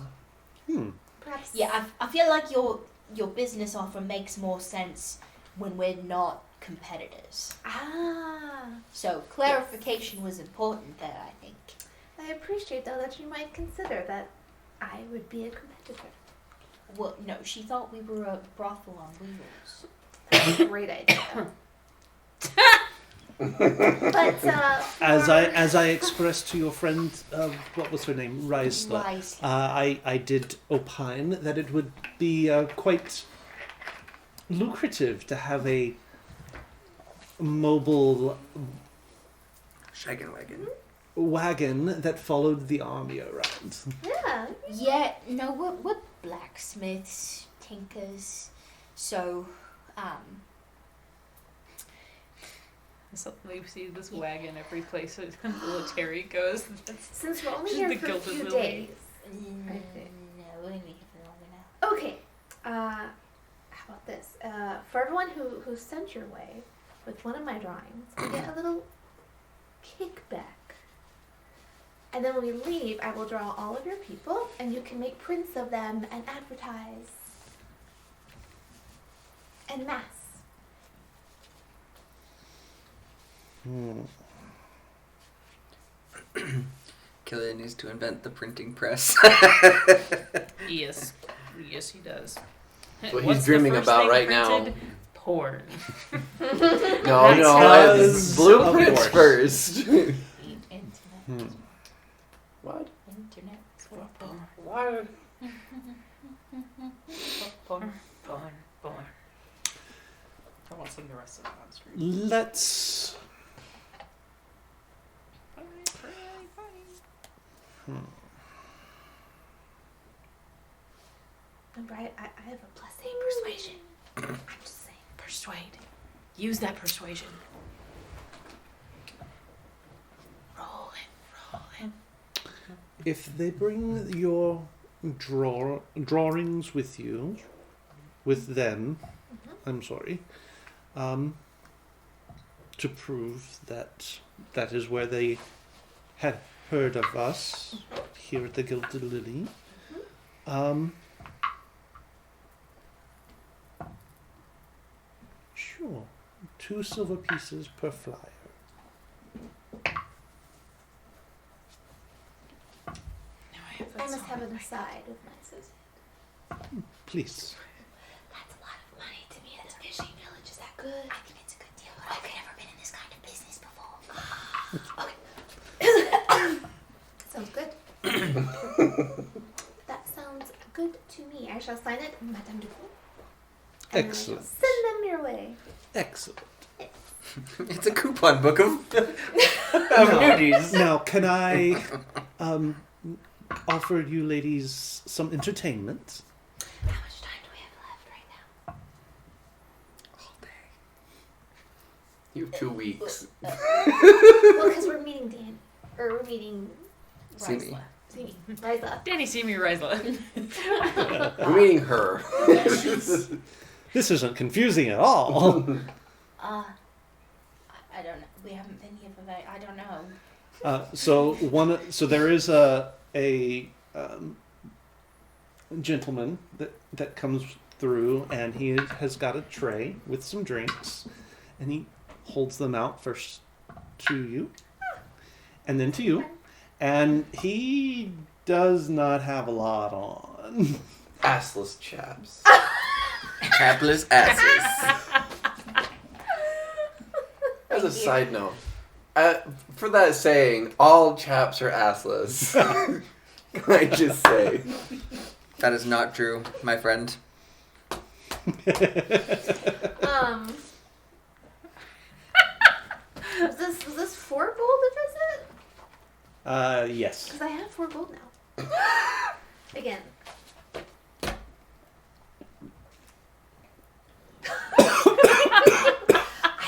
Perhaps. Yeah, I feel like your business offer makes more sense when we're not competitors. So clarification was important there, I think. I appreciate though that you might consider that I would be a competitor. Well, no, she thought we were a brothel on wheels. That's a great idea. But As I expressed to your friend, what was her name, Rysla, Rysla. I did opine that it would be quite lucrative to have a mobile Shaggin' wagon. wagon that followed the army around. yeah. Yeah, no, we're blacksmiths, tinkers, so, So we see this wagon every place the military goes. Since we're only Just here the for a gilded few building. days. no, Okay. we're gonna be here for longer now. Okay. How about this? For everyone who sent your way with one of my drawings, you get a little kickback. And then when we leave, I will draw all of your people, and you can make prints of them and advertise. En masse. Killian needs to invent the printing press. Yes, yes, he does. That's what What's he's the dreaming first about thing right now. printed? Porn. No, Because blueprints of first. Internet. What? Internet. What? Porn. I won't sing the rest of it on screen. Let's. Remember, I have a plus 8 persuasion. I'm just saying. Persuade. Use that persuasion. Roll it. If they bring your drawings with you, with them, I'm sorry, to prove that that is where they had heard of us here at the Gilded Lily. Sure, 2 silver pieces per flyer. I must have an aside with my associate. Please. That's a lot of money to me at this fishing village. Is that good? I think it's a good deal. I've never been in this kind of business before. Sounds good. That sounds good shall sign it, Madame Duclos. And Excellent. I shall send them your way. Excellent. It's a coupon book of Now- nudies. Now, can I offer you ladies some entertainment? How much time do we have left right now? All day. You have 2 weeks. Well, because we're meeting Dan. Or we're meeting See me. See me. Riza. Danny, see me, Rizla. We're meeting her. This isn't confusing at all. I don't know. We haven't been here for very. I don't know. So there is a gentleman that comes through, and he has got a tray with some drinks, and he holds them out first to you, and then to you, and he does not have a lot on. Assless chaps. Hapless asses. As a side note, for that saying, all chaps are assless. Can I just say? That is not true, my friend. Was this 4 gold to visit? Yes. Because I have 4 gold now. Again. I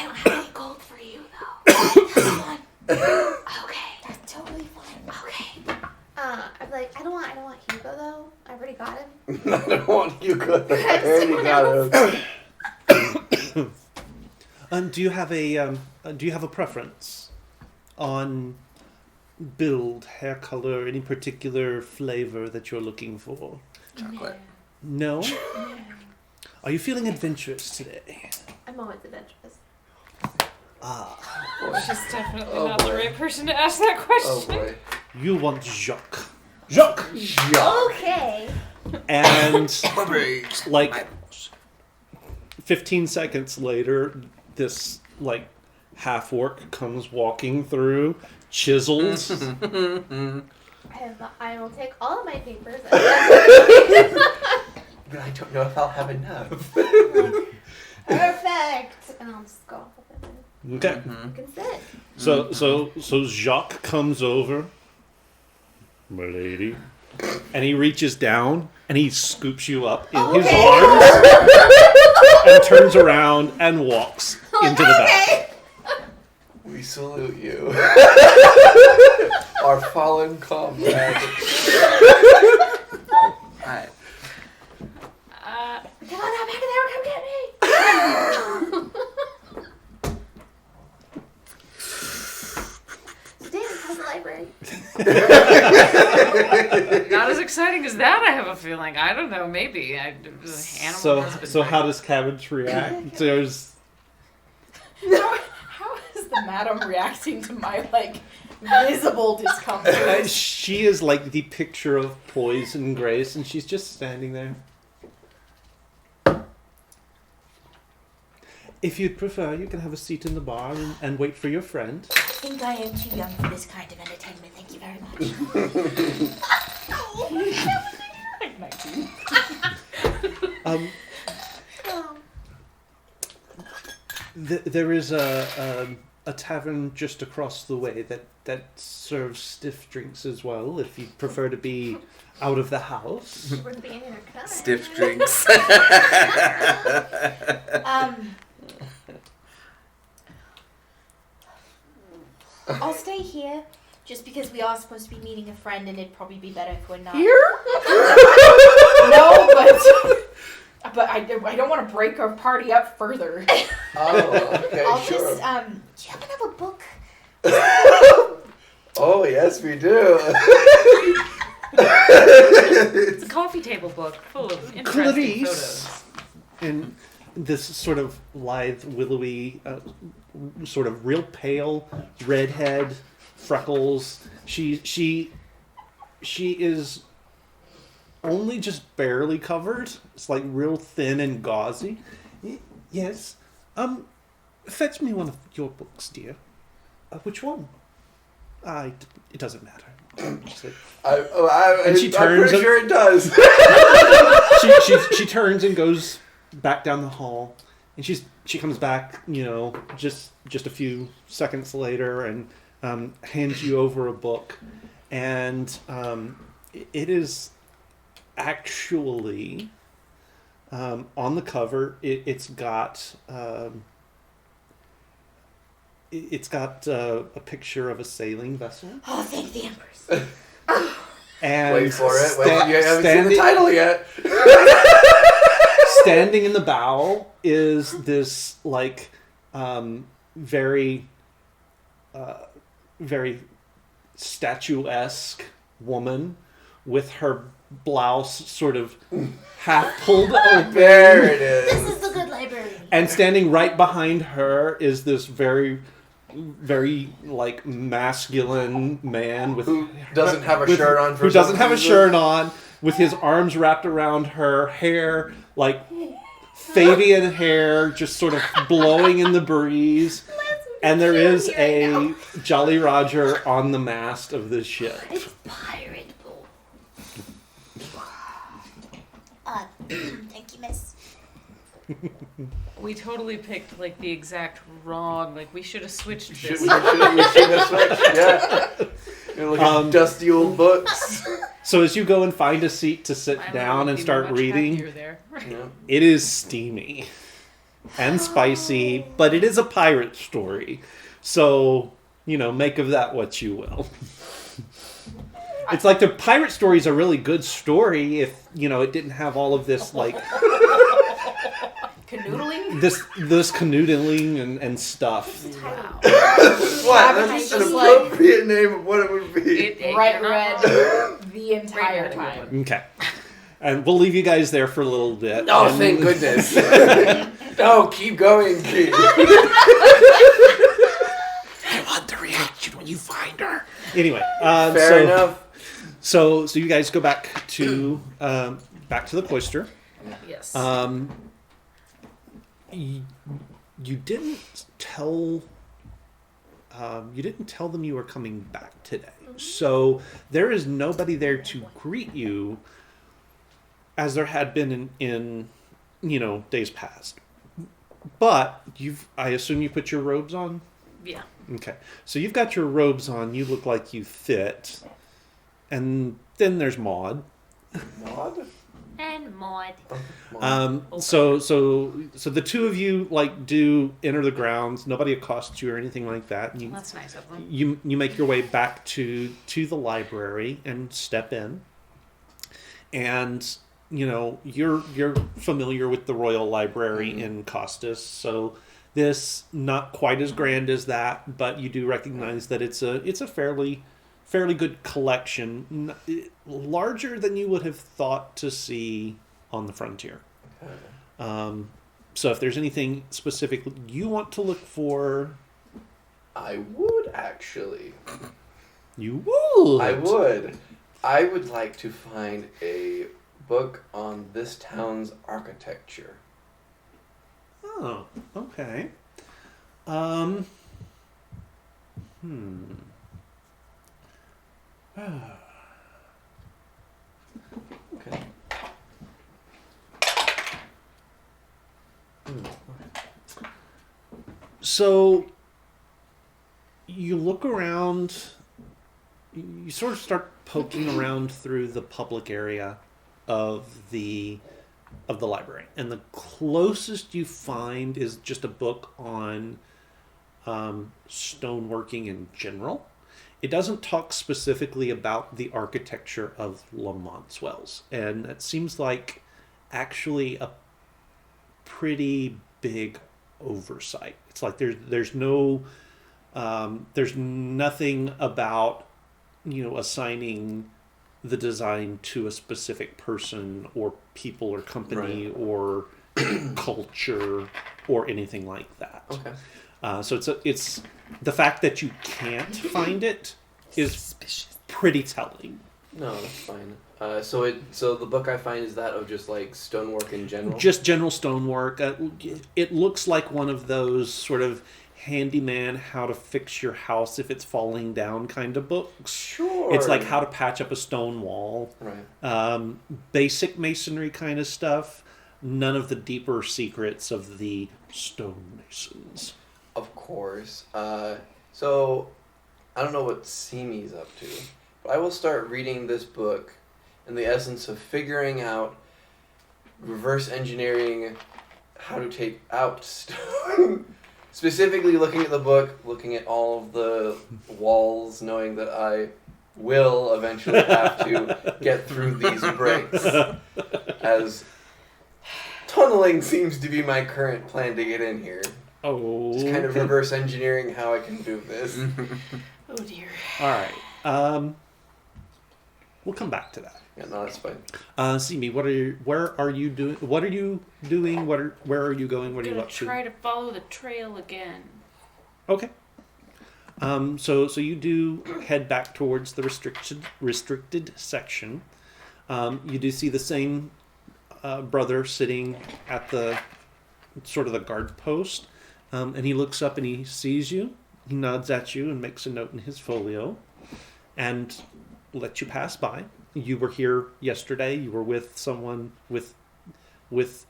don't have any gold for you though. That's fine. Okay, that's totally fine. Okay. I'm like, I don't want Hugo though. I already got him. I don't want you good. I Have already someone got him. Do you have a preference on build, hair color, any particular flavor that you're looking for? Chocolate. No? Are you feeling adventurous today? I'm always adventurous. Ah, She's definitely Oh, not the boy. right person to ask that Oh question. boy. you want Jacques. Jacques! Yeah. Okay. And like My- 15 seconds later, this like half orc comes walking through, chiseled. I will take all of my papers. But I don't know if I'll have enough. Perfect. And I'll just go off with it. Okay. You can sit. So Jacques comes over, my lady, and he reaches down and he scoops you up in his arms and turns around and walks into the back. We salute you. Our fallen comrade. Alright. Come on now, back in there. Come get me. Dan, how's the library? Not as exciting as that, I have a feeling. I don't know, maybe. Animal husbandry. So how does Cabbage react? There's How is the madam reacting to my visible discomfort? she is like the picture of poise and grace, and she's just standing there. If you'd prefer, you can have a seat in the bar and wait for your friend. I think I am too young for this kind of entertainment. Thank you very much. There is a tavern just across the way that serves stiff drinks as well. If you prefer to be out of the house. We're the beginning are coming. Stiff drinks. I'll stay here, just because we are supposed to be meeting a friend, and it'd probably be better if we're not. Here? No, but I don't want to break our party up further. Oh, okay, I'll sure. just do you happen to have a book? Oh, yes, we do. It's a coffee table book full of interesting Clarice, photos. in this sort of lithe, willowy, sort of real pale, redhead, freckles. She is only just barely covered. It's like real thin and gauzy. Yes. Fetch me one of your books, dear. Which one? It doesn't matter. She's like, And she turns I'm pretty sure it does. she turns and goes back down the hall, and she comes back, just a few seconds later, and hands you over a book, and it is actually on the cover. It's got a picture of a sailing vessel. Oh, thank the Empress. And Wait for it. You haven't seen the title yet. Standing in the bow is this very statuesque woman with her blouse sort of half pulled open. There it is. This is the good librarian. And standing right behind her is this very masculine man Who doesn't have a shirt on. Who doesn't have a shirt on, with his arms wrapped around her hair, like Fabian hair, just sort of blowing in the breeze. And there is a Jolly Roger on the mast of the ship. It's pirate bull. Thank you, miss. We totally picked the exact wrong. We should have switched We this. should have switched. Yeah. You're looking at dusty old books. So as you go and find a seat to sit My down would and be start much reading, happier there. Yeah. it is steamy and spicy, but it is a pirate story. So, make of that what you will. It's like the pirate story is a really good story if, it didn't have all of this, Canoodling? this canoodling and stuff. Wow. What? That's Just an appropriate name of what it would be. Bright you're not red wrong. the entire Red red. time. Okay. And we'll leave you guys there for a little bit. Oh, and thank goodness. No, keep going, Kate. I want the reaction when you find her. Anyway, Fair enough. So you guys go back to the cloister. Yes. You didn't tell them you were coming back today. So there is nobody there to greet you, as there had been in days past. But I assume you put your robes on? Yeah. Okay. So you've got your robes on, you look like you fit. And then there's Maud. Maud? And Maud. So the two of you do enter the grounds. Nobody accosts you or anything like that. Well, that's nice of them. You make your way back to the library and step in. And you're familiar with the Royal Library in Costas, so this not quite as grand as that, but you do recognize that it's a fairly good collection, larger than you would have thought to see on the frontier. Okay. So if there's anything specific you want to look for, I would actually. you would. I would. I would like to find a book on this town's architecture. Oh, okay. Okay. So you look around, you sort of start poking around through the public area of the library, and the closest you find is just a book on stoneworking in general. It doesn't talk specifically about the architecture of Lamont's Wells, and it seems like actually a pretty big oversight. It's like there's nothing about assigning the design to a specific person or people or company Right. or culture or anything like that. Okay. So it's the fact that you can't find it is pretty telling. No, that's fine. So the book I find is that of just stonework in general. Just general stonework. It looks like one of those sort of handyman, how to fix your house if it's falling down kind of books. Sure. It's like how to patch up a stone wall. Right. Basic masonry kind of stuff. None of the deeper secrets of the stonemasons. Of course. So, I don't know what Simi's up to, but I will start reading this book in the essence of figuring out, reverse engineering how to take out stone. Specifically looking at the book, looking at all of the walls, knowing that I will eventually have to get through these bricks, as tunneling seems to be my current plan to get in here. Oh. Just kind of reverse engineering how I can do this. Oh dear. All right. We'll come back to that. Yeah, no, that's fine. Simi, where are you doing? What are you doing? Where are you going? What are you Gonna up to? try to follow the trail again. Okay. So you do head back towards the restricted section. You do see the same brother sitting at the sort of the guard post, and he looks up and he sees you. He nods at you and makes a note in his folio, and lets you pass by. You were here yesterday. You were with someone with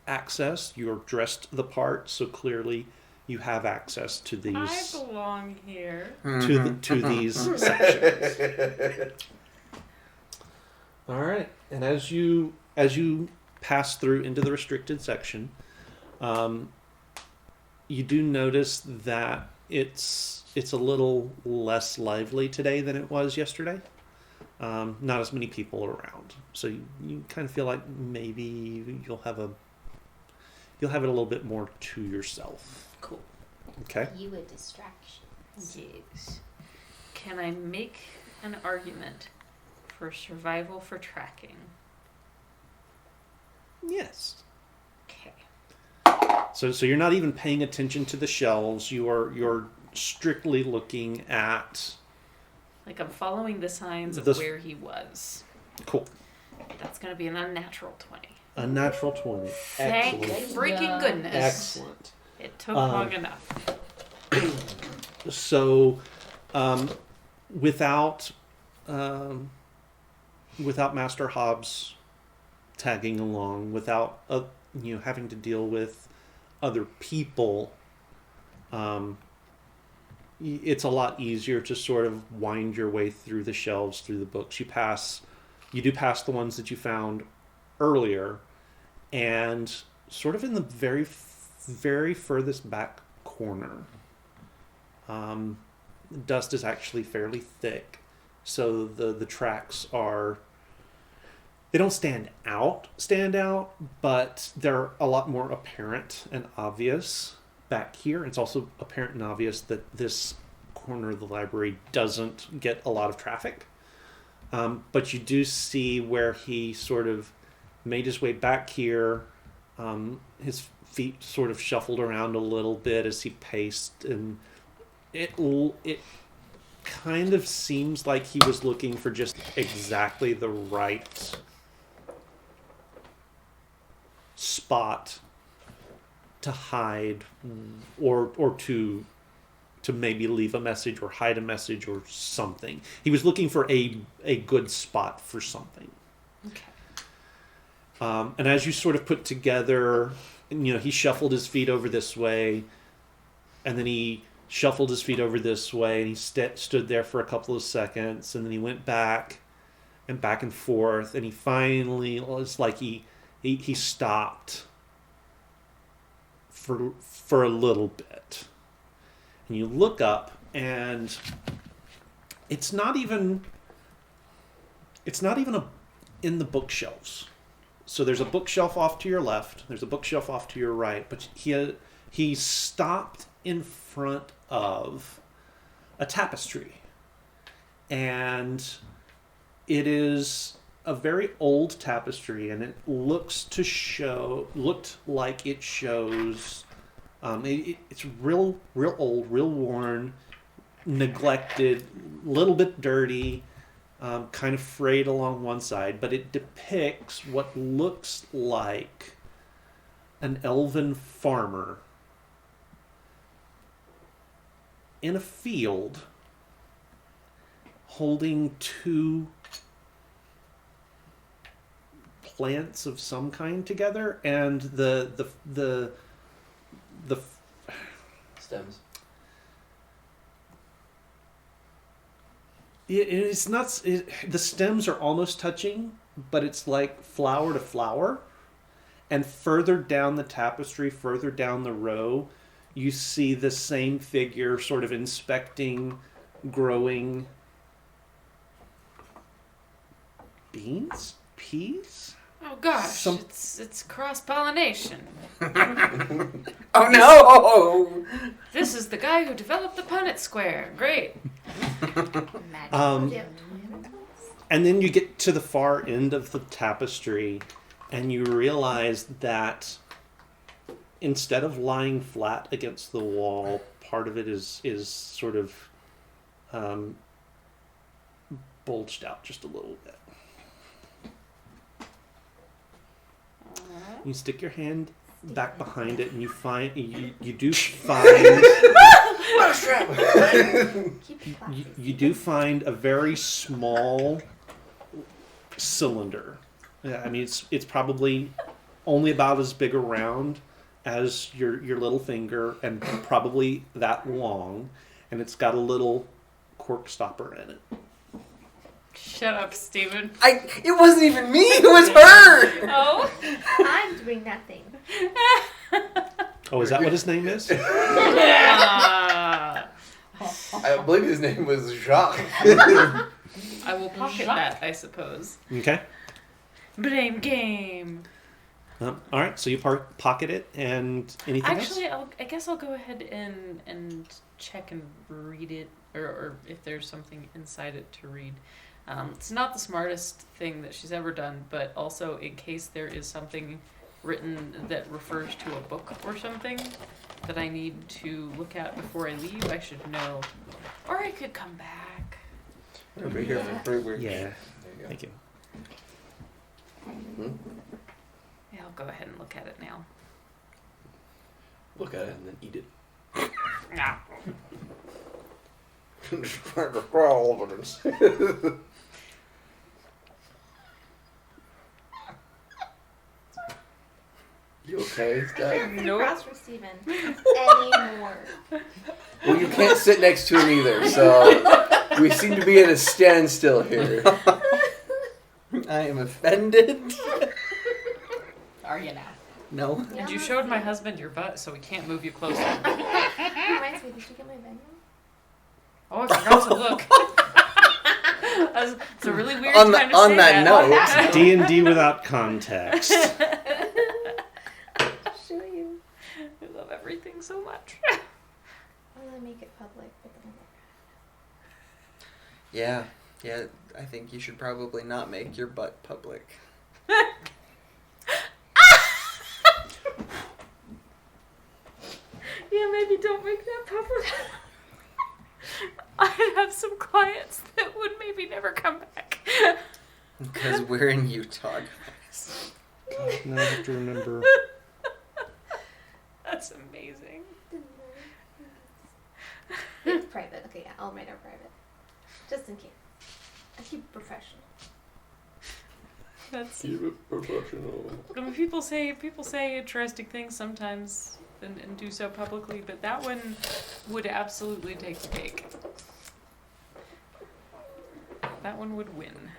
access. You're dressed the part, so clearly you have access to these. I belong here. To these sections. All right, and as you pass through into the restricted section, you do notice that it's a little less lively today than it was yesterday. Not as many people around, so you kind of feel like maybe you'll have it a little bit more to yourself. Cool. Okay. You a distraction. Yes. Can I make an argument for survival for tracking? Yes. Okay. So you're not even paying attention to the shelves. You're strictly looking at. Like I'm following the signs of This- where he was. Cool. That's gonna be an unnatural 20. A natural 20. Thank Excellent. freaking goodness. Excellent. It took long enough. So, without Master Hobbs tagging along, without having to deal with other people, it's a lot easier to sort of wind your way through the shelves, through the books. You do pass the ones that you found earlier, and sort of in the very, very furthest back corner, dust is actually fairly thick, so the tracks they don't stand out, but they're a lot more apparent and obvious back here. It's also apparent and obvious that this corner of the library doesn't get a lot of traffic. But you do see where he sort of made his way back here. His feet sort of shuffled around a little bit as he paced, and it kind of seems like he was looking for just exactly the right spot to hide, or to maybe leave a message or hide a message or something. He was looking for a good spot for something. Okay. And as you sort of put together, he shuffled his feet over this way, and then he shuffled his feet over this way, and he stood there for a couple of seconds, and then he went back and forth, and he finally, it's like he stopped for a little bit. And you look up, and it's not even in the bookshelves. So there's a bookshelf off to your left, there's a bookshelf off to your right, but he stopped in front of a tapestry. And it is a very old tapestry, and it looked like it shows. It's real old, real worn, neglected, little bit dirty, kind of frayed along one side, but it depicts what looks like an elven farmer in a field holding two plants of some kind together, and the Stems. it's not the stems are almost touching, but it's like flower to flower. And further down the tapestry, further down the row, you see the same figure sort of inspecting growing beans, peas. Oh gosh, Some- it's cross pollination. Oh no! This is the guy who developed the Punnett Square. Great. Yep. And then you get to the far end of the tapestry, and you realize that instead of lying flat against the wall, part of it is sort of bulged out just a little bit. You stick your hand back behind it, and you find you do find you do find a very small cylinder. I mean, it's probably only about as big around as your little finger, and probably that long, and it's got a little cork stopper in it. Shut up, Steven. It wasn't even me. It was her. Oh. I'm doing nothing. Oh, is that what his name is? I believe his name was Jacques. I will pocket that, I suppose. Okay. Blame game. All right, so you pocket it, and anything Actually, else? I guess I'll go ahead and check and read it, or if there's something inside it to read. It's not the smartest thing that she's ever done, but also in case there is something written that refers to a book or something that I need to look at before I leave, I should know. Or I could come back. We'll be here for 3 weeks. Yeah. There you go. Thank you. Yeah, I'll go ahead and look at it now. Look at it and then eat it. Nah. You okay, Dad? Nope. Across from Steven. Anymore. Well, you can't sit next to him either, so we seem to be at a standstill here. I am offended. Are you now? No. And you showed my husband your butt, so we can't move you closer. Reminds me, did you get my venue? Oh, I forgot to look. It's a really weird On time to on say that note, It's D&D without context. Show you. I love everything so much. I'm gonna make it public, but then yeah, I think you should probably not make your butt public. Yeah, maybe don't make that public. I have some clients that would maybe never come back. Because we're in Utah, guys. God, now I have to remember. That's amazing. it's private. Okay, yeah, I'll write out private. Just in case. I keep it professional. That's. Keep it professional. I mean, people say interesting things sometimes and do so publicly, but that one would absolutely take the cake. That one would win.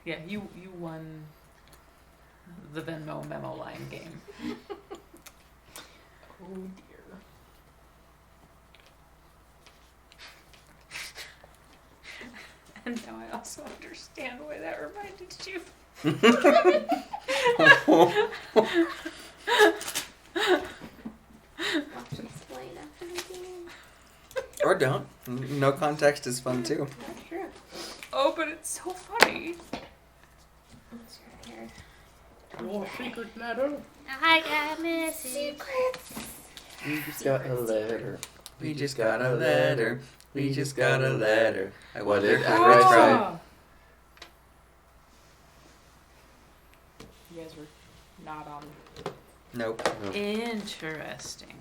Yeah, you won the Venmo memo line game. Oh dear. And now I also understand why that reminded you. Watch and explain after the game. Or don't. No context is fun too. That's true. Oh, but it's so funny. Let's try here. Your secret letter. I got missing. Secrets. We just got a letter. We just got a letter. We just got a letter. I What wonder is how it? it's Right. right. You guys were not on. Nope. Interesting.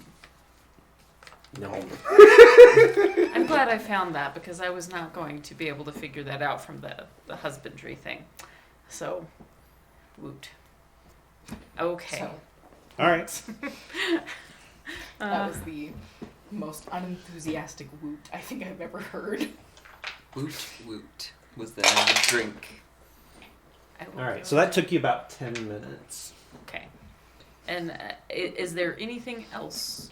No. I'm glad I found that because I was not going to be able to figure that out from the husbandry thing. So, woot. Okay. So All right. that was the most unenthusiastic woot I think I've ever heard. Woot woot was the name of the drink. I will All right. give So that took you about 10 minutes. Okay. And is there anything else,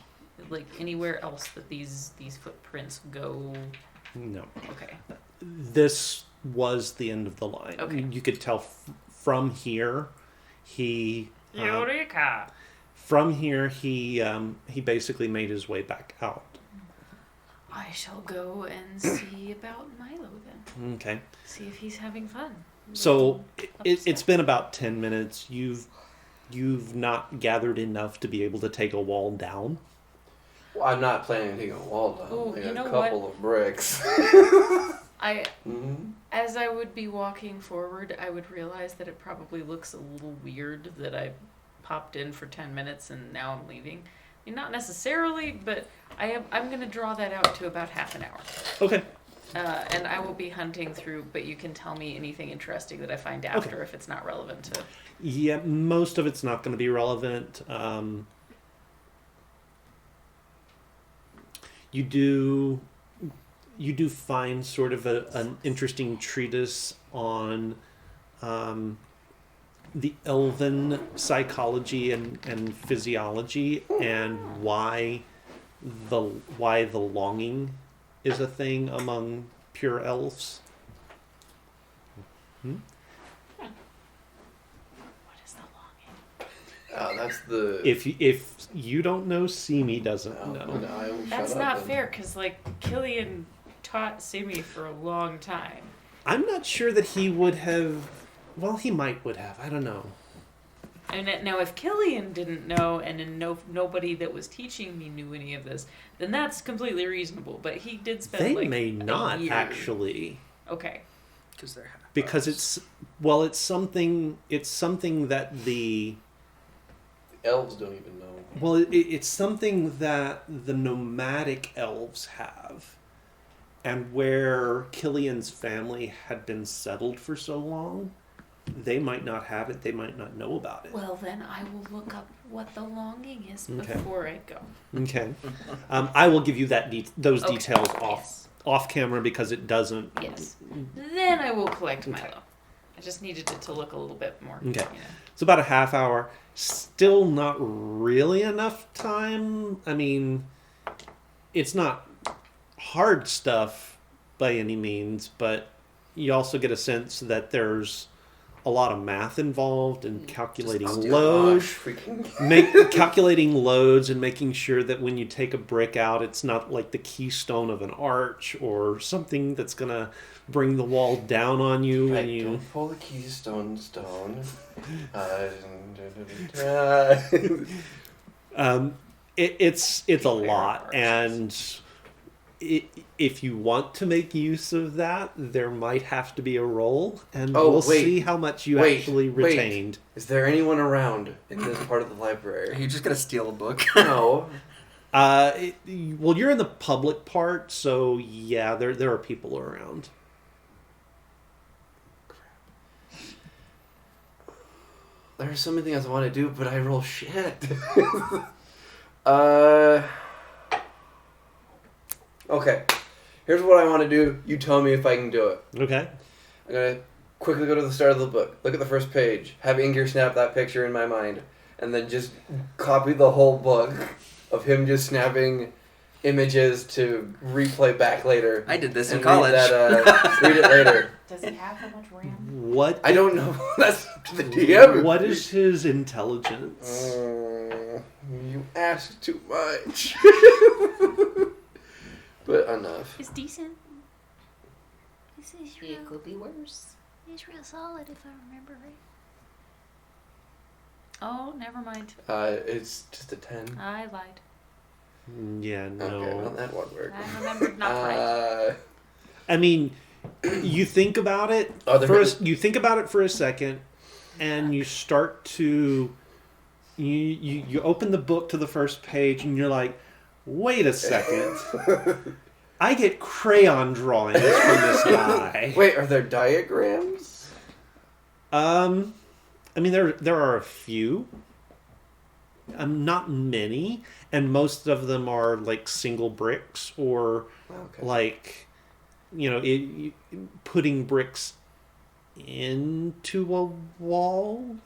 like anywhere else that these footprints go? No. Okay. This was the end of the line. Okay. You could tell from here, he Eureka! from here he basically made his way back out. I shall go and see about Milo then. Okay. See if he's having fun. So it's Upset. been about 10 minutes. You've not gathered enough to be able to take a wall down. Well, I'm not planning on taking a wall down. Oh, like you a know couple of bricks. As I would be walking forward, I would realize that it probably looks a little weird that I popped in for 10 minutes and now I'm leaving. I mean, not necessarily, but I'm going to draw that out to about half an hour. Okay. And I will be hunting through, but you can tell me anything interesting that I find after if it's not relevant to... Yeah, most of it's not going to be relevant. You do find sort of an interesting treatise on the elven psychology and physiology and why the longing is a thing among pure elves. What is the longing? That's the. If you don't know, Simi doesn't No, know. no, I will That's shut up not then. fair, because, like, Killian taught Simi for a long time. I'm not sure that he would have. Well, he would have. I don't know. And now, if Killian didn't know, and then nobody that was teaching me knew any of this, then that's completely reasonable. But he did spend They like may a not year. actually, Okay. Because they're half because elves. it's something that the Elves don't even know. well it's something that the nomadic elves have, and where Killian's family had been settled for so long, they might not have it. They might not know about it. Well, then I will look up what the longing is Okay. before I go. Okay, I will give you those Okay. details Yes. off camera because it doesn't. Yes. Then I will collect Milo. I just needed it to look a little bit more. Okay. You know. It's about a half hour. Still not really enough time. I mean, it's not hard stuff by any means, but you also get a sense that there's a lot of math involved in calculating Just loads. Freaking. Calculating loads and making sure that when you take a brick out, it's not like the keystone of an arch or something that's gonna bring the wall down on you when Right, you. don't pull the keystone stone. It's a Fair lot, part. and if you want to make use of that, there might have to be a roll, and Oh, we'll wait. see how much you Wait, actually wait. retained. Is there anyone around in this part of the Are library? you just gonna steal a book? No. Well, you're in the public part, so yeah, there are people around. There are so many things I want to do, but I roll shit. Okay. Here's what I want to do. You tell me if I can do it. Okay. I'm gonna quickly go to the start of the book. Look at the first page. Have Inger snap that picture in my mind, and then just copy the whole book of him just snapping images to replay back later. I did this in and college. Read, read it later. Does he have that much RAM? What? I don't know. That's up to the DM. What is his intelligence? You ask too much. But enough. It's decent. This is It could be worse. it's real solid if I remember right. Oh, never mind. It's just a 10. I lied. Yeah, no. Okay, well that won't work. I remembered not right. I mean, you think about it Oh, there first. You think about it for a second, and you start to you open the book to the first page, and you're like, wait a second. I get crayon drawings from this guy. Wait, are there diagrams? I mean, there are a few. Not many, and most of them are like single bricks or Okay. like, putting bricks into a wall,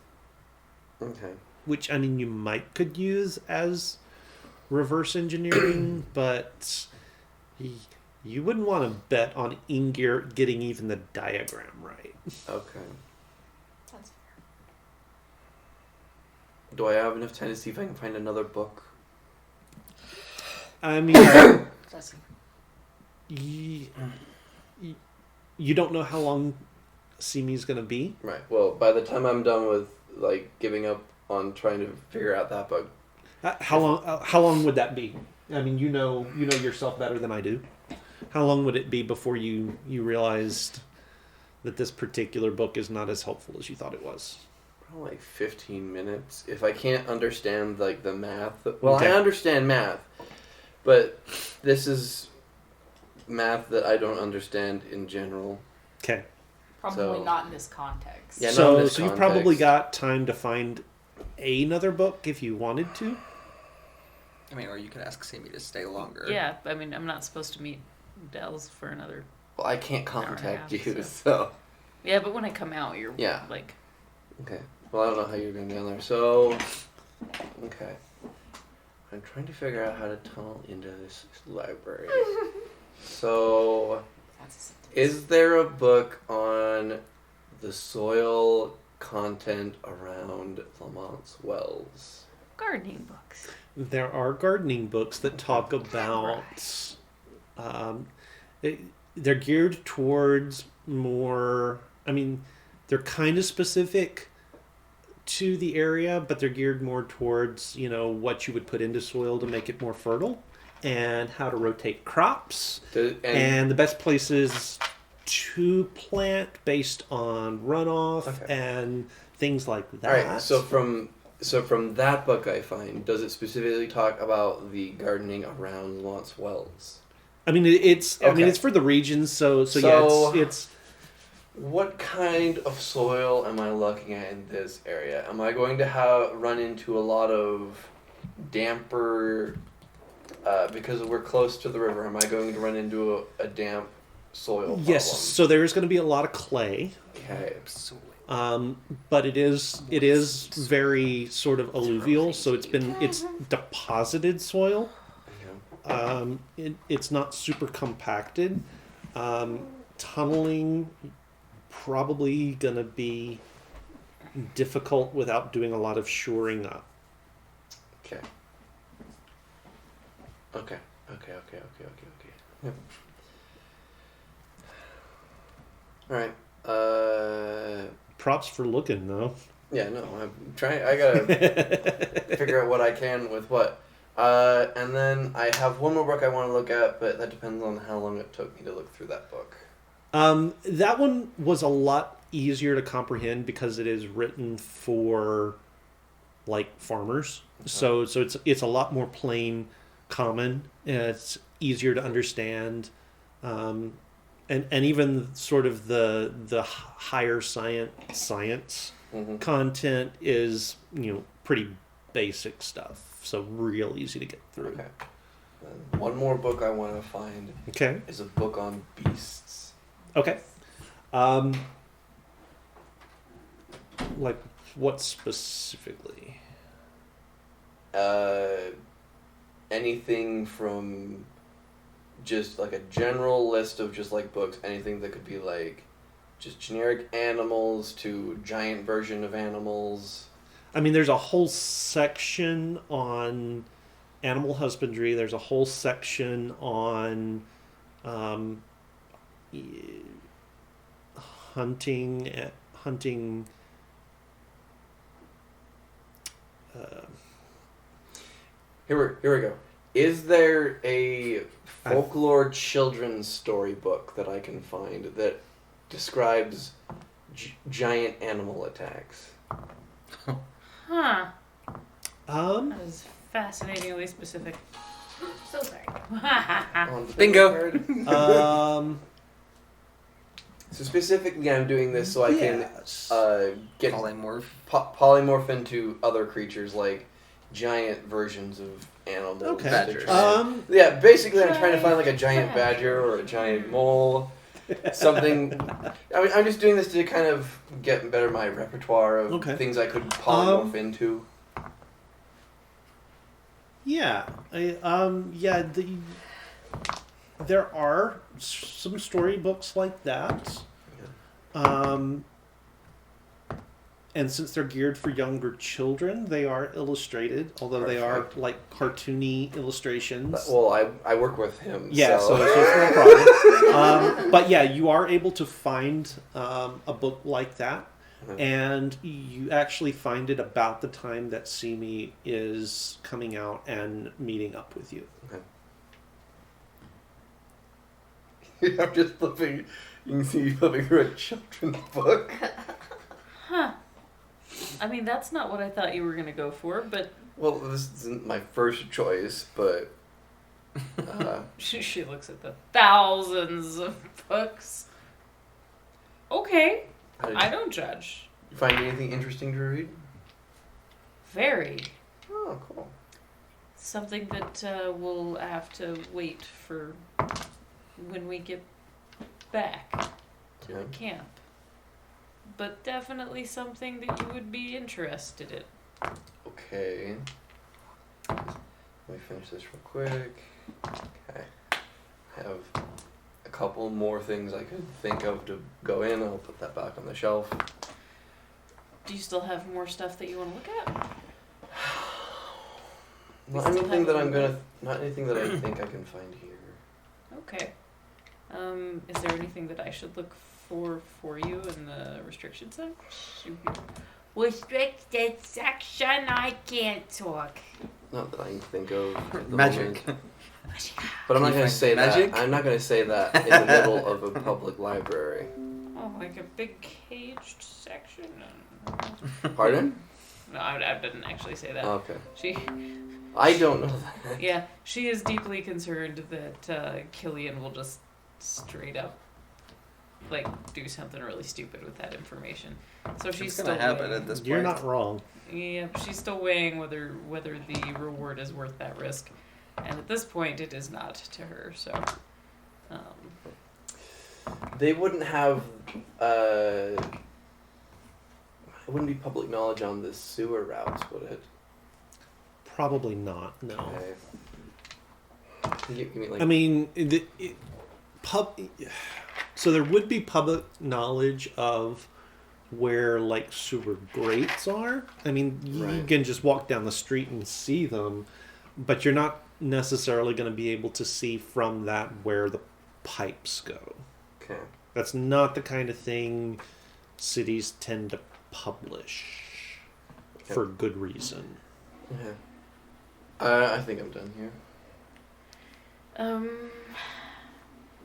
Okay. which I mean could use as reverse engineering, but you wouldn't want to bet on Ingir getting even the diagram right. Okay. That's Do I have enough time to see if I can find another book? I mean, That's you don't know how long Simi's gonna be. Right. Well, by the time I'm done with like giving up on trying to figure out that book, How long? How long would that be? I mean, you know yourself better than I do. How long would it be before you realized that this particular book is not as helpful as you thought it was? probably like 15 minutes. If I can't understand like the math, well, Okay. I understand math, but this is math that I don't understand in general. Okay. probably So- not in this context. Yeah, not in so this you probably context. got time to find another book if you wanted to. I mean, or you could ask Simi to stay longer. Yeah, I mean, I'm not supposed to meet Dells for another. Well, I can't Hour and a contact half, you, so- so Yeah, but when I come out, you're Yeah. like, okay. Well, I don't know how you're going down there. So, okay. I'm trying to figure out how to tunnel into this library. So, That's is there a book on the soil content around Lamont's wells? gardening books. There are gardening books that talk about. They're geared towards more. I mean, they're kind of specific to the area, but they're geared more towards what you would put into soil to make it more fertile, and how to rotate crops, and the best places to plant based on runoff Okay. and things like all that. right. So from that book I find, does it specifically talk about the gardening around Lamont's wells? I mean, it's Okay. it's for the regions, so So- yeah, it's What kind of soil am I looking at in this area? Am I going to run into a lot of damper, because we're close to the river, am I going to run into a damp soil yes. problem? So there's going to be a lot of clay, Okay. Absolutely. but it is very sort of alluvial, so it's deposited soil. It's not super compacted. Tunneling probably gonna be difficult without doing a lot of shoring up. Okay. Yep. All right. Props for looking though. Yeah, no, I'm trying. I gotta figure out what I can with what. And then I have one more book I want to look at, but that depends on how long it took me to look through that book. That one was a lot easier to comprehend because it is written for like farmers. So it's a lot more plain common, and it's easier to understand. And even sort of the higher science Mm-hmm. content is pretty basic stuff, so real easy to get through. Okay. Then one more book I want to find Okay. is a book on beasts. Okay. Like what specifically? Anything from just like a general list of just like books, anything that could be like just generic animals to giant version of animals. I mean, there's a whole section on animal husbandry. There's a whole section on hunting. Here we go. Is there a folklore children's story book that I can find that describes giant animal attacks? Huh. Um, That is fascinatingly specific. So sorry. On the Bingo. card. So specifically, I'm doing this so I Yes. can get Polymorph. polymorph into other creatures like giant versions of animals. Okay. Badgers. Yeah, basically, I'm trying to find like a giant badger or a giant mole, something. I mean, I'm just doing this to kind of get better my repertoire of Okay. things I could polymorph into. Yeah. There are some storybooks like that. And since they're geared for younger children, they are illustrated, although they are Perfect. like cartoony illustrations. Well, I work with him. Yeah, so so it's no problem. But yeah, you are able to find a book like that, and you actually find it about the time that Simi is coming out and meeting up with you. I'm just flipping. You can see you flipping through a children's book. Huh. I mean, that's not what I thought you were gonna go for, but Well, this isn't my first choice, but she looks at the thousands of books. Okay, I don't judge. you find anything interesting to read? Very. Oh, cool. Something that we'll have to wait for when we get back to the Okay. camp. But definitely something that you would be interested in. Okay. Let me finish this real quick. Okay. I have a couple more things I could think of to go in. I'll put that back on the shelf. Do you still have more stuff that you want to look at? Not still anything have that a I'm little gonna. Not anything that I think I can find here. Okay. Is there anything that I should look for you in the restriction section? Restricted section, I can't talk. Not that I can think of. At the Magic. moment. But I'm not Can you gonna find say magic? that. I'm not gonna say that in the middle of a public library. Oh, like a big caged section? Pardon? No, I didn't actually say that. Okay. She, I don't know that. yeah, she is deeply concerned that Killian will just straight up, like, do something really stupid with that information. So she's It's still gonna happen weighing, at this point. You're not wrong. yeah, she's still weighing whether the reward is worth that risk, and at this point, it is not to her. So, They wouldn't have. It wouldn't be public knowledge on the sewer routes, would it? Probably not. No. Okay. You mean like? I mean, so there would be public knowledge of where like sewer grates are. I mean, you Right. can just walk down the street and see them, but you're not necessarily going to be able to see from that where the pipes go. Okay. That's not the kind of thing cities tend to publish for good reason. Yeah. I think I'm done here.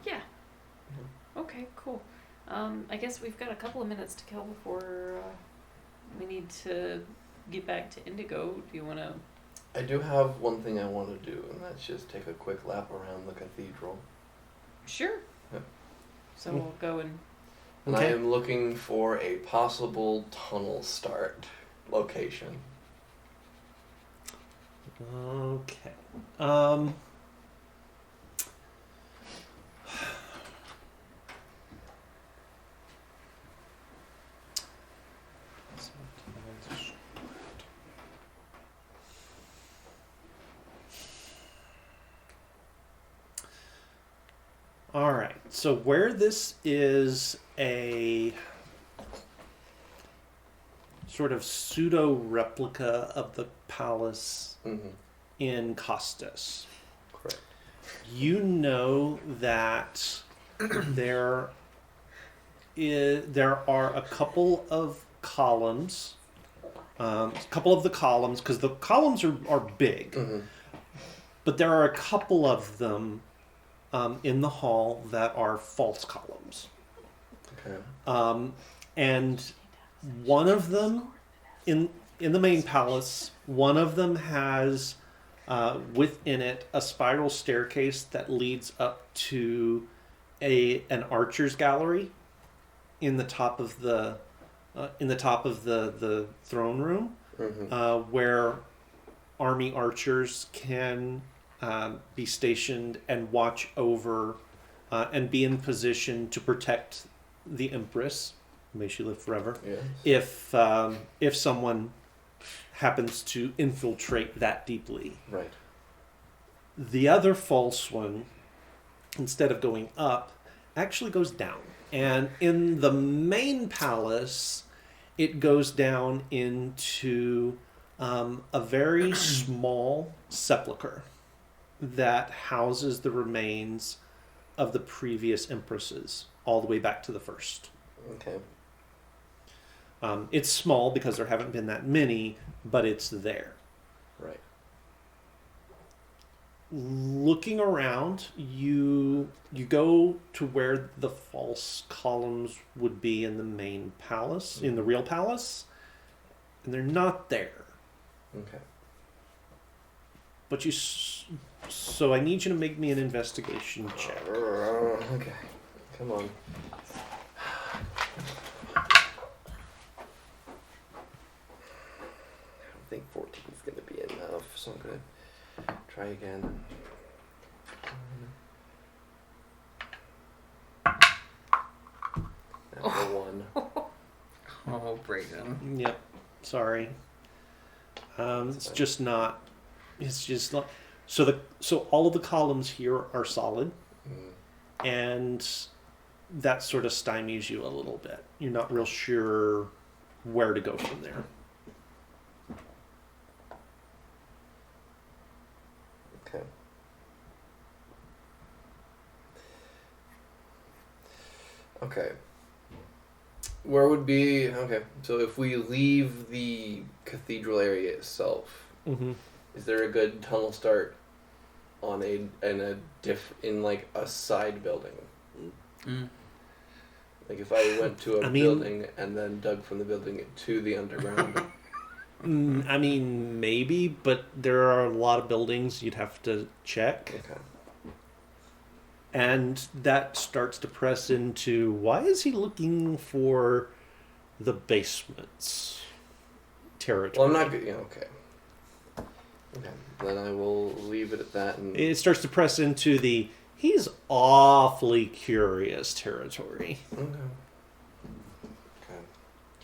yeah. Okay, cool. I guess we've got a couple of minutes to kill before we need to get back to Indigo. Do you want to? I do have one thing I want to do, and that's just take a quick lap around the cathedral. Sure. Yep. So we'll go and. And I Okay. am looking for a possible tunnel start location. Okay. All right. So where this is a sort of pseudo replica of the palace Mm-hmm. in Costas, Correct. you know that there are a couple of columns, because the columns are big, Mm-hmm. but there are a couple of them in the hall that are false columns. Okay. And one of them in the main palace, one of them has within it a spiral staircase that leads up to an archer's gallery in the top of the the throne room, where army archers can be stationed and watch over and be in position to protect the Empress. May she live forever. Yes. If someone happens to infiltrate that deeply. Right. The other false one, instead of going up, actually goes down. And in the main palace, it goes down into a very small sepulcher that houses the remains of the previous empresses, all the way back to the first. Okay. It's small because there haven't been that many, but it's there. Right. Looking around, you go to where the false columns would be in the main palace, in the real palace, and they're not there. Okay. But so I need you to make me an investigation check. Okay. Come on. I think 14 is going to be enough, so I'm going to try again. Number 1. Oh, Brayden. Yep. Sorry. It's just not. It's just not. So all of the columns here are solid, and that sort of stymies you a little bit. You're not real sure where to go from there. Okay. Okay. Where would be okay? So if we leave the cathedral area itself, is there a good tunnel start on in like a side building? Like if I went to a building and then dug from the building to the underground. I mean, maybe, but there are a lot of buildings you'd have to check. Okay. And that starts to press into, why is he looking for the basement's territory? Well, I'm not good. Yeah, okay. Okay. Then I will leave it at that. And It starts to press into the, he's awfully curious territory. Okay.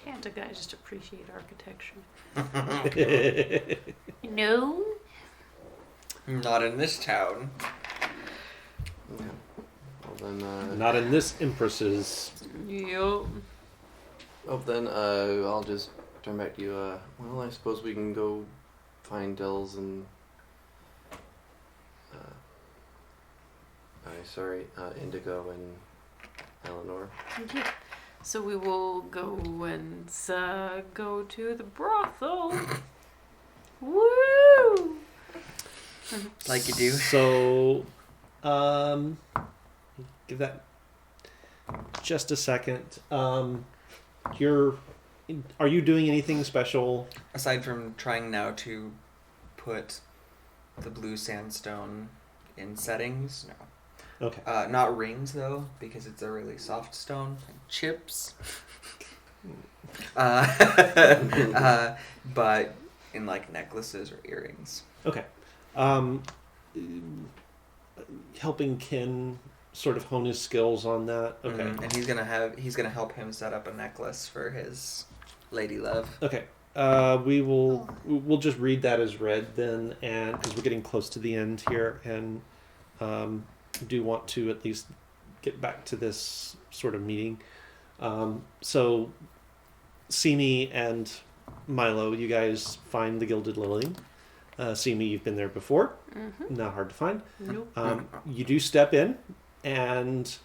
Can't a guy just appreciate architecture? Okay. No. Not in this town. Okay. Well then. Not in this Empress's. Yup. Oh, then I'll just turn back to you. Well, I suppose we can go find Dells and. Indigo and Eleanor. Yeah. So we will go and go to the brothel. Woo! Like you do. So, give that just a second. Are you doing anything special? Aside from trying now to put the blue sandstone in settings, no. Okay. Not rings though, because it's a really soft stone. Like chips. But in like necklaces or earrings. Okay. Helping Ken sort of hone his skills on that. Okay. And he's gonna help him set up a necklace for his lady love. Okay. We'll just read that as read then, and because we're getting close to the end here, and do want to at least get back to this sort of meeting. So, Simi and Milo, you guys find the Gilded Lily. Simi, you've been there before. Mm-hmm. Not hard to find. Nope. You do step in, and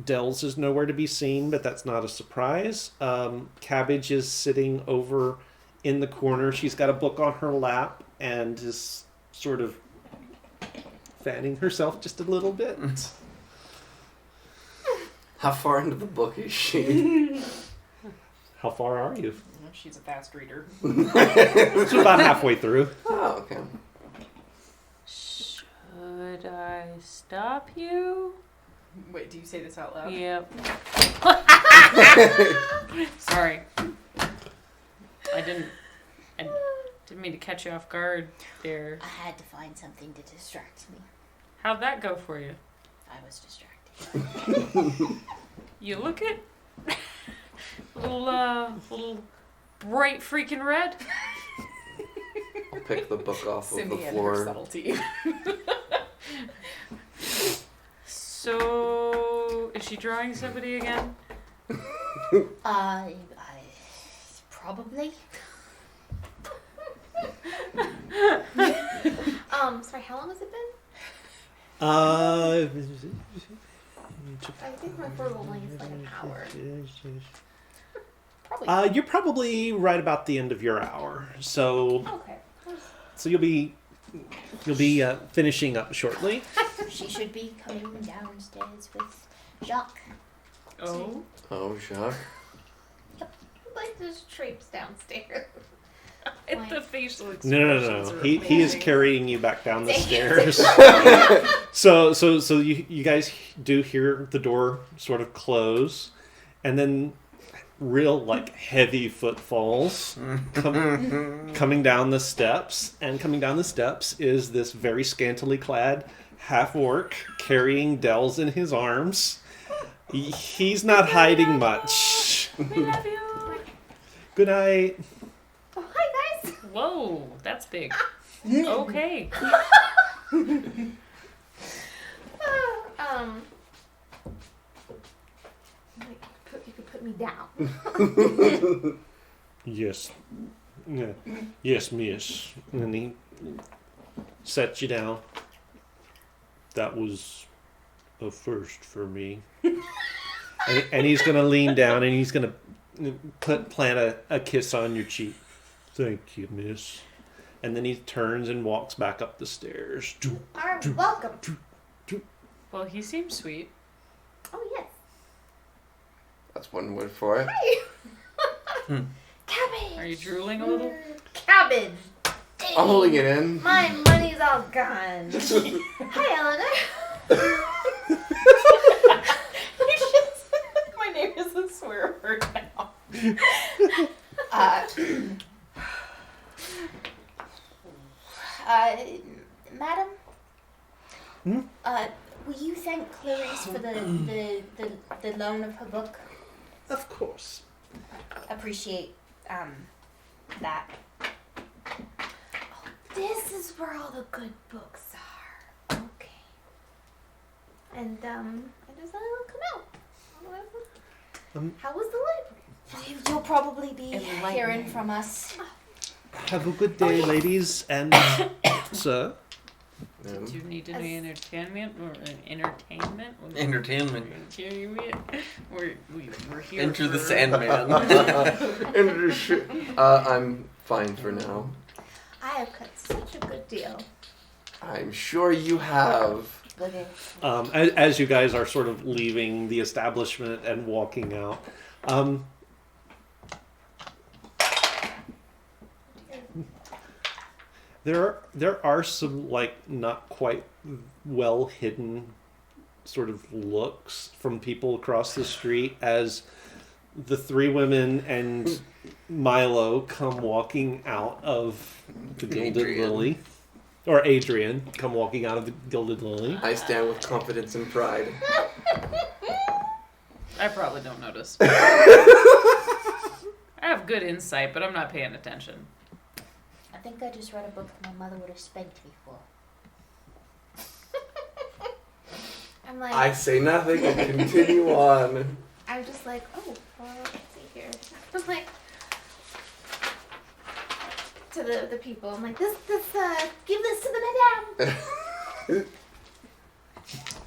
Dells is nowhere to be seen, but that's not a surprise. Cabbage is sitting over in the corner. She's got a book on her lap and is sort of fanning herself just a little bit. How far into the book is she? How far are you? She's a fast reader. It's about halfway through. Oh, okay. Could I stop you? Wait, do you say this out loud? Yep. Sorry. I didn't mean to catch you off guard there. I had to find something to distract me. How'd that go for you? I was distracted. You look it? little bright freaking red. I'll pick the book off of the Simi and her floor. subtlety. So, is she drawing somebody again? I probably. Sorry, how long has it been? Uh, I think my furlough length is like an hour. Probably. you're probably right about the end of your hour, so Okay. you'll be finishing up shortly. She should be coming downstairs with Jacques. Oh. Oh, Jacques. Like just traipse downstairs. And the facial expressions No. are He is amazing. carrying you back down the stairs. so you guys do hear the door sort of close, and then real like heavy footfalls coming down the steps. And coming down the steps is this very scantily clad half orc carrying Dells in his arms. He's not hiding much. We love you. Good night. Oh, hi guys. Whoa, that's big. Okay. You could put me down. Yes. Yeah. Yes, miss. And he sets you down. That was a first for me. and he's going to lean down and he's going to plant a kiss on your cheek. Thank you, miss. And then he turns and walks back up the stairs. Welcome. Well, he seems sweet. Oh yes. That's one word for it. Cabbage. Are you drooling a little? Cabbage. I'm holding it in. My money's all gone. Hi, Eleanor. My name is a swear word now. Madam? Hmm? Will you thank Clarice for the loan of her book? Of course. Appreciate that. This is where all the good books are. Okay. And I just let it come out. How was the library? You'll probably be Enlightening. hearing from us. Have a good day, ladies and sir. Do you need any entertainment or entertainment? Entertainment. We're here. Enter the for- Sandman. I'm fine for now. I have cut such a good deal. I'm sure you have. As you guys are sort of leaving the establishment and walking out, there are some like not quite well hidden sort of looks from people across the street as the three women and Milo come walking out of the Gilded Adrian. Lily. Or Adrian come walking out of the Gilded Lily. I stand with confidence and pride. I probably don't notice. I have good insight, but I'm not paying attention. I think I just read a book that my mother would have spanked me for. I'm like, I say nothing and continue on. I'm just like, oh, well, let's see here. I'm like, to the people, I'm like, this, give this to the madame.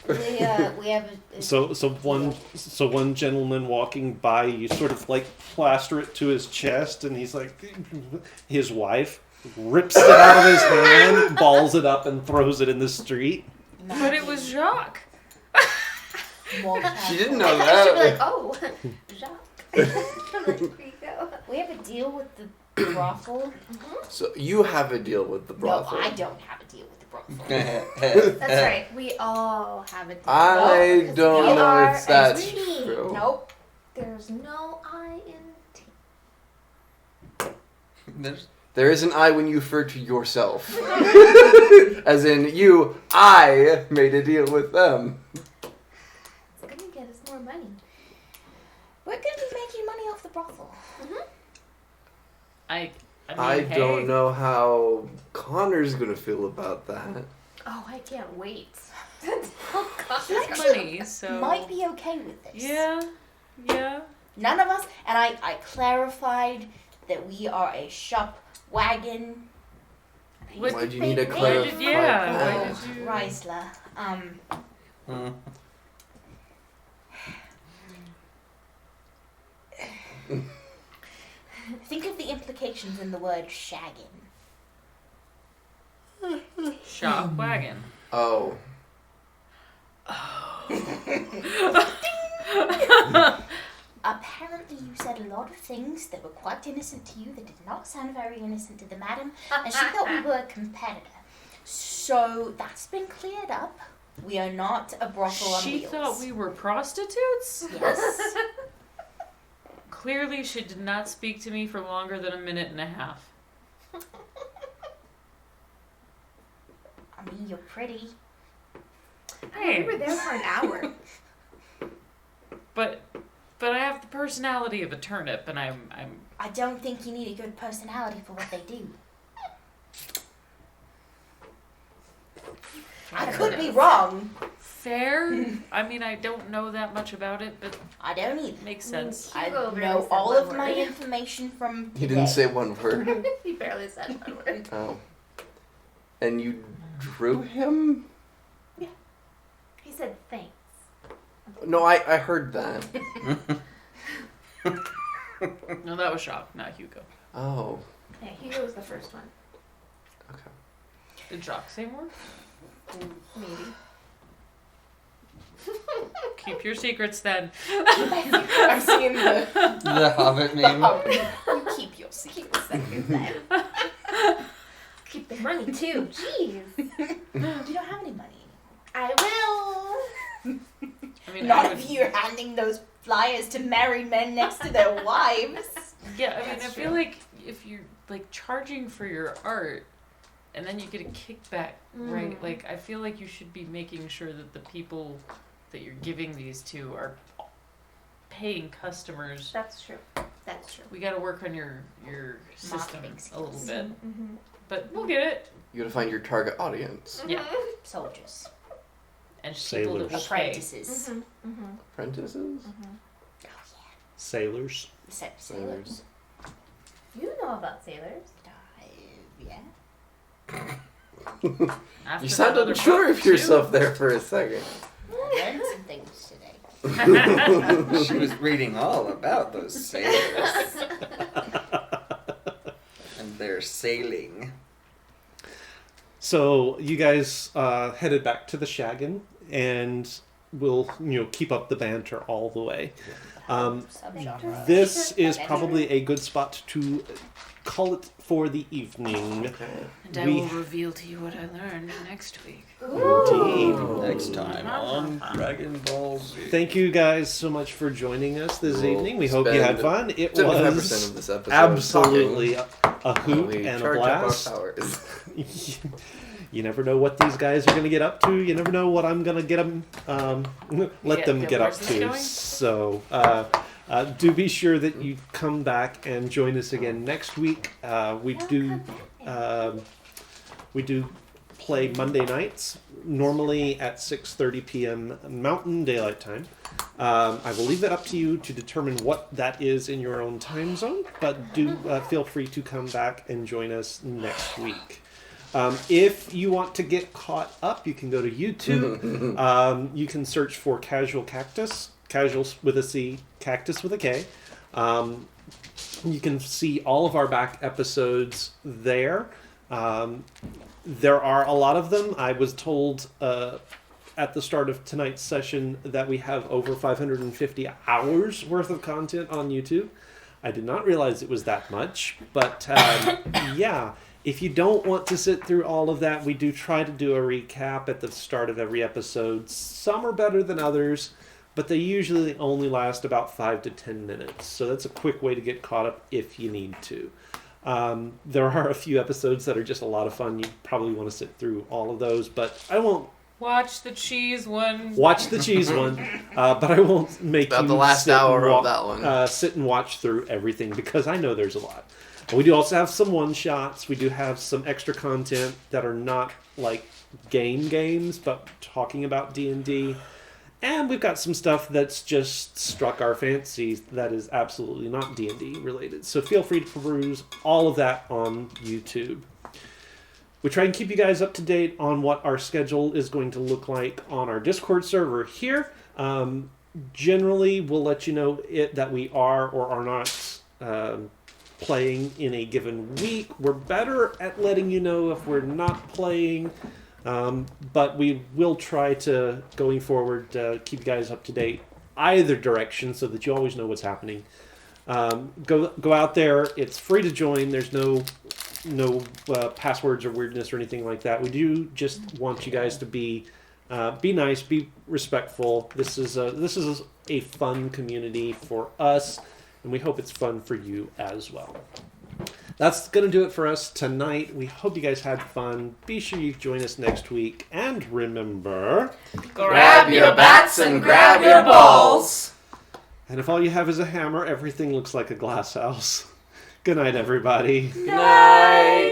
We have a So one gentleman walking by, you sort of like plaster it to his chest, and he's like, his wife rips it out of his hand, balls it up, and throws it in the street. But it was Jacques. She didn't know I thought she'd be like, that. oh, Jacques. I'm like, here you go. We have a deal with the brothel. So you have a deal with the No, brothel. I don't have a deal with the brothel. That's right. We all have it. I Because don't we know are if that's a team. true. Nope. There's no I in team. There's There is an I when you refer to yourself. As in, I made a deal with them. It's gonna get us more money. We're gonna be making money off the brothel. I mean, I hey, don't know how Connor's gonna feel about that. Oh, I can't wait. It's money, so Might be okay with this. Yeah. None of us, and I clarified that we are a shop wagon. What- Why'd you need to Why clarify did- yeah, that? why did you- Chrysler. Think of the implications in the word shaggin'. Shop wagon. Oh. Apparently you said a lot of things that were quite innocent to you that did not sound very innocent to the madam, and she thought we were a competitor. So that's been cleared up. We are not a brothel on She wheels. thought we were prostitutes? Yes. Clearly, she did not speak to me for longer than a minute and a half. I mean, you're pretty. We were there for an hour. But I have the personality of a turnip, and I'm I don't think you need a good personality for what they do. I could be wrong. fair. I mean, I don't know that much about it, but I don't either. it makes sense. I Hugo barely know said all one of my word. information from He didn't today. say one word. He barely said one word. Oh. And you drew him? He said thanks. No, I heard that. No, that was Shock, not Hugo. Oh. Yeah, Hugo was the first one. Okay. Did Shock say more? Maybe. Keep your secrets then. I'm seeing the The Hobbit meme. you keep your secrets. Keep the money too. Jeez. You don't have any money. I will. I mean, Not I would, if you're handing those flyers to married men next to their wives. yeah, I mean, That's I feel true. like if you're like charging for your art, and then you get a kickback, right? Like, I feel like you should be making sure that the people that you're giving these to are paying customers. That's true. That's true. We got to work on your system Marketing a little skills. bit, Mm-hmm. but we'll get it. You gotta find your target audience. Yeah. Soldiers. And people that will pay. Apprentices. Mm-hmm. Apprentices? Sailors. Sailors. You know about sailors. Yeah. After You that sounded other unsure book, of too. yourself there for a second. I learned some things today. She was reading all about those sailors. And their sailing. So you guys headed back to the Shaggin, and we'll keep up the banter all the way. Subgenre. This is probably a good spot to call it for the evening. And I We- will reveal to you what I learned next week. Indeed. Next time on Dragon Ball Z. Thank you guys so much for joining us this We'll evening. We hope you had spend fun. It 75% was of this episode absolutely a talking. hoot We and a charge blast. up our powers. You never know what these guys are going to get up to. You never know what I'm going to get them, let Yeah, them yeah, get up where's this to. going? So do be sure that you come back and join us again next week. We do play Monday nights, normally at 6:30 p.m. Mountain Daylight Time. I will leave that up to you to determine what that is in your own time zone, but do feel free to come back and join us next week. If you want to get caught up, you can go to YouTube. You can search for Casual Cactus, Casuals with a C, Cactus with a K. You can see all of our back episodes there. There are a lot of them. I was told at the start of tonight's session that we have over 550 hours worth of content on YouTube. I did not realize it was that much, but yeah. If you don't want to sit through all of that, we do try to do a recap at the start of every episode. Some are better than others, but they usually only last about 5 to 10 minutes. So that's a quick way to get caught up if you need to. There are a few episodes that are just a lot of fun. You probably want to sit through all of those, but I won't. Watch the cheese one. Watch the cheese one, but I won't make About you the last sit and hour of that one. sit and watch through everything because I know there's a lot. We do also have some one-shots. We do have some extra content that are not like games, but talking about D&D. And we've got some stuff that's just struck our fancies that is absolutely not D&D related. So feel free to peruse all of that on YouTube. We try and keep you guys up to date on what our schedule is going to look like on our Discord server here. Generally, we'll let you know that we are or are not playing in a given week. We're better at letting you know if we're not playing, but we will try to, going forward, keep you guys up to date either direction so that you always know what's happening. Go out there. It's free to join. There's no passwords or weirdness or anything like that. We do just want you guys to be nice, be respectful. This is a fun community for us, and we hope it's fun for you as well. That's going to do it for us tonight. We hope you guys had fun. Be sure you join us next week, and remember, Grab your bats and grab your balls. And if all you have is a hammer, everything looks like a glass house. Good night, everybody. Good night.